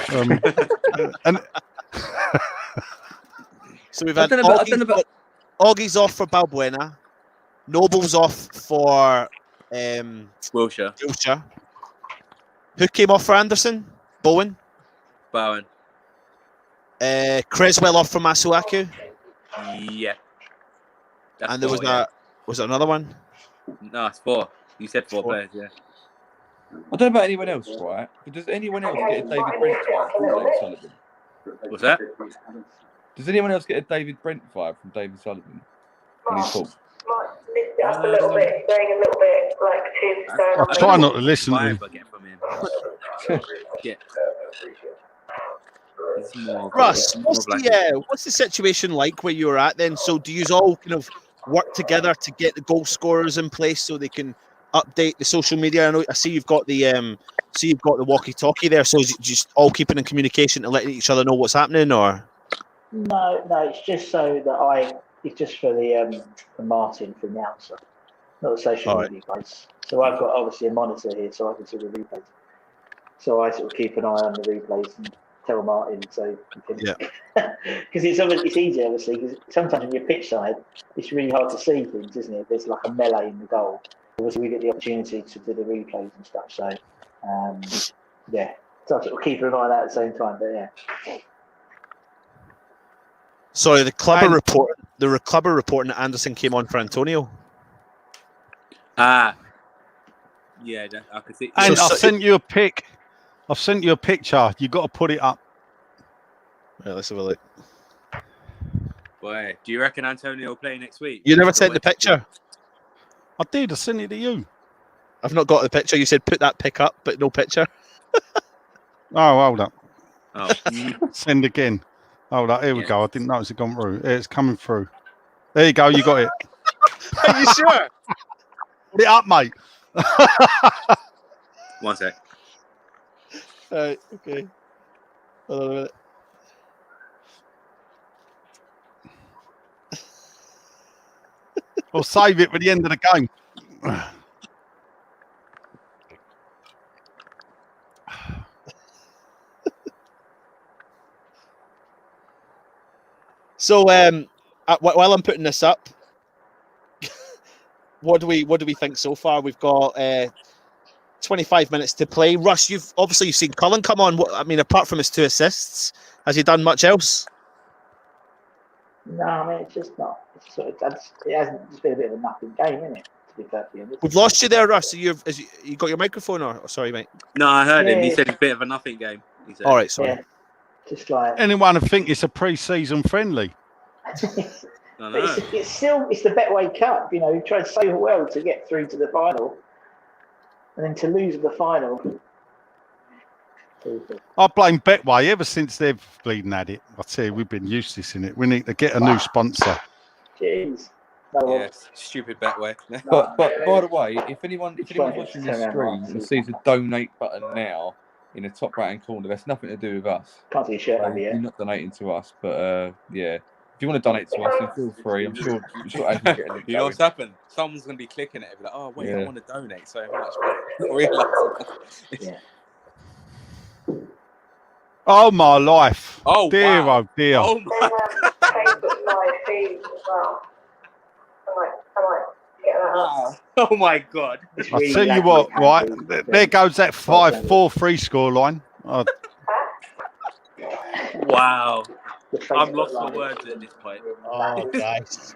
So we've had Augie's off for Balbuena, Noble's off for Wilshire. Wilshire. Who came off for Anderson? Bowen. Bowen. Creswell off for Masuaku. Yeah. That's And there was yeah. was it another one? No, it's 4. You said 4 players, yeah. I don't know about anyone else, right? But does anyone else get a David Brent vibe from David Sullivan? What's that? Does anyone else get a David Brent vibe from David Sullivan when he talks? Lift it up a little bit, going a little bit like tombstone. I try not to listen to Vibe him. I get from him. Yeah. It's more, Russ, more what's black. what's the situation like where you were at then? So do you all kind of work together to get the goal scorers in place so they can update the social media? I see you've got the walkie-talkie there. So is it just all keeping in communication and letting each other know what's happening, or? No, it's just so that it's just for the Martin, for the announcer, not the social media guys. So I've got obviously a monitor here, so I can see the replays. So I sort of keep an eye on the replays and tell Martin, so because it's easier obviously, because sometimes when you're pitch side, it's really hard to see things, isn't it? There's like a melee in the goal. Obviously, we get the opportunity to do the replays and stuff. So so I'm sort of keeping an eye on that at the same time. But yeah. Sorry, the club are reporting that Anderson came on for Antonio. Yeah, I could see. And I've sent you a pic. I've sent you a picture. You got to put it up. Right, let's have a look. Boy, do you reckon Antonio will play next week? You never sent the picture. I did. I sent it to you. I've not got the picture. You said put that pic up, but no picture. Oh, hold up. Oh. Send again. Hold up. Here we go. I didn't notice it gone through. It's coming through. There you go. You got it. Are you sure? Put it up, mate. 1 sec. Right. Okay. Hold on a minute. We'll save it for the end of the game. So, while I'm putting this up, what do we think so far? We've got 25 minutes to play. Russ, you've seen Cullen come on. I mean, apart from his 2 assists, has he done much else? No, I mean it's just not. It's sort of it hasn't. It's been a bit of a nothing game, isn't it? To be perfectly honest. We've lost you there, Russ. You got your microphone, or sorry, mate? No, I heard him. He said it's a bit of a nothing game. He said. All right, sorry. Yeah, just like Anyone who think it's a pre-season friendly? it's still the Betway Cup. You know, you tried so well to get through to the final, and then to lose the final. I blame Betway ever since they've bleeding at it. I tell you, we've been useless in it. We need to get a new sponsor. Jeez. Yeah, stupid Betway. But by the way, if anyone's watching this stream and sees a donate button now in the top right hand corner, that's nothing to do with us. Can't see a shirt over You're yet. not donating to us, but yeah. If you want to donate to us, then feel free. I'm sure Adam will get a link. You know what's happened? Someone's going to be clicking it and be like, oh, wait, I want to donate. So not realising. Oh my life! Oh dear, wow. oh dear! Oh my. Facebook live feed as well. I might get that up. Oh my God! I tell you what, right? There goes that 5-4 score line. Oh, Wow. I'm lost for words at this point. Oh, guys.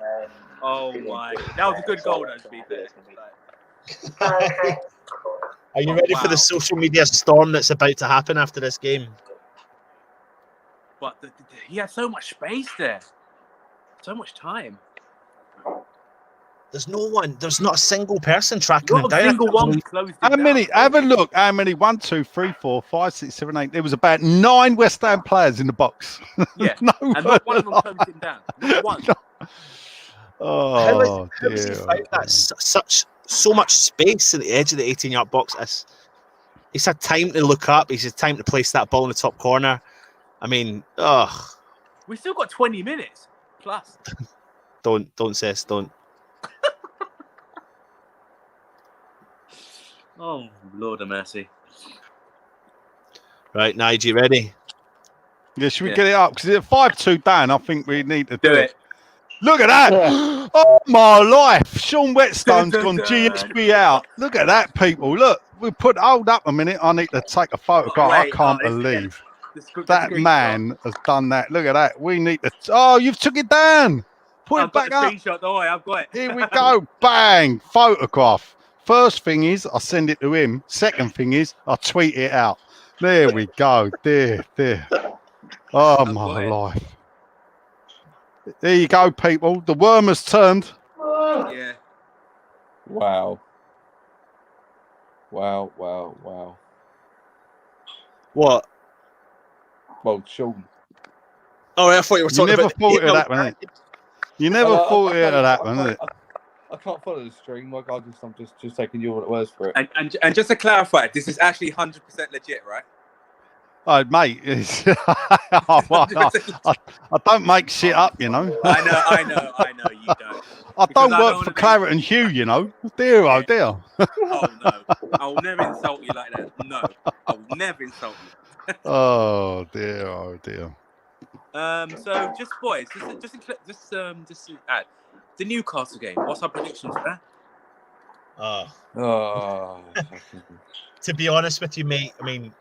Oh my. That was a good goal, though, to be fair. Okay. Are you ready for the social media storm that's about to happen after this game? But he had so much space there. So much time. There's no one. There's not a single person tracking him Not a down. single one closed it how down. many? Have a look. How many? 1, 2, 3, 4, 5, 6, 7, 8. There was about 9 West Ham players in the box. Yeah. No And not one of them closed him down. Not one. Oh, how has he found that so much space at the edge of the 18-yard box? He's had time to look up. He's had time to place that ball in the top corner. I mean, We still got 20 minutes plus. don't sis, don't. Oh, Lord of mercy. Right, Nigel, ready? Yeah, should we get it up? Because it's 5-2 down. I think we need to Do it. Look at that! Oh my life! Sean Whetstone's gone GSB out. Look at that, people. Look. we put. Hold up a minute. I need to take a photograph. I Wait, can't this- believe the that screenshot. man has done that. Look at that. We need to. Oh, you've took it down. Put I've it got back the up. screenshot. Don't worry, I've got it. Here we go. Bang. Photograph. First thing is I send it to him. Second thing is I tweet it out. There we go. There. Oh, I've my got it. life. There you go, people. The worm has turned. Yeah. Wow. Wow. What? Well, Sean. Oh, I thought you were You talking never about thought of that, man. You never thought of that, man. I can't follow the stream. Like I'm just taking your words for it. And just to clarify, this is actually 100% legit, right? Oh, mate. I don't make shit up, you know. I know you don't. I Because don't I work don't for wanna Claret and Hugh, you know. Dear, oh dear. Oh no, I will never insult you like that. No, I will never insult you. Oh dear, oh dear. So just boys, just to add the Newcastle game. What's our predictions for that? Oh. To be honest with you, mate, I mean,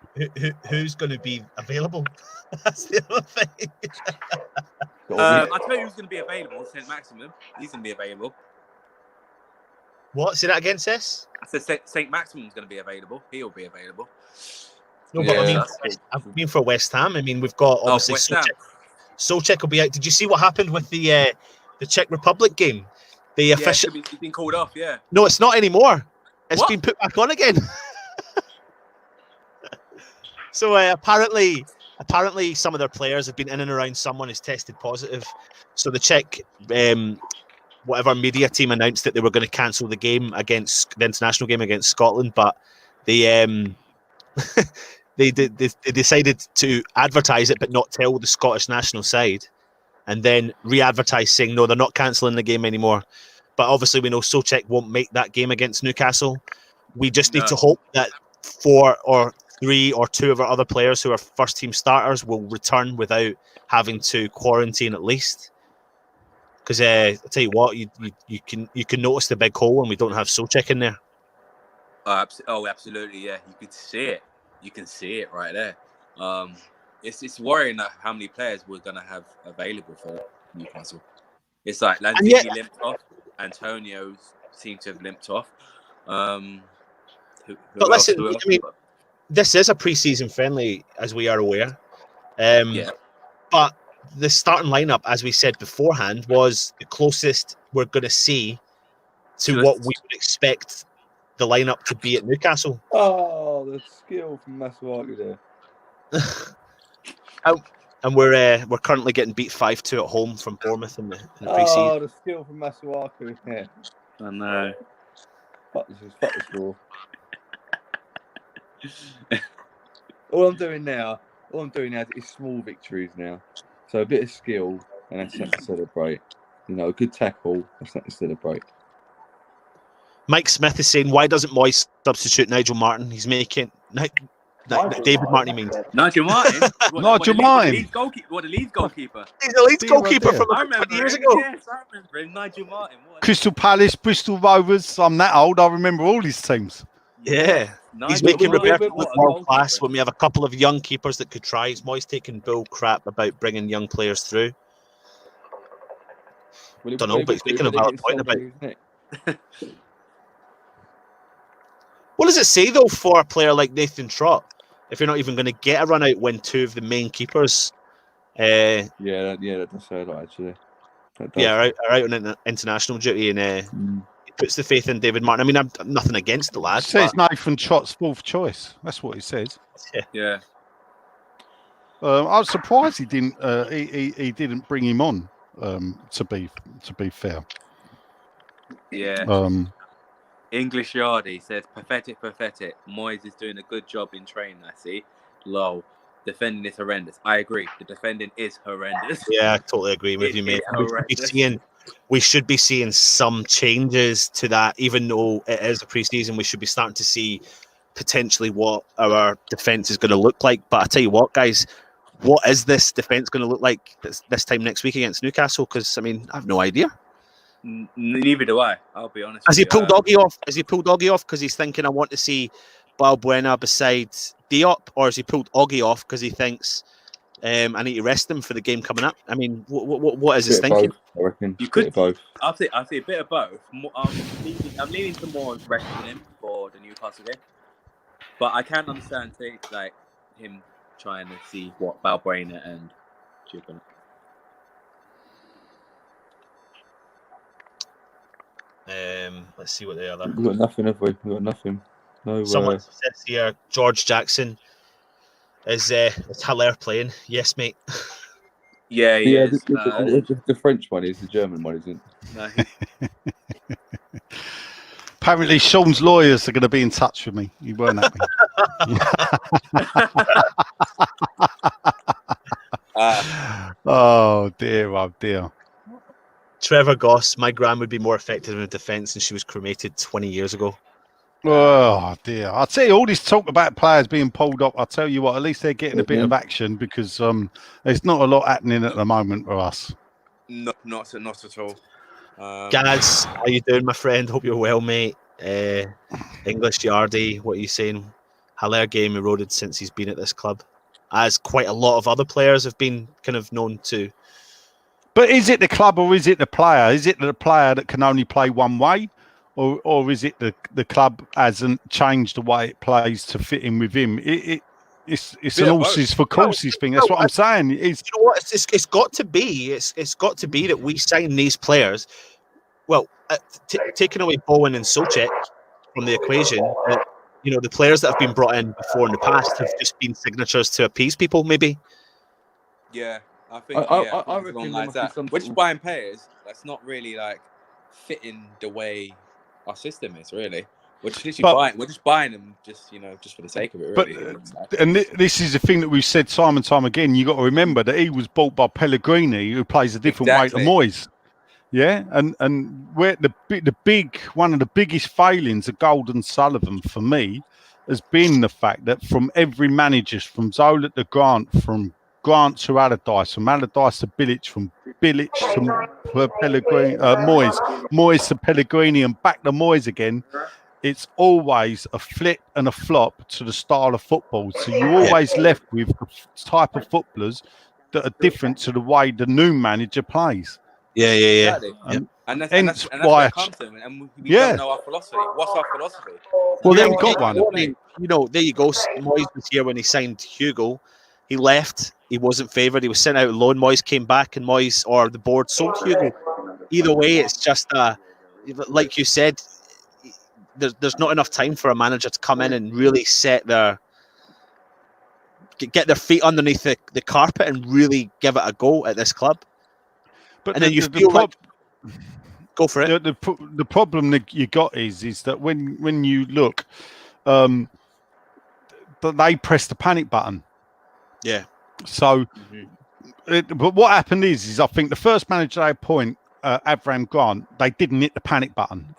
who's going to be available? That's the other thing. I tell you who's going to be available. St. Maximum. He's going to be available. What? Say that again, Sis? I said St. Maximum's going to be available. He'll be available. No, but Yeah. I mean for West Ham. I mean, we've got obviously West Ham. Souček will be out. Did you see what happened with the Czech Republic game? The official. He's been called off. Yeah. No, it's not anymore. It's What? been put back on again. So apparently some of their players have been in and around someone who's tested positive. So the Czech, whatever media team announced that they were going to cancel the game against the international game against Scotland, but they they decided to advertise it but not tell the Scottish national side, and then re-advertise saying no, they're not cancelling the game anymore. But obviously we know Souček won't make that game against Newcastle. We just need to hope that 4 or 3 or 2 of our other players who are first team starters will return without having to quarantine at least. Because I tell you what, you can notice the big hole when we don't have Souček in there. Oh, absolutely, yeah. You could see it. You can see it right there. It's worrying that how many players we're gonna have available for Newcastle. It's like Lanzini limped off. Antonio seemed to have limped off. But listen, I mean, this is a pre-season friendly, as we are aware. But the starting lineup, as we said beforehand, was the closest we're going to see to what we would expect the lineup to be at Newcastle. Oh, the skill from Masuaku there. And we're currently getting beat 5-2 at home from Bournemouth in the pre-season. Oh, the skill from Masuaku. Yeah. I know. Fuck the score. All I'm doing now is small victories now. So a bit of skill, and that's something to celebrate. You know, a good tackle, that's something to celebrate. Mike Smith is saying, why doesn't Moyes substitute Nigel Martin? He's making... David Martin, means. Nigel Martin? Nigel Martin? The Leeds goalkeeper? He's the Leeds goalkeeper from 20 years ago. Yes, I remember him. Nigel Martin. Crystal Palace, Bristol Rovers. I'm that old. I remember all these teams. Yeah. He's making Roberto look world class when we have a couple of young keepers that could try. Is Moyes taking bull crap about bringing young players through? Don't know, but he's making a valid point about it. What does it say, though, for a player like Nathan Trott, if you're not even going to get a run out when 2 of the main keepers... that does say a lot, actually. Are out on international duty, and he puts the faith in David Martin. I mean, I'm nothing against the lad. It says Nathan Trott's 4th choice. That's what he says. Yeah. I was surprised he didn't. He didn't bring him on. To be fair. Yeah. English Yardy says, pathetic. Moyes is doing a good job in training, I see. Lol. Defending is horrendous. I agree. The defending is horrendous. Yeah, I totally agree with you, mate. We should be seeing some changes to that, even though it is a pre-season. We should be starting to see potentially what our defence is going to look like. But I tell you what, guys, what is this defence going to look like this time next week against Newcastle? Because, I mean, I have no idea. Neither do I. I'll be honest. Has he pulled Doggy off? Has he pulled Doggy off because he's thinking, I want to see Balbuena beside Diop, or has he pulled Oggy off because he thinks I need to rest him for the game coming up? I mean, what is his Bit of thinking? both, I reckon. You Bit could of both. I'll say a bit of both. I'm leaning to more resting him for the Newcastle game, but I can understand like him trying to see what Balbuena and Chupin. Let's see what the other. We've got nothing, have we? We've got nothing. No. Someone says here, George Jackson is Haller playing? Yes, mate. Yeah, he is. The French one is the German one, isn't it? No, Apparently, Sean's lawyers are going to be in touch with me. You weren't happy. Oh dear. Trevor Goss, my gran would be more effective in the defence, and she was cremated 20 years ago. Oh dear! I'll tell you, all this talk about players being pulled up. I'll tell you what, at least they're getting a bit of action because there's not a lot happening at the moment for us. not at all. Gaz, how you doing, my friend? Hope you're well, mate. English Yardy, what are you saying? Haller game eroded since he's been at this club, as quite a lot of other players have been kind of known to. But is it the club or is it the player? Is it the player that can only play one way? Or is it the club hasn't changed the way it plays to fit in with him? It's an horses for courses thing. That's what I'm saying. You know what? It's got to be. It's got to be that we sign these players. Well, taking away Bowen and Souček from the equation, the players that have been brought in before in the past have just been signatures to appease people, maybe. Yeah, I think I reckon like that. We're just buying players that's not really like fitting the way our system is, really. We're just buying them just for the sake of it, really. And this is the thing that we've said time and time again. You got to remember that he was bought by Pellegrini, who plays a different way to Moyes. Yeah, and where one of the biggest failings of Golden Sullivan for me has been the fact that from every manager, from Zola to Grant, from Grant to Allardyce, from Allardyce to Bilic, from Bilic to Pellegrini, Moyes to Pellegrini, and back to Moyes again. It's always a flip and a flop to the style of football. So you're always left with the type of footballers that are different to the way the new manager plays. Yeah. Exactly. And that's why it comes to, and we don't know our philosophy. What's our philosophy? Well, they haven't got one. I mean, there you go. Moyes was here when he signed Hugo. He left. He wasn't favoured. He was sent out on loan. Moyes came back, and Moyes or the board sold Hugo. Either way, it's just like you said. There's not enough time for a manager to come in and really get their feet underneath the carpet and really give it a go at this club. But and then you feel like go for it. The problem that you got is that when you look, that they press the panic button. Yeah. So, but what happened is I think the first manager they appoint, Avram Grant, they didn't hit the panic button.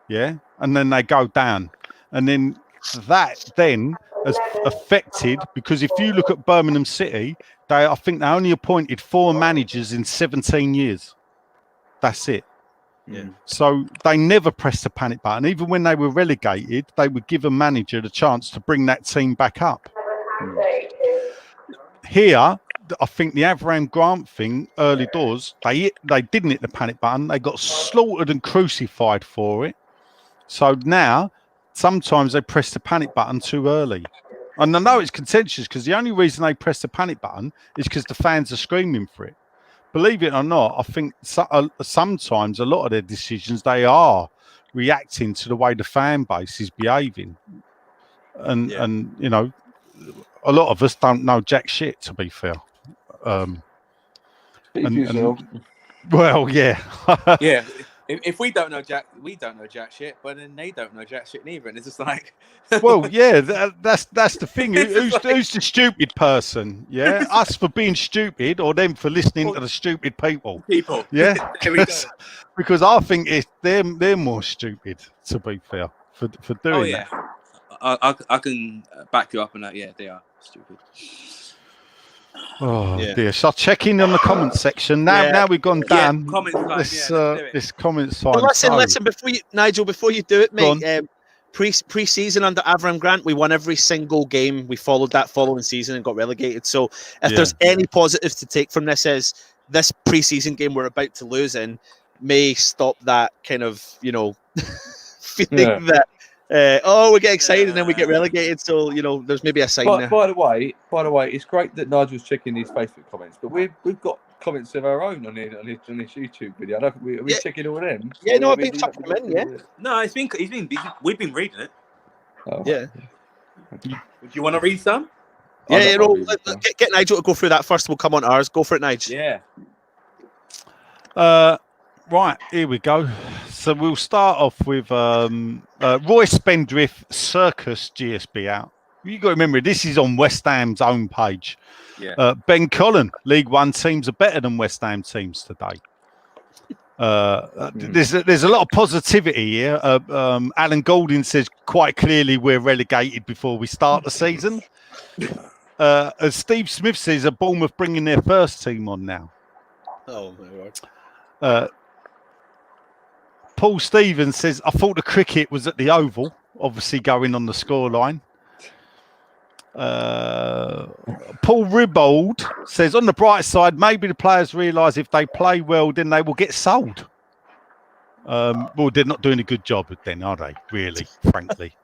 Yeah. And then they go down. And then that then has affected, because if you look at Birmingham City, I think they only appointed 4 managers in 17 years. That's it. Yeah. So they never pressed the panic button. Even when they were relegated, they would give a manager the chance to bring that team back up. Here, I think the Avram Grant thing, early doors, they didn't hit the panic button. They got slaughtered and crucified for it. So now, sometimes they press the panic button too early. And I know it's contentious because the only reason they press the panic button is because the fans are screaming for it. Believe it or not, I think sometimes a lot of their decisions, they are reacting to the way the fan base is behaving. And a lot of us don't know jack shit, to be fair. Well, yeah. Yeah. If we don't know jack shit, but then they don't know jack shit neither, and it's just like, well, yeah, that's the thing. Who's the stupid person? Yeah, us for being stupid, or them for listening to the stupid people? Yeah, because I think they're more stupid. To be fair, for doing that. I can back you up on that. Yeah, they are stupid. Oh dear! So check in on the comment section now. Now we've gone down. Comment time, this comment sign. Well, listen. Before you do it, mate. pre-season under Avram Grant, we won every single game. We followed that following season and got relegated. So if there's any positives to take from this, is this pre-season game we're about to lose in may stop that kind of, feeling that we get excited and then we get relegated. So there's maybe a sign there. By the way, it's great that Nigel's checking these Facebook comments, but we've got comments of our own on this YouTube video. I don't think we're checking all them. Yeah, no, I've been chucking them in. Yeah, no, he's been we've been reading it. Oh. Yeah. Would you want to read some? Yeah, get Nigel to go through that first. We'll come on to ours. Go for it, Nigel. Yeah. Right, here we go. So we'll start off with Roy Spendrift Circus GSB out. You got to remember, this is on West Ham's own page. Yeah. Ben Cullen, League One teams are better than West Ham teams today. There's a lot of positivity here. Alan Goulding says quite clearly we're relegated before we start the season. As Steve Smith says, are Bournemouth bringing their first team on now? Oh my God. Paul Stevens says, I thought the cricket was at the Oval, obviously going on the scoreline. Paul Ribbold says, on the bright side, maybe the players realise if they play well, then they will get sold. Well, they're not doing a good job then, are they? Really, frankly.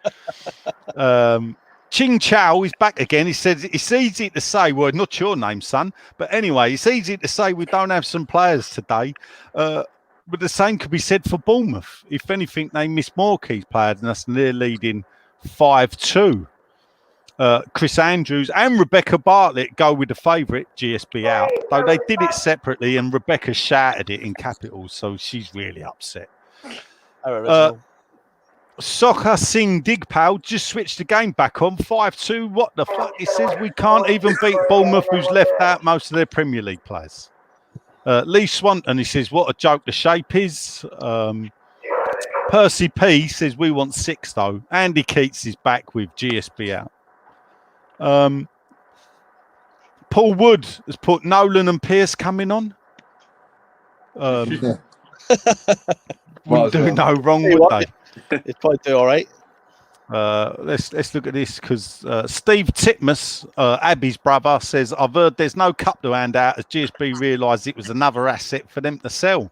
Ching Chow is back again. He says, it's easy to say, well, not your name, son, but anyway, it's easy to say we don't have some players today. But the same could be said for Bournemouth. If anything, they miss more key players than us, and they're leading 5-2. Chris Andrews and Rebecca Bartlett go with the favourite, GSB out. Though they did it separately, and Rebecca shouted it in capitals, so she's really upset. Soccer Singh Digpal just switched the game back on 5-2. What the fuck? He says we can't even beat Bournemouth, who's left out most of their Premier League players. Lee Swanton, he says, what a joke the shape is. Percy P says we want 6 though. Andy Keats is back with GSB out. Paul Wood has put Nolan and Pearce coming on. Wouldn't do no wrong, would they? They'd probably do all right. Let's look at this because Steve Titmus, Abby's brother, says, I've heard there's no cup to hand out as GSB realised it was another asset for them to sell.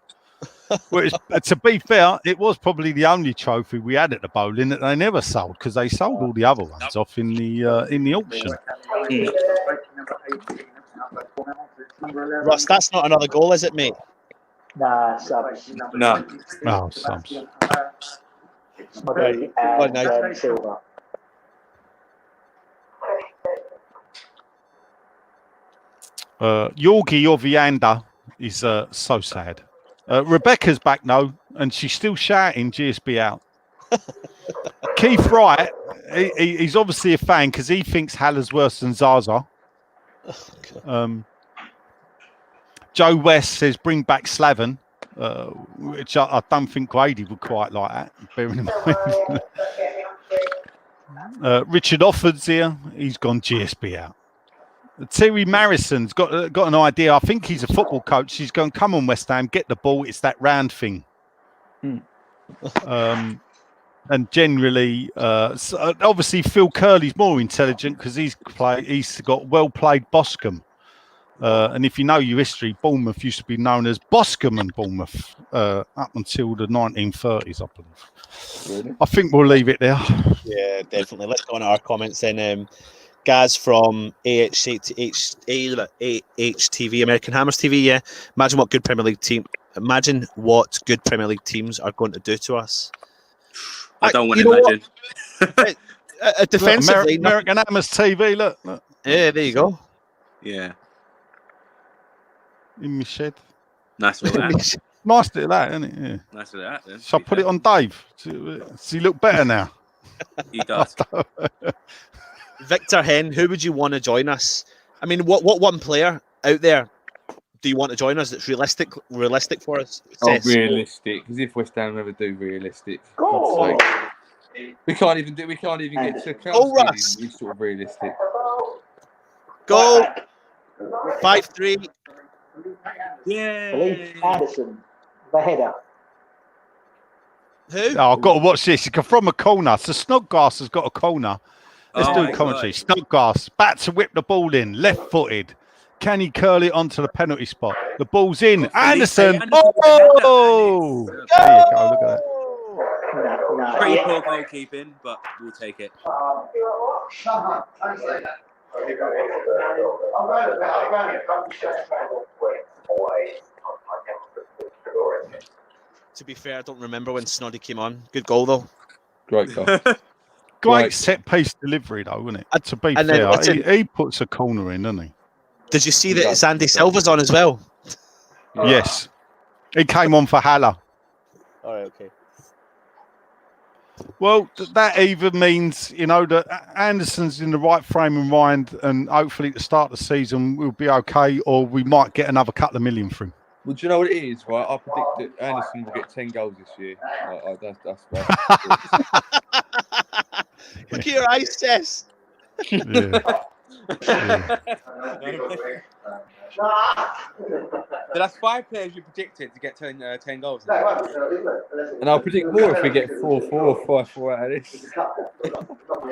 Well, to be fair, it was probably the only trophy we had at the bowling that they never sold because they sold all the other ones off in the auction. Ross, that's not another goal, is it, mate? Nah, subs. No. Oh, subs. Smuggy and Silver. Yorgi Ovianda is so sad. Rebecca's back now, and she's still shouting GSB out. Keith Wright, he's obviously a fan because he thinks Haller's worse than Zaza. Joe West says bring back Slaven, which I don't think Grady would quite like that, bearing in mind. Richard Offord's here. He's gone GSB out. Terry Marrison's got an idea. I think he's a football coach. He's going, come on, West Ham, get the ball. It's that round thing. And generally, obviously, Phil Curley's more intelligent because he's got well-played Boscombe. And if you know your history, Bournemouth used to be known as Boscombe and Bournemouth up until the 1930s, I believe. Really? I think we'll leave it there. Yeah, definitely. Let's go on to our comments then. Gaz from AHTV, American Hammers TV. Yeah, imagine what good Premier League teams are going to do to us. I don't want to imagine. Defensively, American Hammers TV. Look. Yeah, there you go. Yeah. In my shed. Nice little that. Nice little that, isn't it? Yeah. Nice little that. Then. Shall I put it on Dave? Does he look better now? He does. Victor Hen, who would you want to join us? I mean, what one player out there do you want to join us that's realistic for us? Oh, realistic. Because if West Ham ever do realistic, we can't even get to Russ. It's sort of realistic. Goal 5-3. Yay! Anderson, the header. Who? Oh, I've got to watch this. It's from a corner. So Snodgrass has got a corner. Let's Oh do my commentary. God. Snodgrass, back to whip the ball in, left-footed. Can he curl it onto the penalty spot? The ball's in. Got Felipe Anderson. Anderson with the header, Oh! and it's There you go. Look at that. No, pretty yeah. poor goalkeeping, but we'll take it. To be fair, I don't remember when Snoddy came on. Good goal though. Great goal. Great Right. set-piece delivery, though, isn't it? To be And then, fair, listen- he puts a corner in, doesn't he? Did you see that Yeah. it's Andy Silva's on as well? Yes. He came on for Haller. All right, okay. Well, that even means, that Anderson's in the right frame of mind, and hopefully at the start of the season we'll be okay, or we might get another couple of million from him. Well, do you know what it is, right? I predict that Anderson will get 10 goals this year. That's Look at your eyes, Jess. Yeah. So that's 5 players you predicted to get 10 goals. And I'll predict more if we get 4-4 or 5-4 out of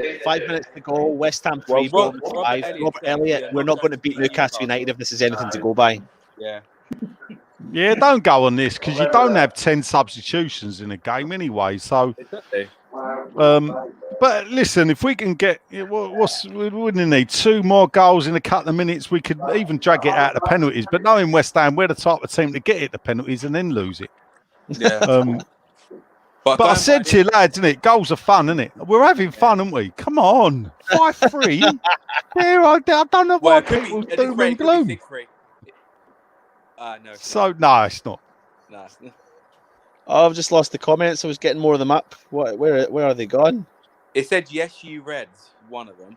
this. 5 minutes to go. West Ham 3, Well, Bournemouth Robert 5. Elliott Robert said, Elliott, yeah, we're not going to beat Newcastle United if this is anything to go by. Yeah. Yeah, don't go on this because you don't have 10 substitutions in a game anyway. So, Exactly. but listen, if we can get, we wouldn't need 2 more goals in a couple of minutes. We could even drag it out of the penalties. But knowing West Ham, we're the type of team to get it the penalties and then lose it. Yeah. But I said to you, lads, isn't it? Goals are fun, isn't it? We're having fun, aren't we? Come on, 5-3. There, I don't know why people doom and gloom. 6-3. No. So no, it's not. No. Oh, I've just lost the comments. I was getting more of them up. Where are they gone? It said yes, you Reds. One of them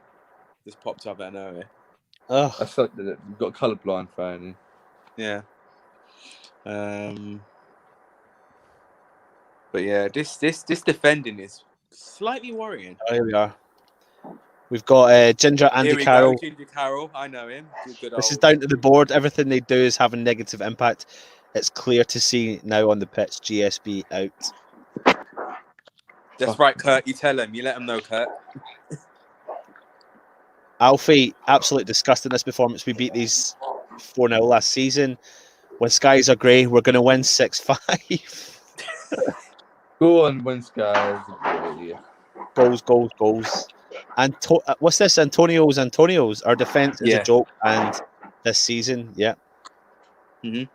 just popped up out of nowhere. Oh, That's like you've got a colourblind fan here. Yeah. But yeah, this defending is slightly worrying. here we are. We've got Ginger Here Andy we Carroll. go, Ginger Carroll. I know him. Good This is old- down to the board. Everything they do is having negative impact. It's clear to see now on the pitch. GSB out. That's right, Kurt. You tell him. You let him know, Kurt. Alfie, absolutely disgusting this performance. We beat these 4-0 last season. When skies are grey, we're going to win 6-5. Go on, win Skies. Goals. And what's this? Antonio's. Our defence is a joke, and this season, yeah. Mhm.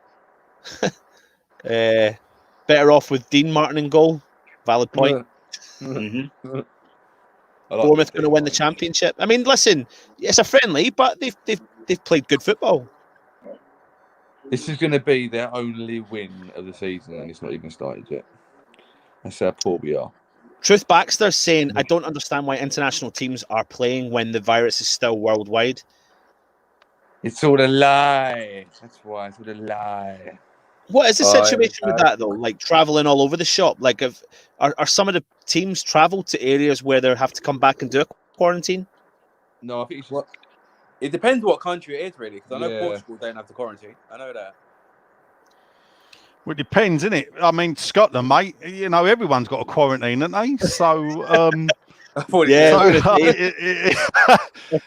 Better off with Dean Martin in goal. Valid point. Mm-hmm. Bournemouth going to win the championship. I mean, listen, it's a friendly, but they've played good football. This is going to be their only win of the season, and it's not even started yet. That's how poor we are. Truth Baxter saying, I don't understand why international teams are playing when the virus is still worldwide. It's all a lie. That's why it's all a lie. What is the situation with that, though? Like, travelling all over the shop? Like, are some of the teams travel to areas where they have to come back and do a quarantine? No, I think it's just... It depends what country it is, really. Because I know Yeah. Portugal don't have the quarantine. I know that. Well, it depends, innit? I mean, Scotland, mate. Everyone's got a quarantine, haven't they? So, I thought Yeah. so, If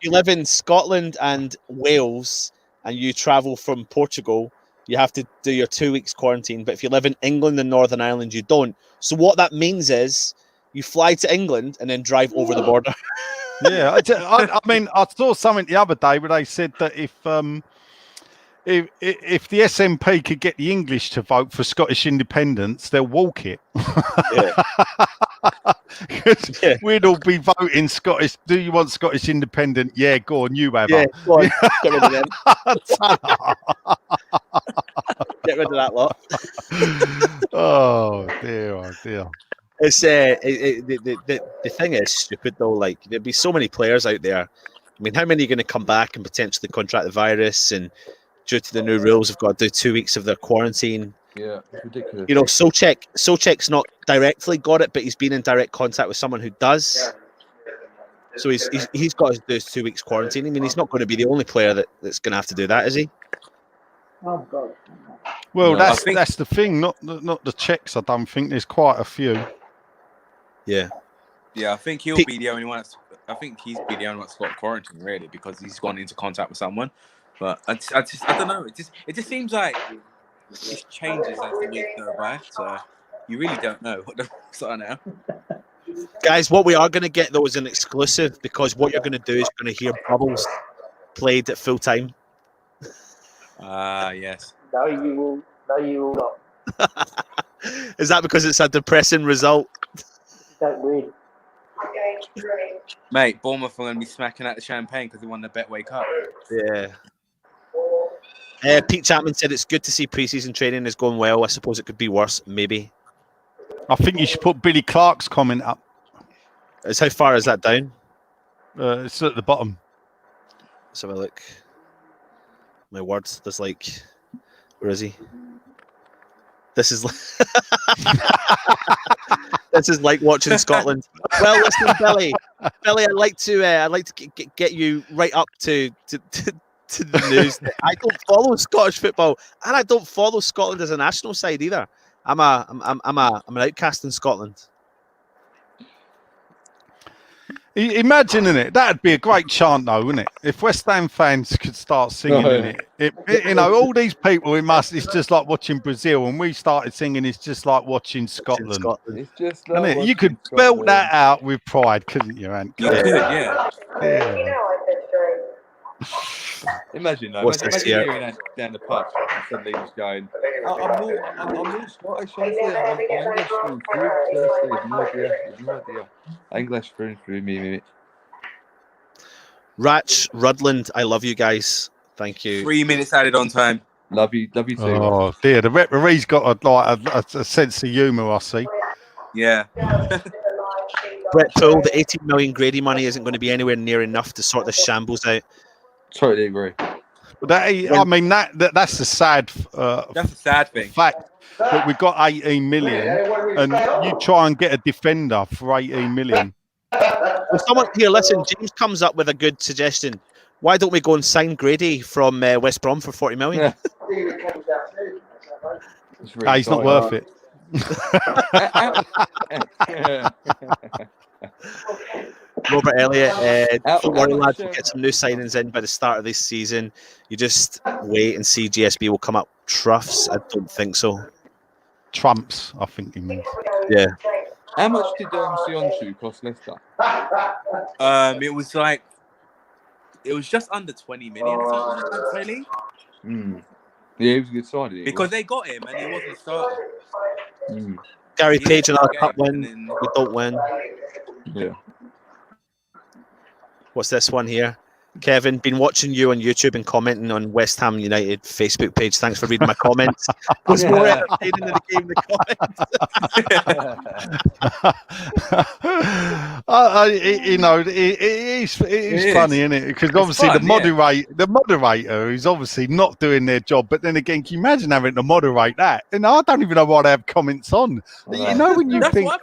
you live in Scotland and Wales and you travel from Portugal, you have to do your 2 weeks quarantine. But if you live in England and Northern Ireland, you don't. So what that means is you fly to England and then drive over the border. yeah. I mean, I saw something the other day where they said that if the SNP could get the English to vote for Scottish independence, they'll walk it. Yeah. 'Cause Yeah. we'd all be voting Scottish. Do you want Scottish independent? Yeah, go on, you have. Yeah, go on, get rid of them. Get rid of that lot. Oh dear. It's the thing is stupid though. Like there'd be so many players out there. I mean, how many are going to come back and potentially contract the virus? And due to the new rules, have got to do 2 weeks of their quarantine. Yeah, it's ridiculous. Souček's not directly got it, but he's been in direct contact with someone who does. So he's got to do his 2 weeks quarantine. I mean, he's not going to be the only player that's going to have to do that, is he? Oh God. Well, No, that's the thing. Not the Czechs. I don't think there's quite a few. Yeah. Yeah, I think he'll be the only one. I think he's be the only one that's got quarantine really because he's gone into contact with someone. But I don't know. It just seems like it changes as the weeks go by. So you really don't know what the fuck's on now. Guys, what we are going to get though is an exclusive because what you're going to do is going to hear Bubbles played at full time. Yes. No, you will not. Is that because it's a depressing result? Don't win. Okay, great. Mate, Bournemouth are going to be smacking out the champagne because they won the Betway Cup. Yeah. Pete Chapman said it's good to see pre-season training is going well. I suppose it could be worse, maybe. I think you should put Billy Clark's comment up. How far is that down? It's at the bottom. Let's have a look. My words, there's like, where is he? This is like, this is like watching Scotland. Well, listen, Billy, I'd like to get you right up to the news. I don't follow Scottish football, and I don't follow Scotland as a national side either. I'm an outcast in Scotland. Imagine it. That'd be a great chant, though, wouldn't it? If West Ham fans could start singing it, you know, all these people. It's just like watching Brazil, and we started singing. It's just like watching Scotland. It's just like You could belt that out with pride, couldn't you, Ant? You could, yeah. You know I said great. Imagine that. What's this here? Hearing down the pub and suddenly just going, I'm not Scottish, honestly. I'm English through and through. No idea. English through and through, me. Ratch, Rudland, I love you guys. Thank you. 3 minutes added on time. Love you too. Oh dear, the referee's got a sense of humour, I see. Yeah. Brett Poole, the 18 million Grady money isn't going to be anywhere near enough to sort the shambles out. Totally agree. That's a sad. That's a sad thing. Fact that we've got 18 million, and you try and get a defender for 18 million. Well, someone here, listen. James comes up with a good suggestion. Why don't we go and sign Grady from West Brom for 40 million? Yeah. He's not worth it. Robert Elliott, don't worry, lads, we'll get some new signings in by the start of this season. You just wait and see. GSB will come up troughs. I don't think so. Trumps, I think he means. Yeah. How much did Sionchu cost Leicester? It was just under 20 million or something, really. Yeah, he was a good signing. Because they got him and he wasn't starting. Gary Page, another cup win. We don't win. Yeah. What's this one here? Kevin, been watching you on YouTube and commenting on West Ham United Facebook page. Thanks for reading my comments. Was more entertaining than the game It is funny, isn't it? Because obviously the moderator is obviously not doing their job. But then again, can you imagine having to moderate that? And I don't even know why they have comments on. You know, when you think. What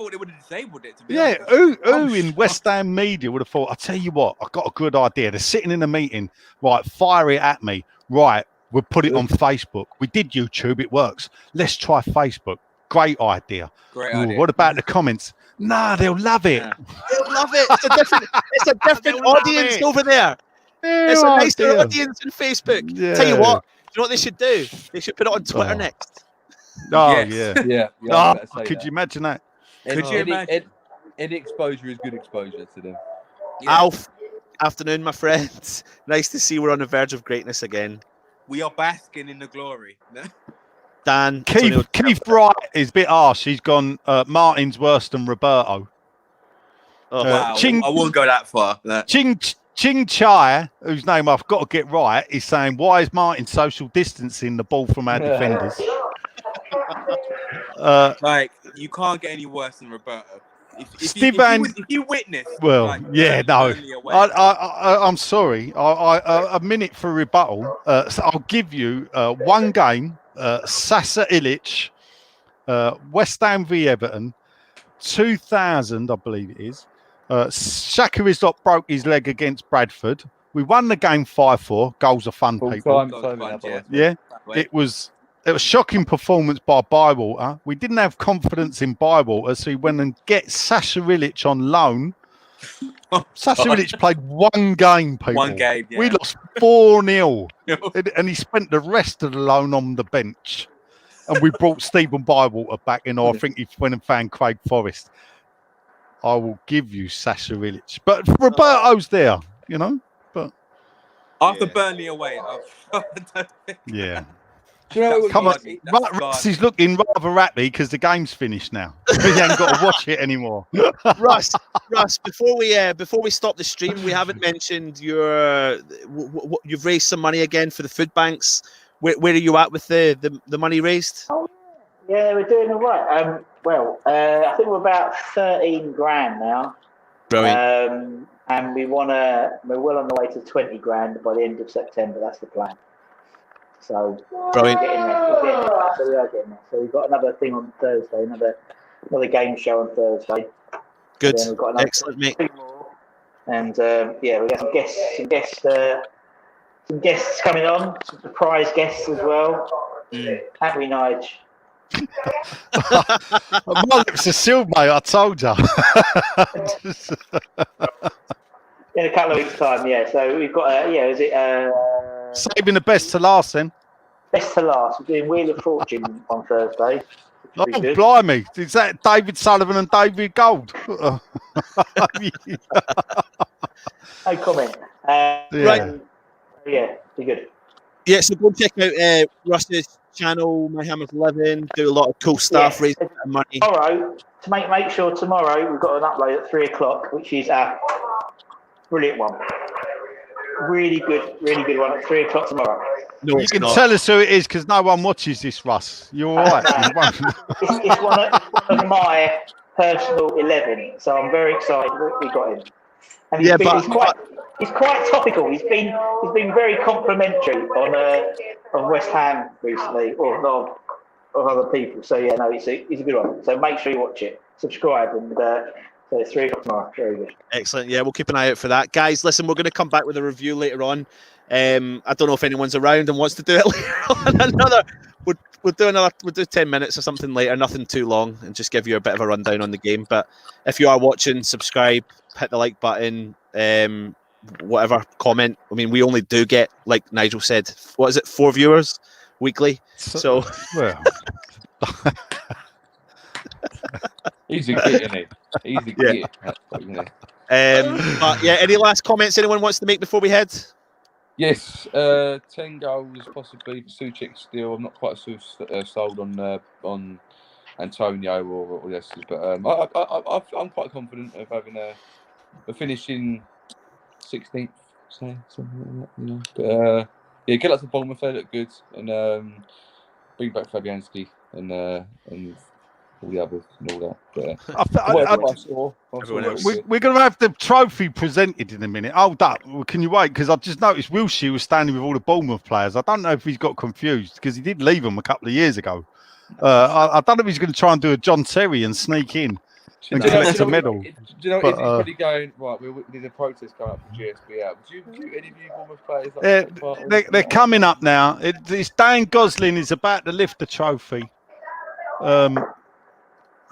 I thought they would have disabled it. To be yeah, honest. who in West Ham media would have thought, I'll tell you what, I've got a good idea. They're sitting in a meeting, right, fire it at me. Right, we'll put it on Facebook. We did YouTube, it works. Let's try Facebook. Great idea. Great idea. What about the comments? Nah, they'll love it. Yeah. They'll love it. It's a different audience over there. It's a nicer audience on Facebook. Yeah. Tell you what, you know what they should do? They should put it on Twitter next. Oh, Yes. yeah. Yeah. Could you imagine that? Could you imagine? Any exposure is good exposure to them. Yeah. Alf, afternoon, my friends. Nice to see we're on the verge of greatness again. We are basking in the glory. Dan, Keith Wright is a bit harsh. He's gone, Martin's worse than Roberto. Oh, Wow, I won't go that far. Ching Chai, whose name I've got to get right, is saying, why is Martin social distancing the ball from our defenders? Like, you can't get any worse than Roberto. If you witness, well, like, yeah, no, I'm sorry. A minute for rebuttal. So I'll give you one game. Sasa Ilic, West Ham v Everton, 2000, I believe it is. Shaka Islop broke his leg against Bradford. We won the game 5-4. Goals are fun, people. Yeah. Yeah, it was It was a shocking performance by Bywater. We didn't have confidence in Bywater, so he went and get Sasha Ilic on loan. Sasha Ilic played one game, people. One game, yeah. We lost 4-0, and he spent the rest of the loan on the bench. And we brought Stephen Bywater back in, or I think he went and found Craig Forrest. I will give you Sasha Ilic. But Roberto's there, you know. But After Burnley away, yeah. Do you know Come on, Russ is looking rather happy because the game's finished now. He ain't got to watch it anymore. Russ, before we stop the stream, we haven't mentioned you've raised some money again for the food banks. Where are you at with the money raised? Oh, yeah, we're doing all right. I think we're about 13 grand now. Brilliant. And we're well on the way to 20 grand by the end of September. That's the plan. So brilliant. We're getting there. So we are getting there. So we've got another thing on Thursday, another game show on Thursday. Good. We've got Excellent, mate. And we got some guests coming on, some surprise guests as well. Haven't we, Nige? My lips are sealed, mate. I told you. In a couple of weeks' time, yeah. So we've got saving the best to last then. Best to last. We're doing Wheel of Fortune on Thursday. Oh, blimey. Is that David Sullivan and David Gold? No comment. Right. Yeah, be good. Yeah, so go check out Russ's channel, My Hammer's 11. Do a lot of cool stuff, raise money. Tomorrow, to make sure tomorrow we've got an upload at 3:00, which is a brilliant one. Really good one at 3:00 tomorrow. No, you can tell us who it is because no one watches this, Russ. You're all right. It's one of my personal 11, so I'm very excited we got him. And he's quite topical. He's been very complimentary on West Ham recently, or of other people. So yeah, no, he's a good one. So make sure you watch it, subscribe, and so it's 3:00 tomorrow. Very good. Excellent. Yeah, we'll keep an eye out for that, guys. Listen, we're going to come back with a review later on. I don't know if anyone's around and wants to do it later on. We'll do 10 minutes or something later, nothing too long, and just give you a bit of a rundown on the game. But if you are watching, subscribe, hit the like button, whatever, comment. I mean, we only do get, like Nigel said, 4 viewers weekly. So well. He's a kid, isn't he? He's a kid. But yeah, any last comments anyone wants to make before we head? Yes, 10 goals possibly for Suchek still. I'm not quite so sold on Antonio or the others, but I'm quite confident of having a finishing 16th, say something like that, you know. But yeah, get up to Bournemouth. They look good, and bring back Fabianski and all the others and all that. But we're going to have the trophy presented in a minute. Hold up. Can you wait? Because I just noticed Wilshere was standing with all the Bournemouth players. I don't know if he's got confused because he did leave them a couple of years ago. I don't know if he's going to try and do a John Terry and sneak in and collect a medal. Do you know what? He's probably going, right, there's a protest going up for GSB out. Do you any of you Bournemouth players? They're coming up now. It's Dan Gosling is about to lift the trophy.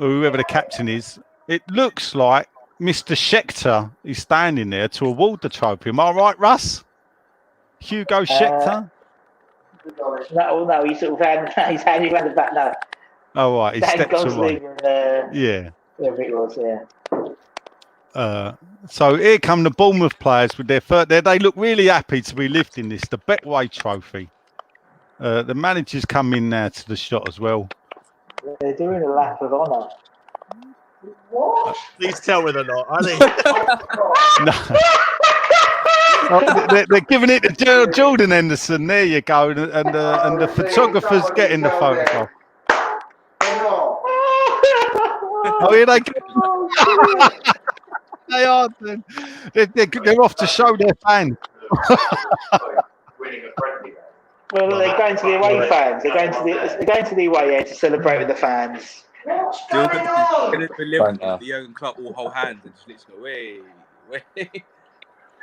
Or whoever the captain is. It looks like Mr. Schechter is standing there to award the trophy. Am I right, Russ? Hugo Schechter? No, he's sort of he's handing around the back now. Oh, right. He steps away. Yeah. Whatever it was, yeah. So here come the Bournemouth players with their first. They look really happy to be lifting this, the Betway trophy. The managers come in now to the shot as well. They're doing a lap of honour. What? Please tell me they're not, are they? No. They're giving it to Jordan Anderson. There you go. And the photographer's getting the photograph. Oh, here they go. They are. They're off to show their fans. Well, they're going to the away fans. They're going to the away end to celebrate with the fans. You're going to be living with the Jurgen Klopp all hold hands and just literally go, way.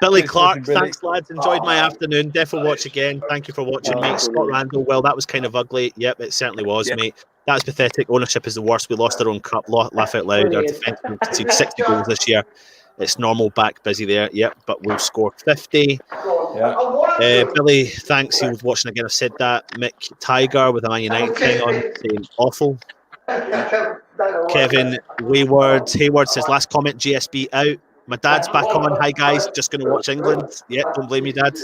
Billy Thanks for Clark, watching, Billy. thanks lads, enjoyed my afternoon. Definitely watch again. Thank you for watching, mate. Scott Randall, well, that was kind of ugly. Yep, it certainly was, Yeah. mate. That's pathetic. Ownership is the worst. We lost our own cup. Laugh out loud. Our defence will concede 60 goals this year. It's normal, back busy there. Yep, but we'll score 50. Billy, thanks. He was watching again. I've said that. Mick Tiger with a Man United thing on, saying awful. Kevin Hayward says, last comment, GSB out. My dad's back on. Hi, guys. Just going to watch England. Yep, don't blame me, Dad.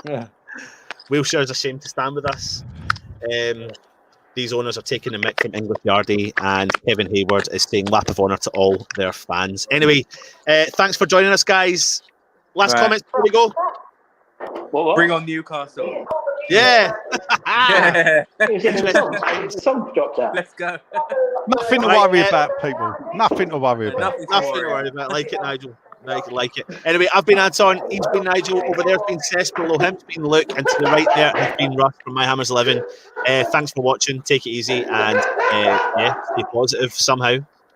Yeah. Wilshire's ashamed to stand with us. These owners are taking the mick from English Yardie, and Kevin Hayward is saying lap of honour to all their fans. Anyway, thanks for joining us, guys. Last comments before we go. What? Bring on Newcastle. Yeah. Yeah. The song dropped out. Let's go. Nothing to worry about, people. Nothing to worry about. Nothing to worry about. Like it, Nigel. Like it. Anyway, I've been Anton. He's been Nigel. Over there's been Cess. Below him's been Luke. And to the right there has been Russ from My Hammers 11. Thanks for watching. Take it easy. And stay positive somehow.